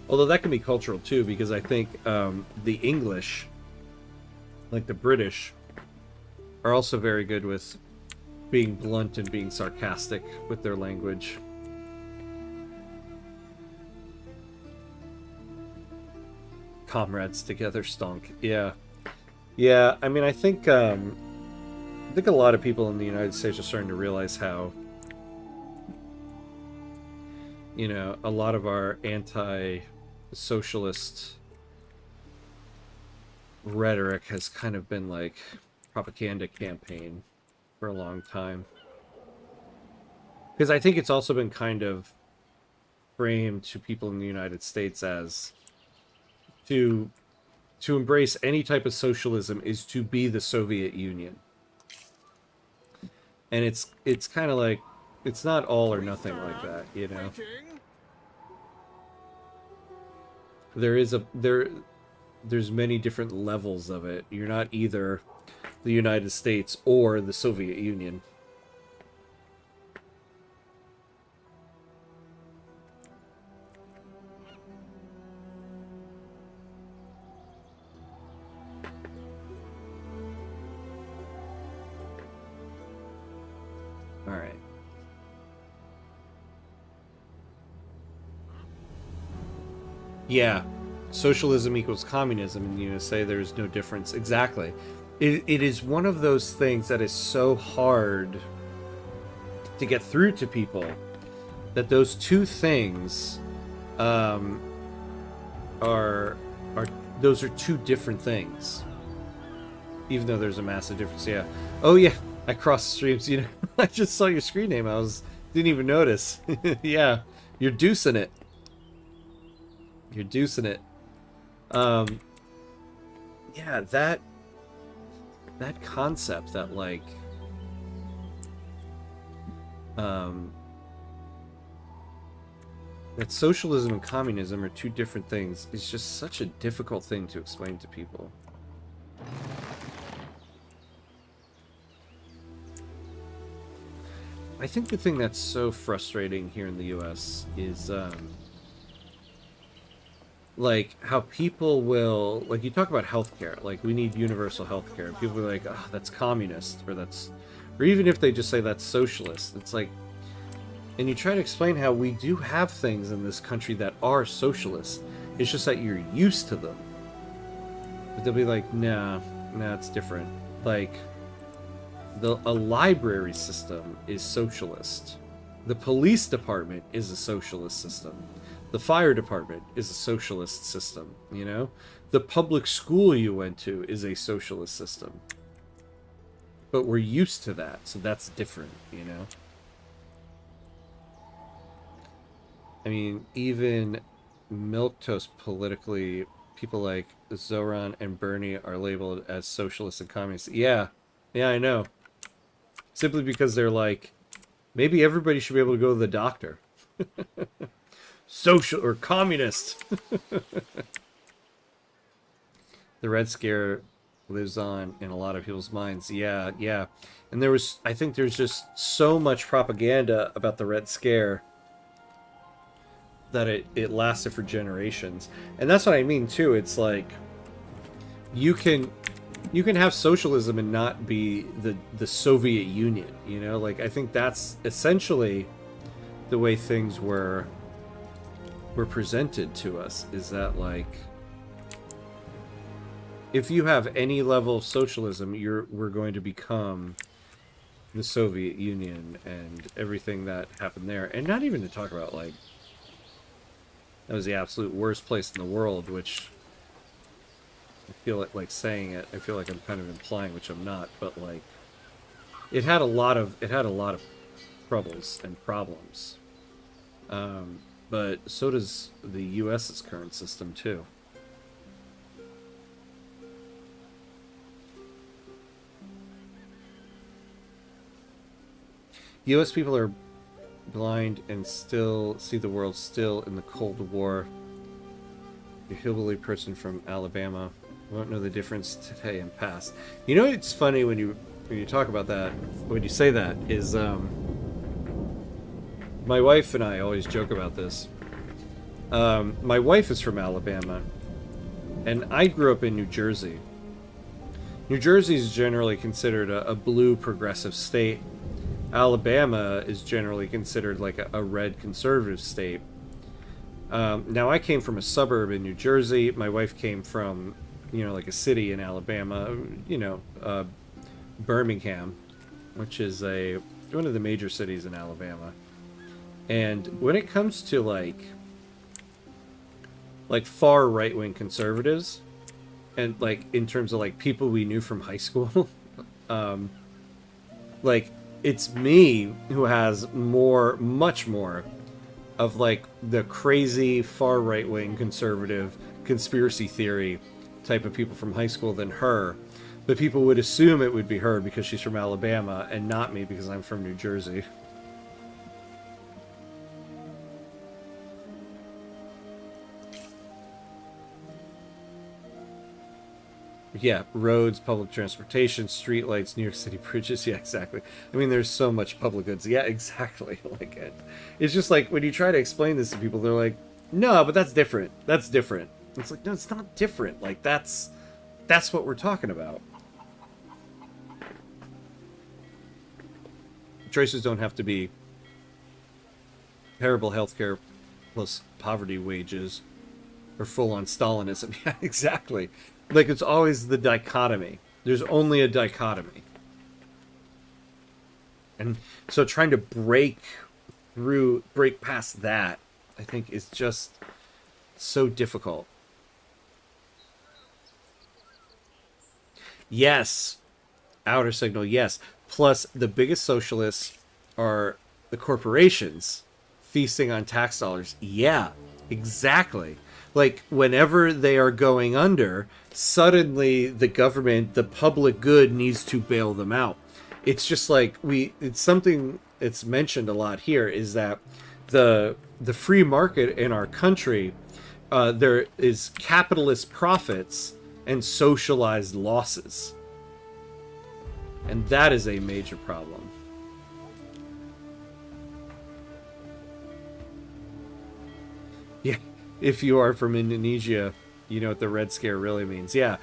Although that can be cultural too, because I think the English, like the British, are also very good with being blunt and being sarcastic with their language. Comrades together stunk. Yeah. Yeah, I mean, I think a lot of people in the United States are starting to realize how, you know, a lot of our anti-socialist rhetoric has kind of been like propaganda campaign for a long time. Because I think it's also been kind of framed to people in the United States as to embrace any type of socialism is to be the Soviet Union. And it's kind of like, it's not all or nothing like that, you know. There's many different levels of it. You're not either the United States or the Soviet Union. All right. Yeah. Socialism equals communism in the USA. There's no difference. Exactly. It is one of those things that is so hard to get through to people, that those two things those are two different things, even though there's a massive difference. Yeah. Oh yeah, I crossed streams. You know, I just saw your screen name. Didn't even notice. Yeah, you're deucing it. You're deucing it. Yeah, that concept that like that socialism and communism are two different things is just such a difficult thing to explain to people. I think the thing that's so frustrating here in the US is like how people will, like, you talk about healthcare, like we need universal healthcare, and people are like, oh, that's communist, or even if they just say that's socialist, it's like, and you try to explain how we do have things in this country that are socialist, it's just that you're used to them. But they'll be like, nah, it's different. Like, a library system is socialist. The police department is a socialist system. The fire department is a socialist system, you know? The public school you went to is a socialist system. But we're used to that, so that's different, you know? I mean, even milquetoast politically, people like Zoran and Bernie are labeled as socialists and communists. Yeah, I know. Simply because they're like, maybe everybody should be able to go to the doctor. Social or communist. The Red Scare lives on in a lot of people's minds. Yeah. And I think there's just so much propaganda about the Red Scare that it lasted for generations. And that's what I mean too. It's like you can have socialism and not be the Soviet Union, you know? Like, I think that's essentially the way things were presented to us, is that like, if you have any level of socialism, we're going to become the Soviet Union and everything that happened there. And not even to talk about like, that was the absolute worst place in the world, which I feel like saying it, I feel like I'm kind of implying, which I'm not, but like, it had a lot of troubles and problems. but so does the US's current system too. US people are blind and still see the world still in the Cold War. A hillbilly person from Alabama won't know the difference today and past. You know, it's funny when you talk about that, when you say that, is my wife and I always joke about this. My wife is from Alabama, and I grew up in New Jersey. New Jersey is generally considered a blue progressive state. Alabama is generally considered like a red conservative state. Now, I came from a suburb in New Jersey. My wife came from, you know, like a city in Alabama, you know, Birmingham, which is one of the major cities in Alabama. And when it comes to like far right-wing conservatives, and like in terms of like people we knew from high school, like it's me who has much more of like the crazy far right-wing conservative conspiracy theory type of people from high school than her. But people would assume it would be her because she's from Alabama and not me because I'm from New Jersey. Yeah, roads, public transportation, streetlights, New York City bridges. Yeah, exactly. I mean, there's so much public goods. Yeah, exactly. Like it's just like when you try to explain this to people, they're like, "No, but that's different. That's different." It's like, no, it's not different. Like that's what we're talking about. Choices don't have to be terrible healthcare plus poverty wages or full-on Stalinism. Yeah, exactly. Like, it's always the dichotomy. There's only a dichotomy. And so trying to break past that, I think, is just so difficult. Yes. Outer signal, yes. Plus, the biggest socialists are the corporations feasting on tax dollars. Yeah, exactly. Like, whenever they are going under, suddenly the government, the public good, needs to bail them out. It's just like it's something it's mentioned a lot here, is that the free market in our country, there is capitalist profits and socialized losses. And that is a major problem. Yeah. If you are from Indonesia, you know what the Red Scare really means. Yeah,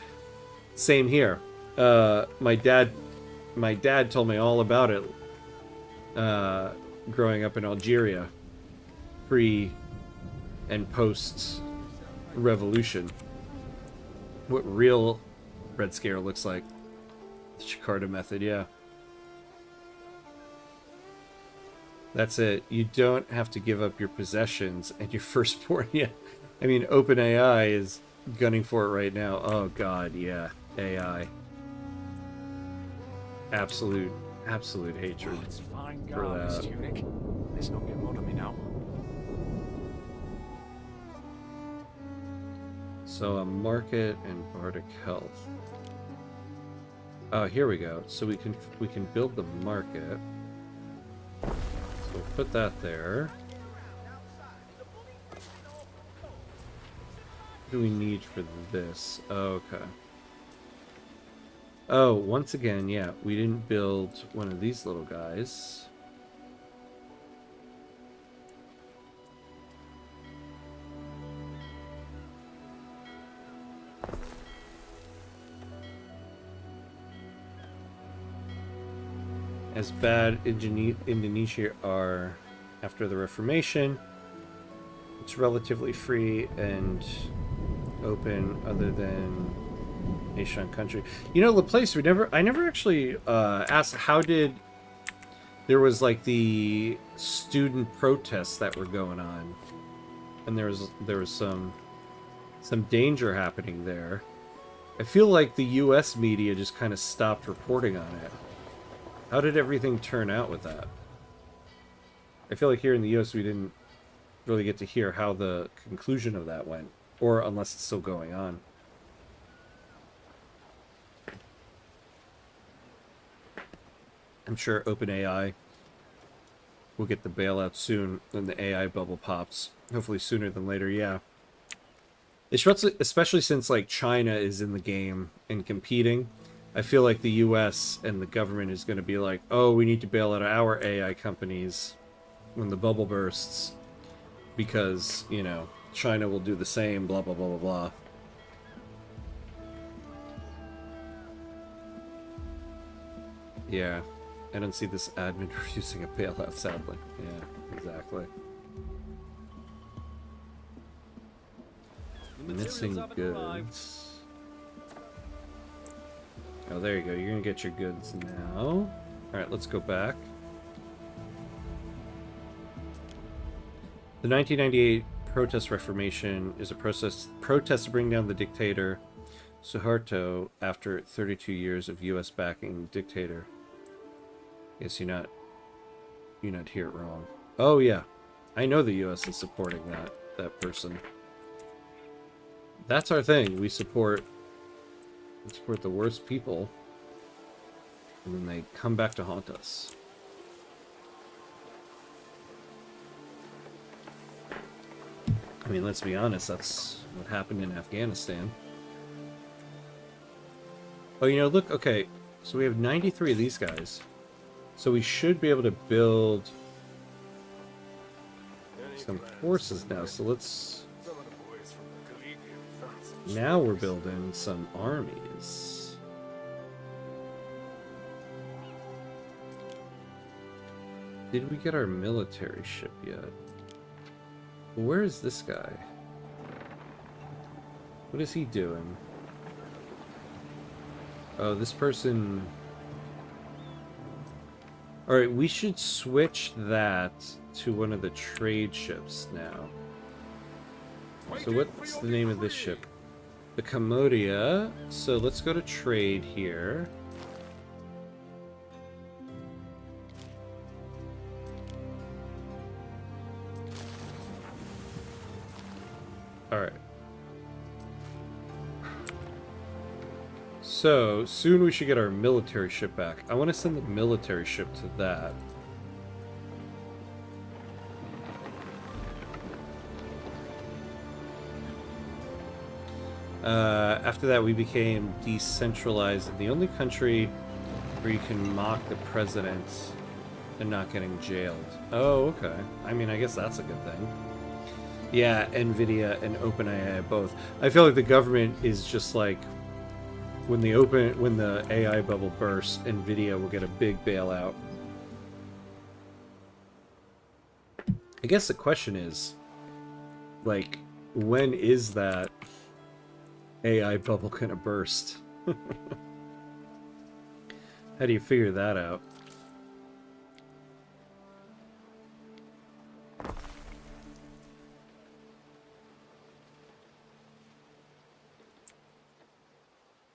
same here. My dad told me all about it growing up in Algeria, pre and post revolution. What real Red Scare looks like. The Jakarta method, yeah. That's it. You don't have to give up your possessions and your firstborn yet. I mean, OpenAI is gunning for it right now. Oh god, yeah. AI. Absolute hatred it's fine for garb, this that. tunic. Let's not get mud on me now. So a market and bardic health. Oh, here we go. So we can build the market. So we'll put that there. What do we need for this? Okay. Oh, once again, yeah, we didn't build one of these little guys. As bad Indonesia are after the Reformation, it's relatively free and open other than nation country. You know, Laplace, I never actually asked how did there was like the student protests that were going on, and there was some danger happening there. I feel like the US media just kind of stopped reporting on it. How did everything turn out with that? I feel like here in the US we didn't really get to hear how the conclusion of that went, or unless it's still going on. I'm sure OpenAI will get the bailout soon when the AI bubble pops. Hopefully sooner than later, yeah. Especially since, like, China is in the game and competing. I feel like the US and the government is going to be like, oh, we need to bail out our AI companies when the bubble bursts. Because, you know, China will do the same, blah, blah, blah, blah, blah. Yeah. I don't see this admin refusing a bailout, sadly. Yeah, exactly. Missing goods. Oh, there you go. You're gonna get your goods now. Alright, let's go back. The 1998 protest reformation is a protest to bring down the dictator Suharto after 32 years of U.S. backing dictator. Guess you're not hear it wrong. Oh yeah, I know the U.S. is supporting that person. That's our thing. We support the worst people, and then they come back to haunt us. I mean, let's be honest. That's what happened in Afghanistan. Oh, you know, look. Okay, so we have 93 of these guys. So we should be able to build some forces now. So let's... Now we're building some armies. Did we get our military ship yet? Where is this guy? What is he doing? Oh, this person... Alright, we should switch that to one of the trade ships now. So what's the name of this ship? The Commodia. So let's go to trade here. Alright. So, soon we should get our military ship back. I want to send the military ship to that. After that, we became decentralized, and the only country where you can mock the president and not getting jailed. Oh, okay. I mean, I guess that's a good thing. Yeah, NVIDIA and OpenAI both. I feel like the government is just like, when the AI bubble bursts, NVIDIA will get a big bailout. I guess the question is, like, when is that AI bubble gonna burst? How do you figure that out?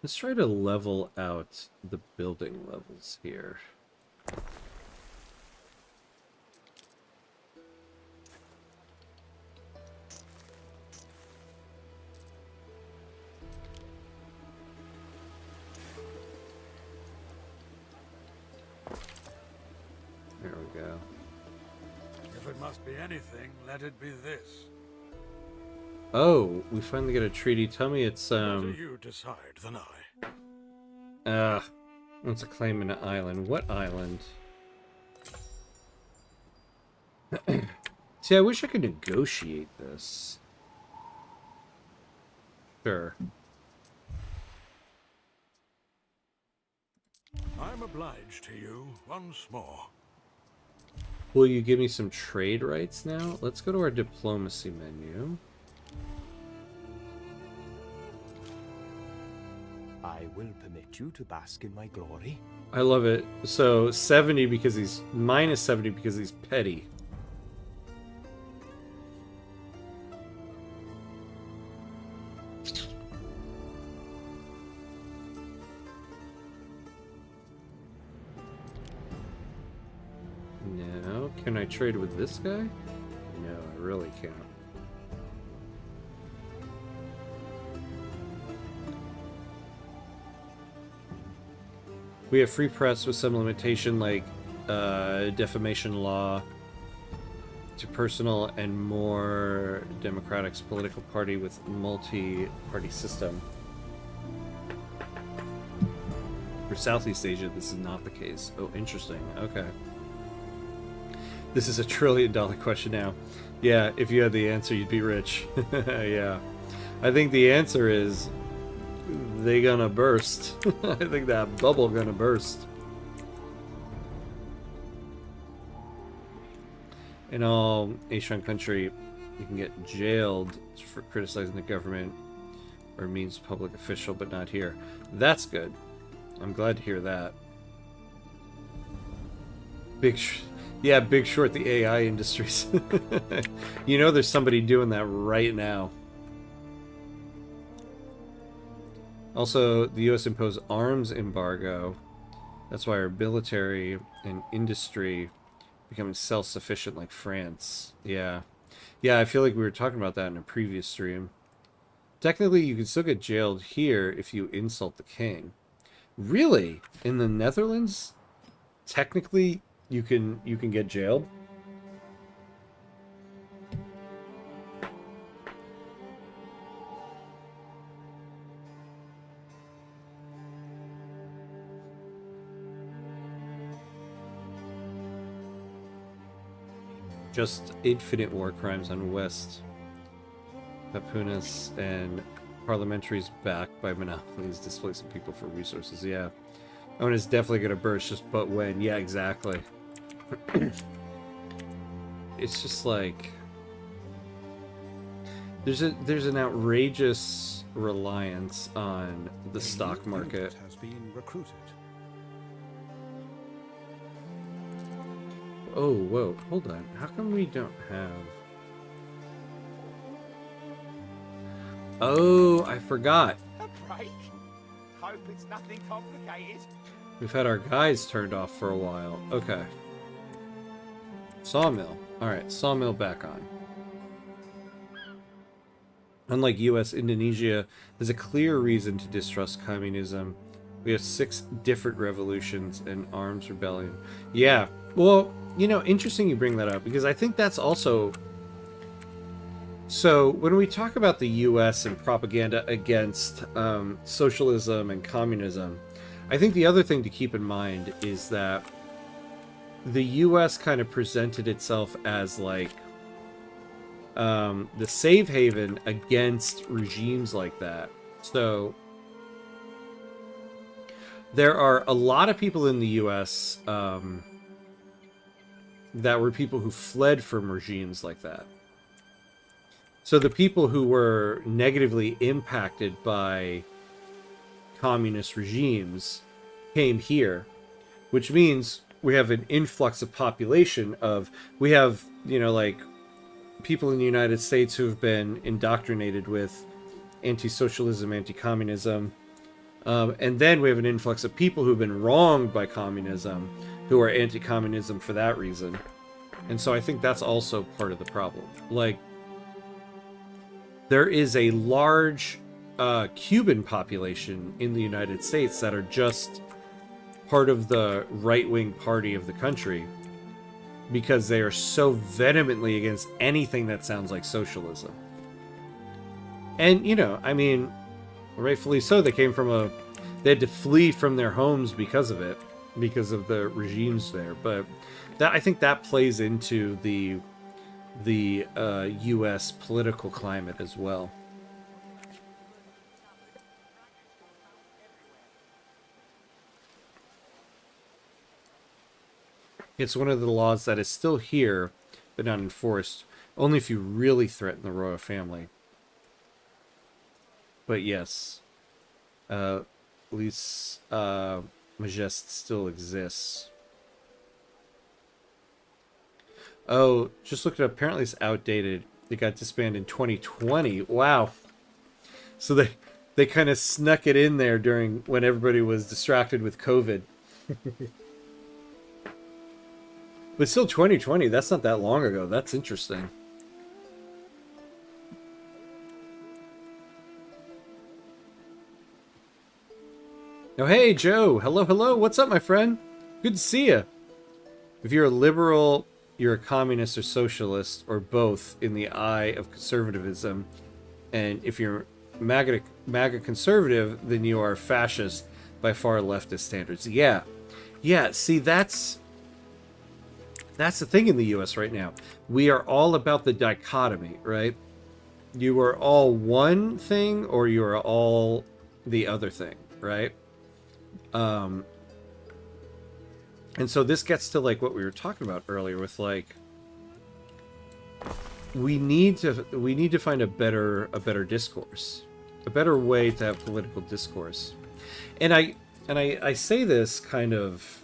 Let's try to level out the building levels here. There we go. If it must be anything, let it be this. Oh, we finally get a treaty. Tell me it's Better you decide than I. wants a claim in an island. What island? See, I wish I could negotiate this. Sure. I'm obliged to you once more. Will you give me some trade rights now? Let's go to our diplomacy menu. I will permit you to bask in my glory. I love it. So 70 because he's minus 70 because he's petty. Now, can I trade with this guy? No, I really really can't. We have free press with some limitation like defamation law to personal and more democratic political party with multi-party system. For Southeast Asia, this is not the case. Oh, interesting. Okay. This is $1 trillion question now. Yeah, if you had the answer, you'd be rich. Yeah. I think the answer is they gonna burst. I think that bubble gonna burst. In all Asian country, you can get jailed for criticizing the government or means public official, but not here. That's good. I'm glad to hear that. Big Short, the AI industries. You know there's somebody doing that right now. Also, the U.S. imposed arms embargo. That's why our military and industry becoming self-sufficient like France. Yeah. Yeah, I feel like we were talking about that in a previous stream. Technically, you can still get jailed here if you insult the king. Really? In the Netherlands? Technically, you can get jailed? Just infinite war crimes on West. Papunas and parliamentaries backed by monopolies displacing people for resources. Yeah. Oh, and it's definitely going to burst, just but when. Yeah, exactly. It's just like... There's an outrageous reliance on the stock market. Has been recruited. Oh, whoa, hold on. How come we don't have... Oh, I forgot. A break? Hope it's nothing complicated. We've had our guys turned off for a while. Okay. Sawmill. Alright, sawmill back on. Unlike US, Indonesia, there's a clear reason to distrust communism. We have 6 different revolutions and arms rebellion. Yeah, well, you know, interesting you bring that up, because I think that's also... So, when we talk about the US and propaganda against socialism and communism, I think the other thing to keep in mind is that the US kind of presented itself as, like, the safe haven against regimes like that. So, there are a lot of people in the US that were people who fled from regimes like that. So the people who were negatively impacted by communist regimes came here, which means we have an influx of population of, we have, you know, like, people in the United States who have been indoctrinated with anti-socialism, anti-communism, and then we have an influx of people who've been wronged by communism, who are anti-communism for that reason. And so I think that's also part of the problem. Like, there is a large Cuban population in the United States that are just part of the right-wing party of the country because they are so vehemently against anything that sounds like socialism. And, you know, I mean, rightfully so, they had to flee from their homes because of it, because of the regimes there. But that, I think that plays into the U.S. political climate as well. It's one of the laws that is still here, but not enforced, only if you really threaten the royal family. But yes, Lise Majeste still exists. Oh, just looked it up. Apparently it's outdated. It got disbanded in 2020. Wow. So they kind of snuck it in there during when everybody was distracted with COVID. But still 2020, that's not that long ago. That's interesting. Oh, hey, Joe. Hello, hello. What's up, my friend? Good to see you. If you're a liberal, you're a communist or socialist, or both in the eye of conservatism. And if you're MAGA conservative, then you are fascist by far leftist standards. Yeah. Yeah, see, that's the thing in the U.S. right now. We are all about the dichotomy, right? You are all one thing, or you are all the other thing, right? And so this gets to like what we were talking about earlier with like we need to find a better discourse, a better way to have political discourse. And I say this kind of,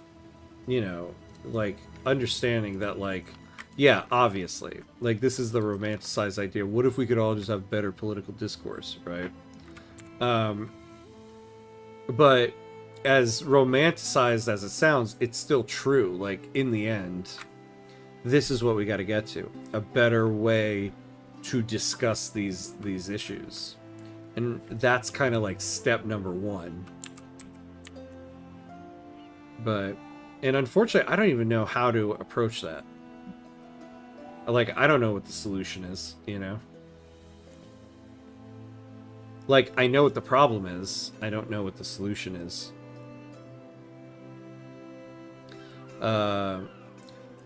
you know, like understanding that like, yeah, obviously, like this is the romanticized idea. What if we could all just have better political discourse, right? But as romanticized as it sounds, it's still true. Like in the end, this is what we got to get to: a better way to discuss these issues, and that's kind of like step number one. But, and unfortunately, I don't even know how to approach that. Like, I don't know what the solution is, you know? Like, I know what the problem is. I don't know what the solution is.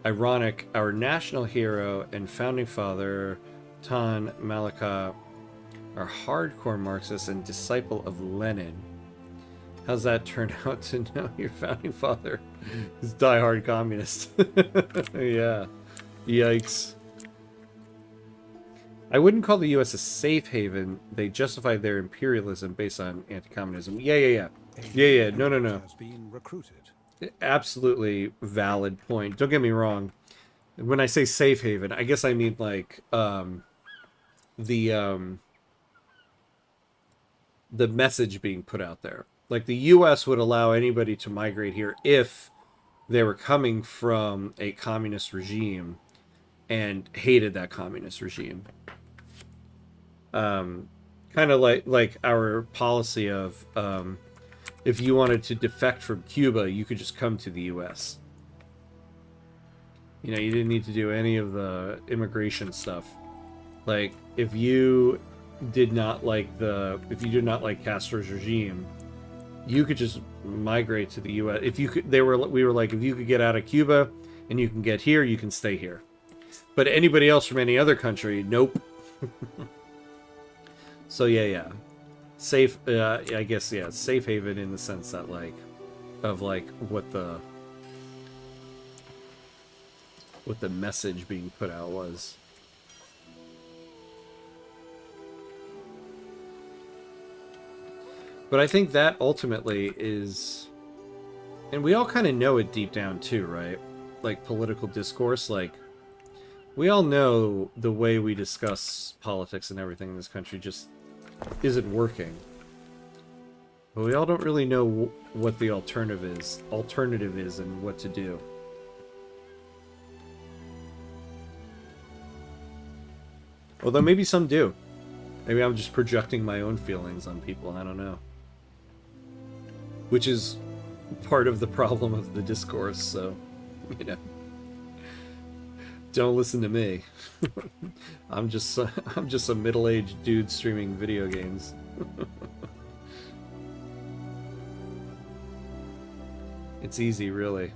Ironic, our national hero and founding father, Tan Malika, are hardcore Marxist and disciple of Lenin. How's that turn out to know your founding father is diehard communist? Yeah. Yikes. I wouldn't call the U.S. a safe haven. They justify their imperialism based on anti-communism. Yeah. No. Has been recruited. Absolutely valid point. Don't get me wrong. When I say safe haven, I guess I mean like the message being put out there. Like the U.S. would allow anybody to migrate here if they were coming from a communist regime and hated that communist regime. Kind of like our policy of if you wanted to defect from Cuba, you could just come to the U.S. You know, you didn't need to do any of the immigration stuff. Like if you did not like Castro's regime, you could just migrate to the U.S. If you could, we were like, if you could get out of Cuba and you can get here, you can stay here. But anybody else from any other country, nope. So yeah. Safe, I guess, yeah, safe haven in the sense that like, of like what the message being put out was. But I think that ultimately is, and we all kind of know it deep down too, right? Like political discourse, like we all know the way we discuss politics and everything in this country just isn't working. But we all don't really know what the alternative is and what to do. Although maybe some do. Maybe I'm just projecting my own feelings on people, I don't know. Which is part of the problem of the discourse, so, you know. Don't listen to me. I'm just a middle-aged dude streaming video games. It's easy, really.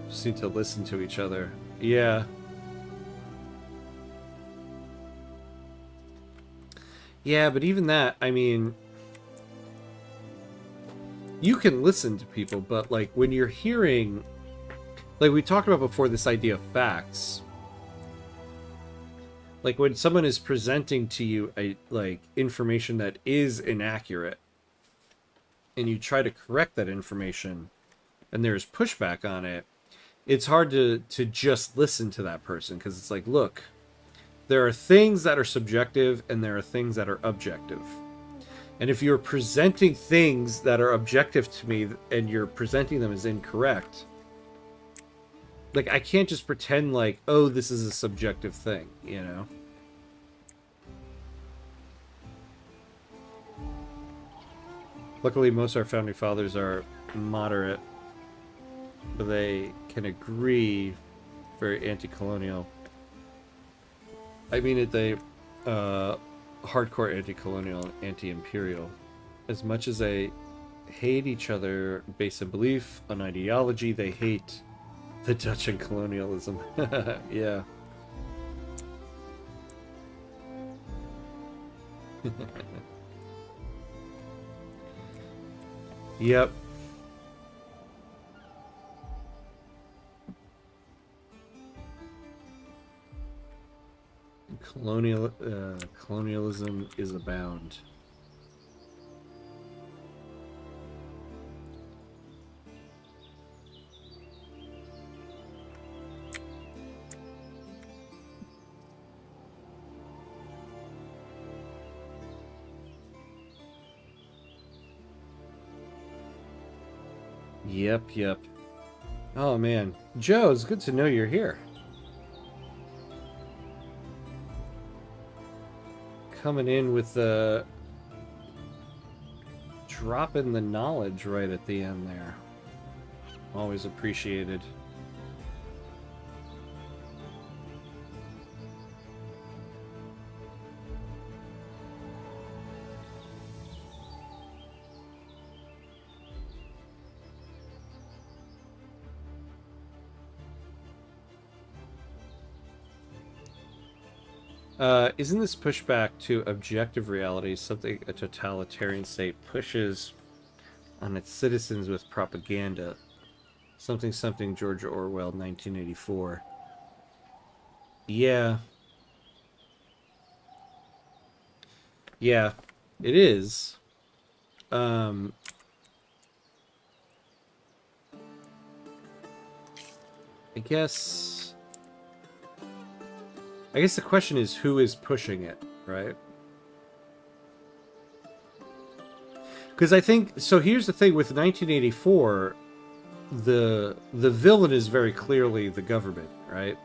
Just need to listen to each other. Yeah. Yeah, but even that, I mean, you can listen to people, but like when you're hearing, like we talked about before, this idea of facts. Like when someone is presenting to you a like information that is inaccurate, and you try to correct that information, and there's pushback on it, it's hard to just listen to that person, because it's like, look, there are things that are subjective and there are things that are objective. And if you're presenting things that are objective to me and you're presenting them as incorrect, like I can't just pretend like, oh, this is a subjective thing, you know? Luckily, most of our founding fathers are moderate, but they can agree very anti-colonial. I mean it, they hardcore anti-colonial and anti-imperial. As much as they hate each other based on belief, on ideology, they hate the Dutch and colonialism. Yeah. Yep. Colonialism is abound. Yep. Oh man, Joe, it's good to know you're here. Coming in with the dropping the knowledge right at the end there. Always appreciated. Isn't this pushback to objective reality something a totalitarian state pushes on its citizens with propaganda? Something George Orwell, 1984. Yeah. Yeah, it is. I guess the question is who is pushing it, right? Because I think so. Here's the thing with 1984, the villain is very clearly the government, right?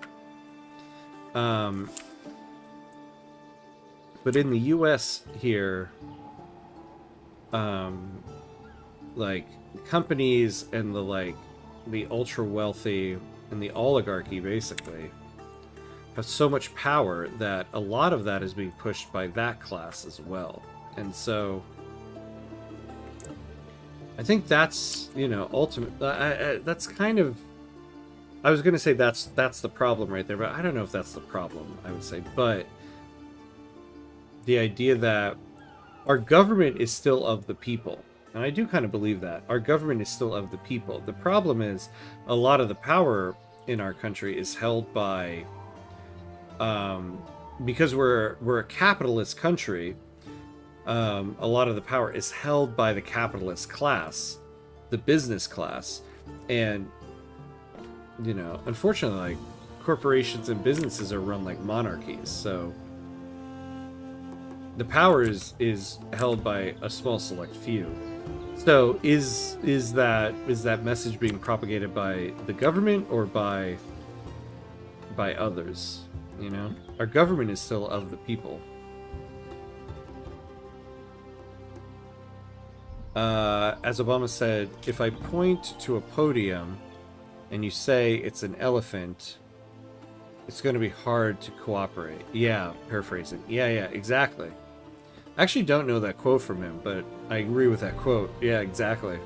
But in the U.S. here, like companies and the ultra wealthy and the oligarchy basically have so much power that a lot of that is being pushed by that class as well. And so I think that's, you know, that's kind of, I was going to say that's the problem right there, but I don't know if that's the problem, I would say. But the idea that our government is still of the people, and I do kind of believe that. Our government is still of the people. The problem is a lot of the power in our country is held by, because we're a capitalist country, a lot of the power is held by the capitalist class, the business class. And, you know, unfortunately, like, corporations and businesses are run like monarchies, so the power is held by a small select few. So is that message being propagated by the government or by others? You know, our government is still of the people. As Obama said, if I point to a podium and you say it's an elephant, it's going to be hard to cooperate. Yeah, paraphrasing. Yeah, exactly. I actually don't know that quote from him, but I agree with that quote. Yeah, exactly.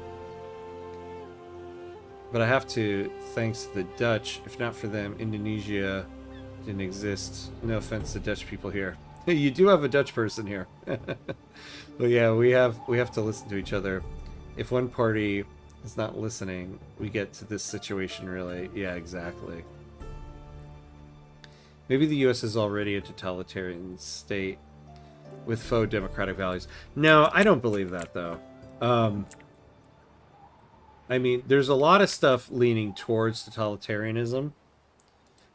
But I have to, thanks to the Dutch, if not for them, Indonesia didn't exist. No offense to Dutch people here. You do have a Dutch person here. But yeah, we have to listen to each other. If one party is not listening, we get to this situation really. Yeah, exactly. Maybe the US is already a totalitarian state with faux democratic values. No, I don't believe that though. I mean, there's a lot of stuff leaning towards totalitarianism,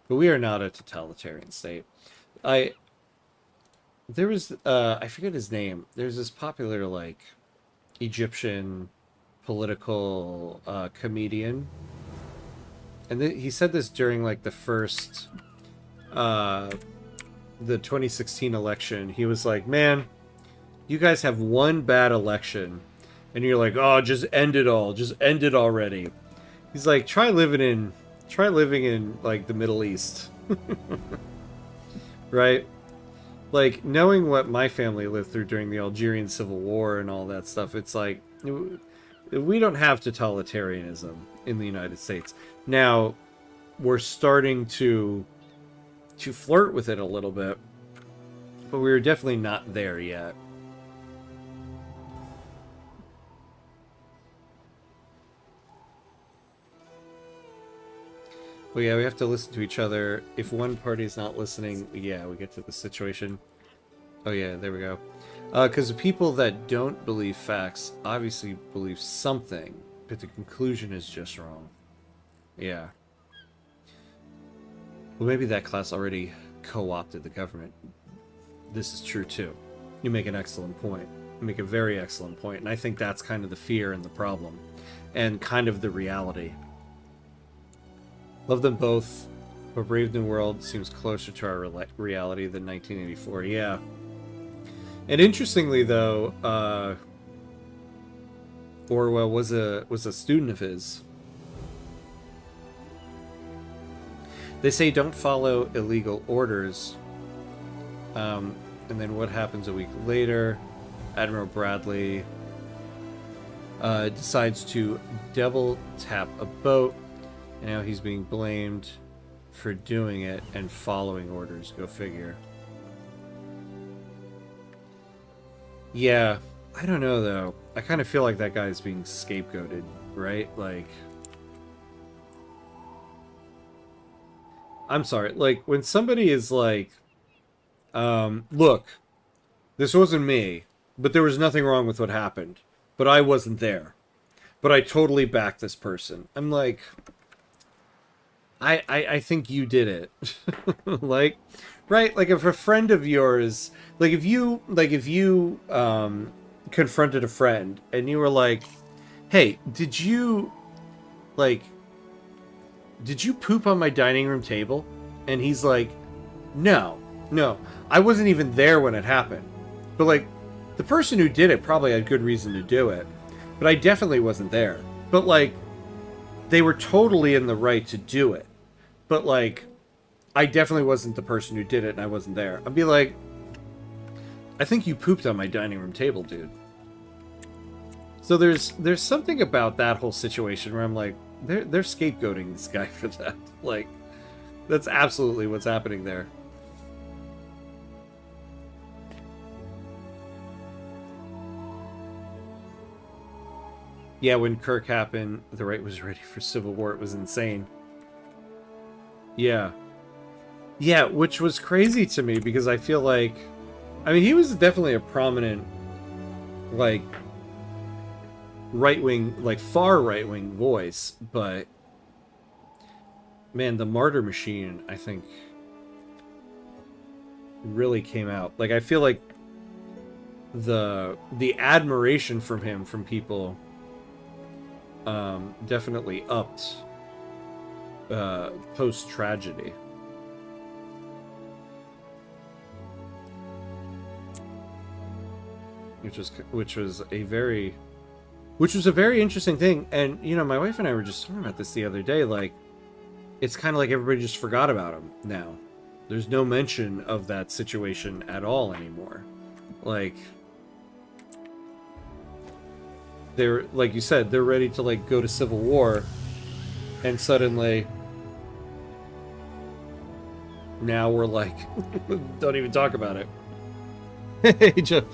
but we are not a totalitarian state. There was I forget his name. There's this popular like Egyptian political comedian, and he said this during like the first the 2016 election. He was like, man, you guys have one bad election And you're like, oh, just end it all. Just end it already. He's like, try living in like the Middle East. Right? Like, knowing what my family lived through during the Algerian Civil War and all that stuff, it's like, we don't have totalitarianism in the United States. Now, we're starting to flirt with it a little bit, but we're definitely not there yet. Well, yeah, we have to listen to each other. If one party is not listening, yeah, we get to the situation. Oh, yeah, there we go. Because the people that don't believe facts obviously believe something, but the conclusion is just wrong. Yeah. Well, maybe that class already co-opted the government. This is true, too. You make an excellent point. You make a very excellent point, and I think that's kind of the fear and the problem, and kind of the reality. Love them both, but Brave New World seems closer to our reality than 1984. Yeah. And interestingly, though, Orwell was a student of his. They say don't follow illegal orders. And then what happens a week later? Admiral Bradley decides to double tap a boat. And now he's being blamed for doing it and following orders. Go figure. Yeah, I don't know, though. I kind of feel like that guy is being scapegoated, right? Like, I'm sorry. Like, when somebody is like, look, this wasn't me, but there was nothing wrong with what happened. But I wasn't there. But I totally backed this person. I'm like... I think you did it. Like, right? Like, if a friend of yours, like if you confronted a friend and you were like, hey, did you poop on my dining room table? And he's like, no, I wasn't even there when it happened. But like, the person who did it probably had good reason to do it. But I definitely wasn't there. But like, they were totally in the right to do it. But, like, I definitely wasn't the person who did it, and I wasn't there. I'd be like, I think you pooped on my dining room table, dude. So there's something about that whole situation where I'm like, they're scapegoating this guy for that. Like, that's absolutely what's happening there. Yeah, when Kirk happened, the right was ready for Civil War. It was insane. Yeah. Yeah, which was crazy to me because I feel like... I mean, he was definitely a prominent, like, right-wing, like, far right-wing voice, but... Man, the martyr machine, I think, really came out. Like, I feel like the admiration from him, from people, definitely upped post-tragedy. Which was a very interesting thing. And you know, my wife and I were just talking about this the other day. Like, it's kind of like everybody just forgot about him now. There's no mention of that situation at all anymore. Like, they're, like you said, they're ready to like go to civil war, and suddenly now we're like, don't even talk about it. Hey, Joe.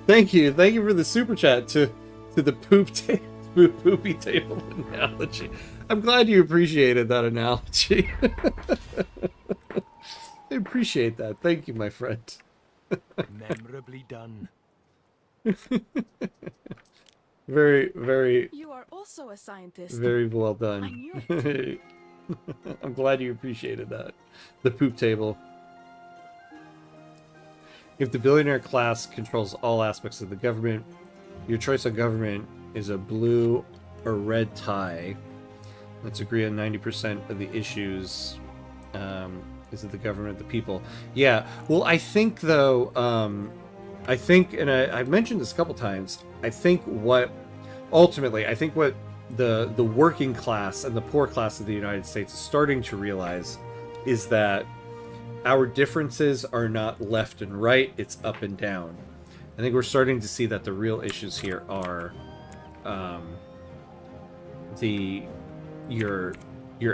Thank you for the super chat to the poopy table analogy. I'm glad you appreciated that analogy. I appreciate that. Thank you, my friend. Memorably done. Very, very. You are also a scientist. Very well I done. knew it. I'm glad you appreciated that. The poop table. If the billionaire class controls all aspects of the government, your choice of government is a blue or red tie. Let's agree on 90% of the issues. Is it the government, the people? Yeah. Well, I think, though, and I've mentioned this a couple times, I think what ultimately, I think what the working class and the poor class of the United States is starting to realize is that our differences are not left and right, it's up and down. I think we're starting to see that the real issues here are the your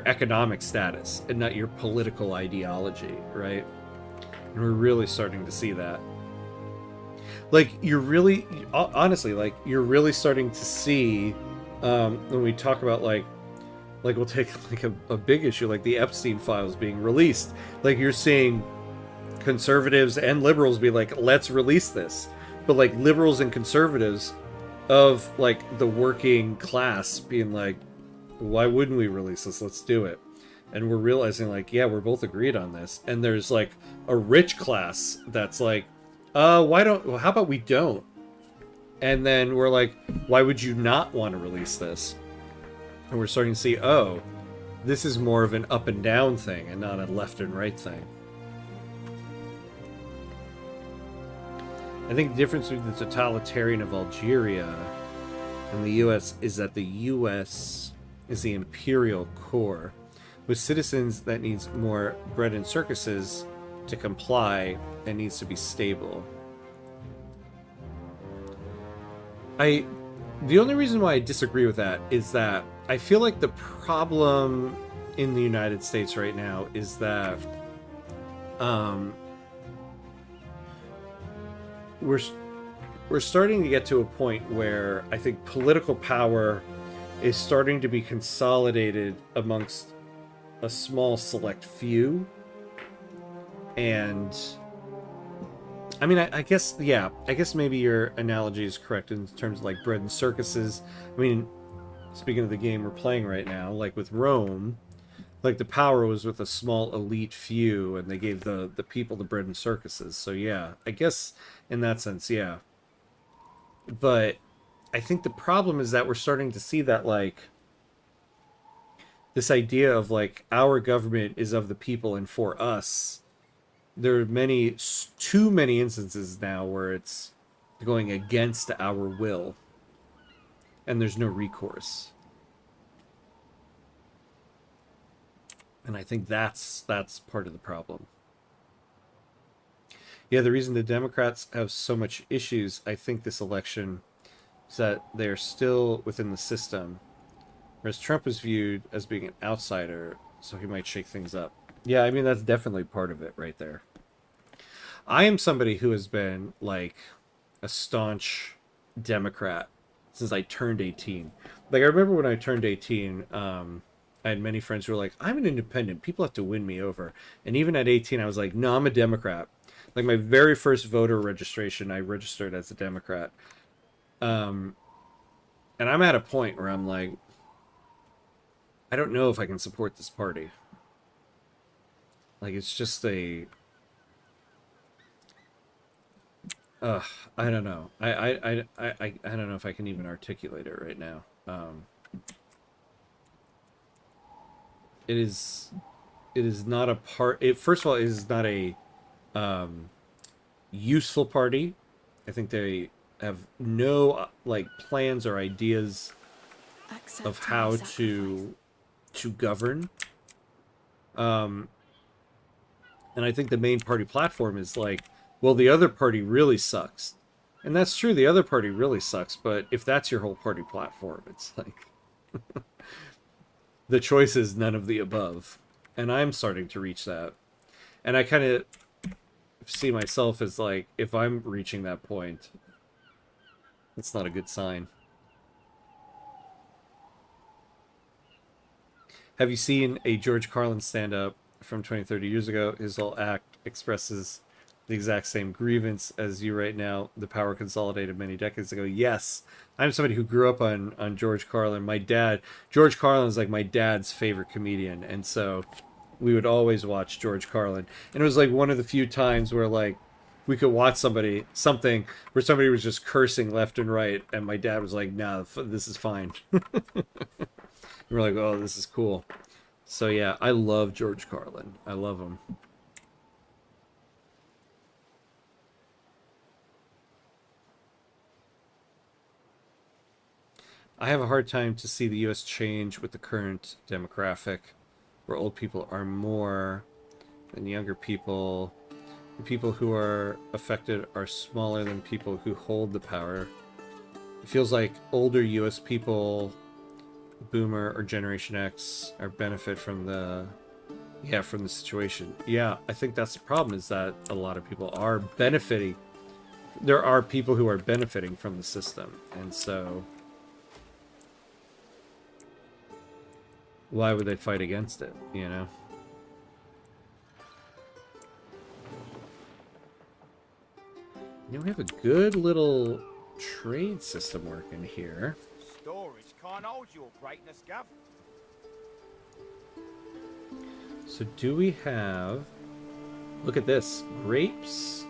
economic status and not your political ideology, right? And we're really starting to see that. Like, you're really, honestly, like, you're really starting to see, when we talk about, like we'll take, like, a big issue, like the Epstein files being released. Like, you're seeing conservatives and liberals be like, let's release this. But, like, liberals and conservatives of, like, the working class being like, why wouldn't we release this? Let's do it. And we're realizing, like, yeah, we're both agreed on this. And there's, like, a rich class that's like, how about we don't? And then we're like, why would you not want to release this? And we're starting to see, oh, this is more of an up and down thing and not a left and right thing. I think the difference between the totalitarian of Algeria and the US is that the US is the imperial core, with citizens that needs more bread and circuses to comply and needs to be stable. The only reason why I disagree with that is that I feel like the problem in the United States right now is that we're starting to get to a point where I think political power is starting to be consolidated amongst a small select few. And I mean, I guess, yeah, I guess maybe your analogy is correct in terms of, like, bread and circuses. I mean, speaking of the game we're playing right now, like with Rome, like, the power was with a small elite few, and they gave the people the bread and circuses. So yeah, I guess in that sense, yeah. But I think the problem is that we're starting to see that, like, this idea of, like, our government is of the people and for us. There are too many instances now where it's going against our will, and there's no recourse. And I think that's part of the problem. Yeah, the reason the Democrats have so much issues, I think, this election is that they're still within the system, whereas Trump is viewed as being an outsider, so he might shake things up. Yeah, I mean, that's definitely part of it right there. I am somebody who has been, like, a staunch Democrat since I turned 18. Like, I remember when I turned 18, I had many friends who were like, I'm an independent. People have to win me over. And even at 18, I was like, no, I'm a Democrat. Like, my very first voter registration, I registered as a Democrat. And I'm at a point where I'm like, I don't know if I can support this party. Like, it's just a... I don't know. I don't know if I can even articulate it right now. It is not a part. First of all, it is not a useful party. I think they have no like plans or ideas of how to govern. And I think the main party platform is like, well, the other party really sucks. And that's true, the other party really sucks, but if that's your whole party platform, it's like... the choice is none of the above. And I'm starting to reach that. And I kind of see myself as like, if I'm reaching that point, it's not a good sign. Have you seen a George Carlin stand-up from 20, 30 years ago? His whole act expresses the exact same grievance as you right now. The power consolidated many decades ago. Yes, I'm somebody who grew up on George Carlin. My dad, George Carlin is like my dad's favorite comedian, and so we would always watch George Carlin. And it was like one of the few times where like we could watch something where somebody was just cursing left and right, and my dad was like, "Nah, this is fine." We're like, "Oh, this is cool." So yeah, I love George Carlin. I love him. I have a hard time to see the U.S. change with the current demographic, where old people are more than younger people. The people who are affected are smaller than people who hold the power. It feels like older U.S. people, Boomer or Generation X, are benefit from the situation. Yeah, I think that's the problem, is that a lot of people are benefiting. There are people who are benefiting from the system, and so why would they fight against it, you know? You know, we have a good little trade system working here. Storage can't hold your greatness, Gav. So do we have... Look at this. Grapes.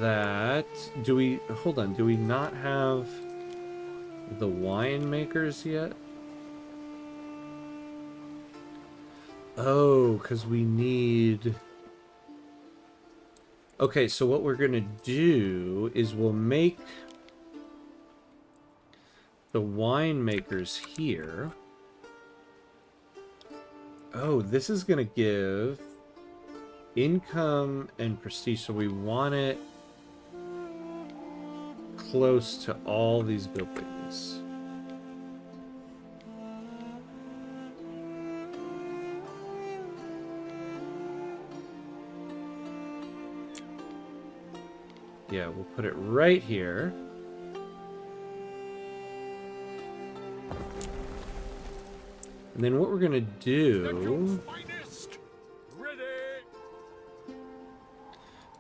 That... Do we... Hold on. Do we not have the wine makers yet? Oh, because we need... Okay, so what we're going to do is we'll make the winemakers here. Oh, this is going to give income and prestige, so we want it close to all these buildings. Yeah, we'll put it right here. And then what we're gonna do...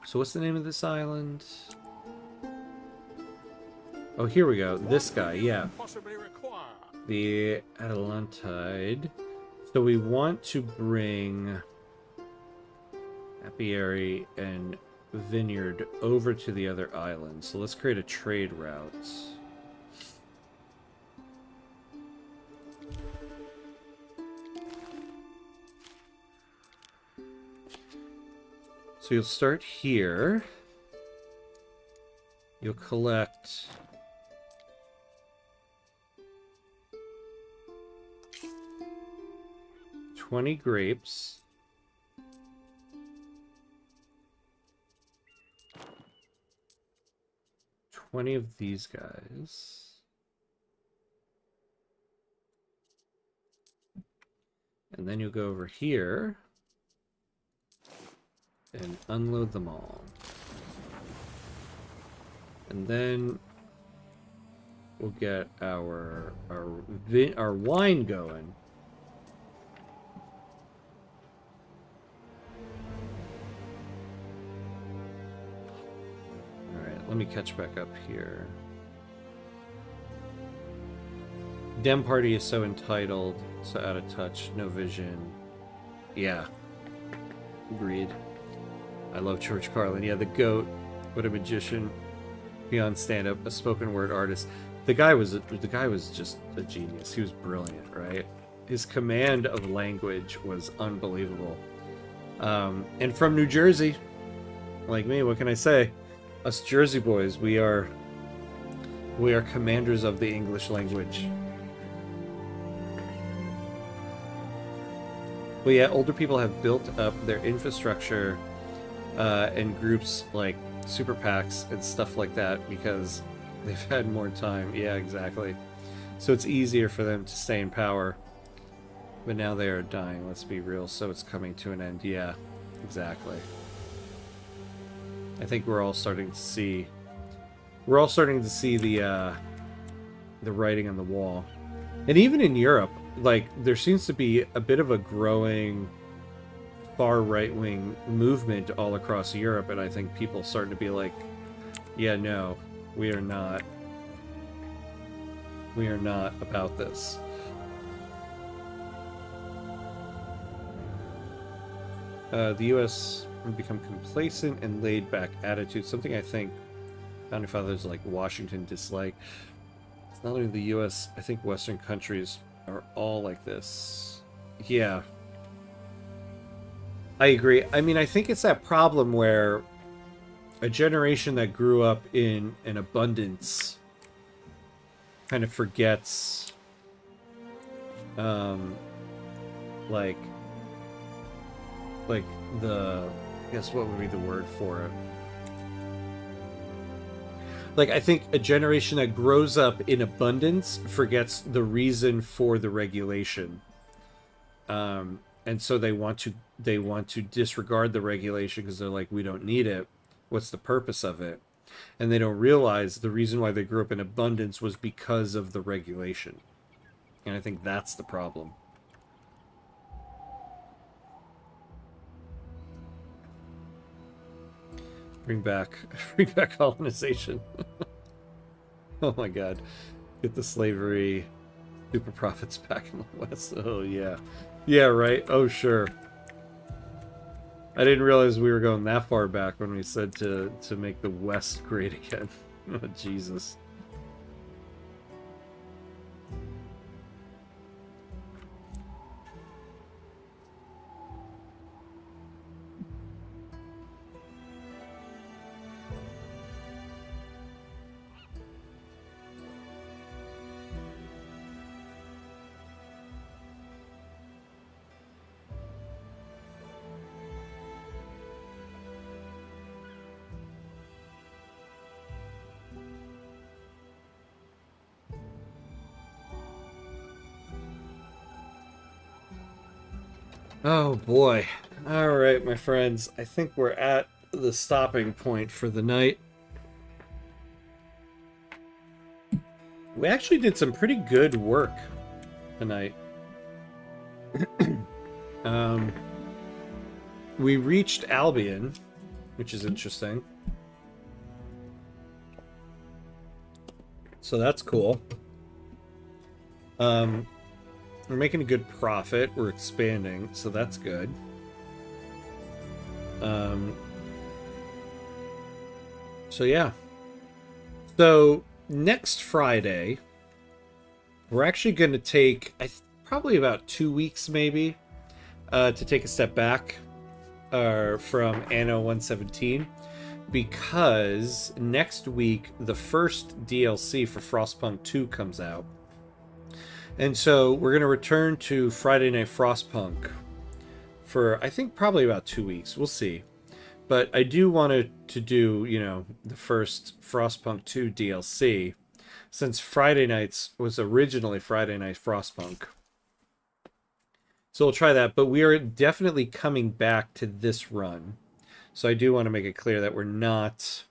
So what's the name of this island? Oh, here we go. This guy, yeah. The Atlantide. So we want to bring apiary and vineyard over to the other island. So let's create a trade route. So you'll start here. You'll collect 20 grapes. $20 of these guys. And then you'll go over here and unload them all. And then we'll get our wine going. Let me catch back up here. Dem Party is so entitled, so out of touch, no vision. Yeah. Agreed. I love George Carlin. Yeah, the GOAT. What a magician. Beyond stand-up, a spoken word artist. The guy was just a genius. He was brilliant, right? His command of language was unbelievable. And from New Jersey, like me, what can I say? Us Jersey boys, we are commanders of the English language. But yeah, older people have built up their infrastructure and groups like super PACs and stuff like that because they've had more time. Yeah, exactly. So it's easier for them to stay in power. But now they are dying, let's be real, so it's coming to an end. Yeah, exactly. I think we're all starting to see the writing on the wall. And even in Europe, like, there seems to be a bit of a growing far right-wing movement all across Europe, and I think people starting to be like, yeah, no, we are not about this. The U.S. become complacent and laid-back attitude, something I think Founding Fathers like Washington dislike. It's not only the U.S., I think Western countries are all like this. Yeah. I agree. I mean, I think it's that problem where a generation that grew up in an abundance kind of forgets, like the, I guess what would be the word for it? Like, I think a generation that grows up in abundance forgets the reason for the regulation. And so they want to disregard the regulation because they're like, we don't need it. What's the purpose of it? And they don't realize the reason why they grew up in abundance was because of the regulation. And I think that's the problem. Bring back colonization. Oh my god. Get the slavery super profits back in the West. Oh yeah. Yeah, right. Oh sure. I didn't realize we were going that far back when we said to make the West great again. Oh Jesus. Oh boy. Alright, my friends. I think we're at the stopping point for the night. We actually did some pretty good work tonight. We reached Albion, which is interesting. So that's cool. We're making a good profit. We're expanding, so that's good. So yeah. So next Friday, we're actually going to take probably about 2 weeks, maybe, to take a step back from Anno 117, because next week the first DLC for Frostpunk 2 comes out. And so we're going to return to Friday Night Frostpunk for, I think, probably about 2 weeks. We'll see. But I do want to do, you know, the first Frostpunk 2 DLC, since Friday Nights was originally Friday Night Frostpunk. So we'll try that, but we are definitely coming back to this run. So I do want to make it clear that we're not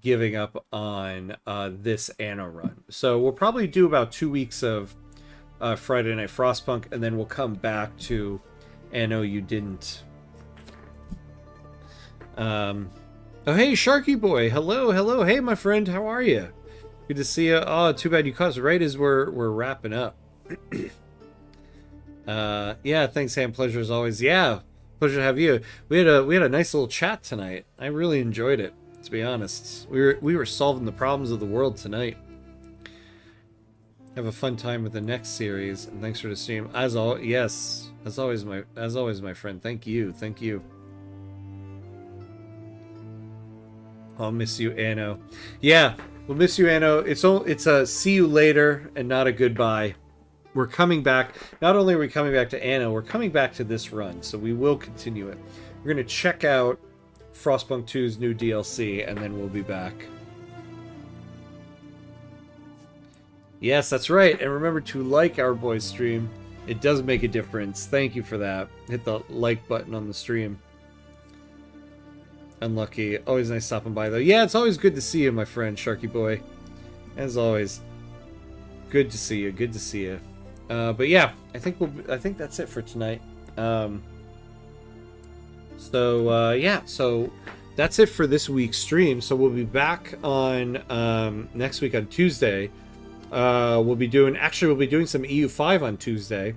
giving up on this Anno run. So we'll probably do about 2 weeks of Friday Night Frostpunk, and then we'll come back to Anno You Didn't. Oh, hey, Sharky Boy. Hello, hello. Hey, my friend. How are you? Good to see you. Oh, too bad you caught us right as we're wrapping up. Yeah, thanks, Sam. Pleasure as always. Yeah, pleasure to have you. We had a nice little chat tonight. I really enjoyed it, to be honest. We were solving the problems of the world tonight. Have a fun time with the next series, and thanks for the stream. As always, my friend. Thank you. I'll miss you, Anno. Yeah, we'll miss you, Anno. It's a see you later and not a goodbye. We're coming back. Not only are we coming back to Anno, we're coming back to this run, so we will continue it. We're going to check out Frostpunk 2's new DLC, and then we'll be back. Yes, that's right. And remember to like our boys' stream. It does make a difference. Thank you for that. Hit the like button on the stream. Unlucky. Always nice stopping by, though. Yeah, it's always good to see you, my friend, Sharky Boy. As always. Good to see you. Good to see you. But yeah, I think that's it for tonight. Yeah, so that's it for this week's stream. So we'll be back on next week on Tuesday. We'll be doing some EU5 on Tuesday.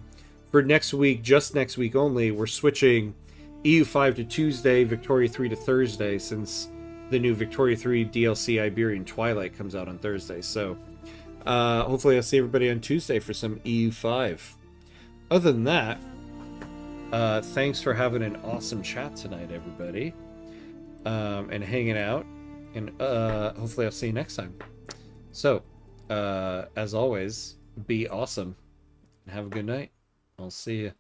For next week, just next week only, we're switching EU5 to Tuesday, Victoria 3 to Thursday, since the new Victoria 3 DLC Iberian Twilight comes out on Thursday. So hopefully I'll see everybody on Tuesday for some EU5. Other than that, thanks for having an awesome chat tonight, everybody, and hanging out, and hopefully I'll see you next time. So as always, be awesome. And have a good night. I'll see you.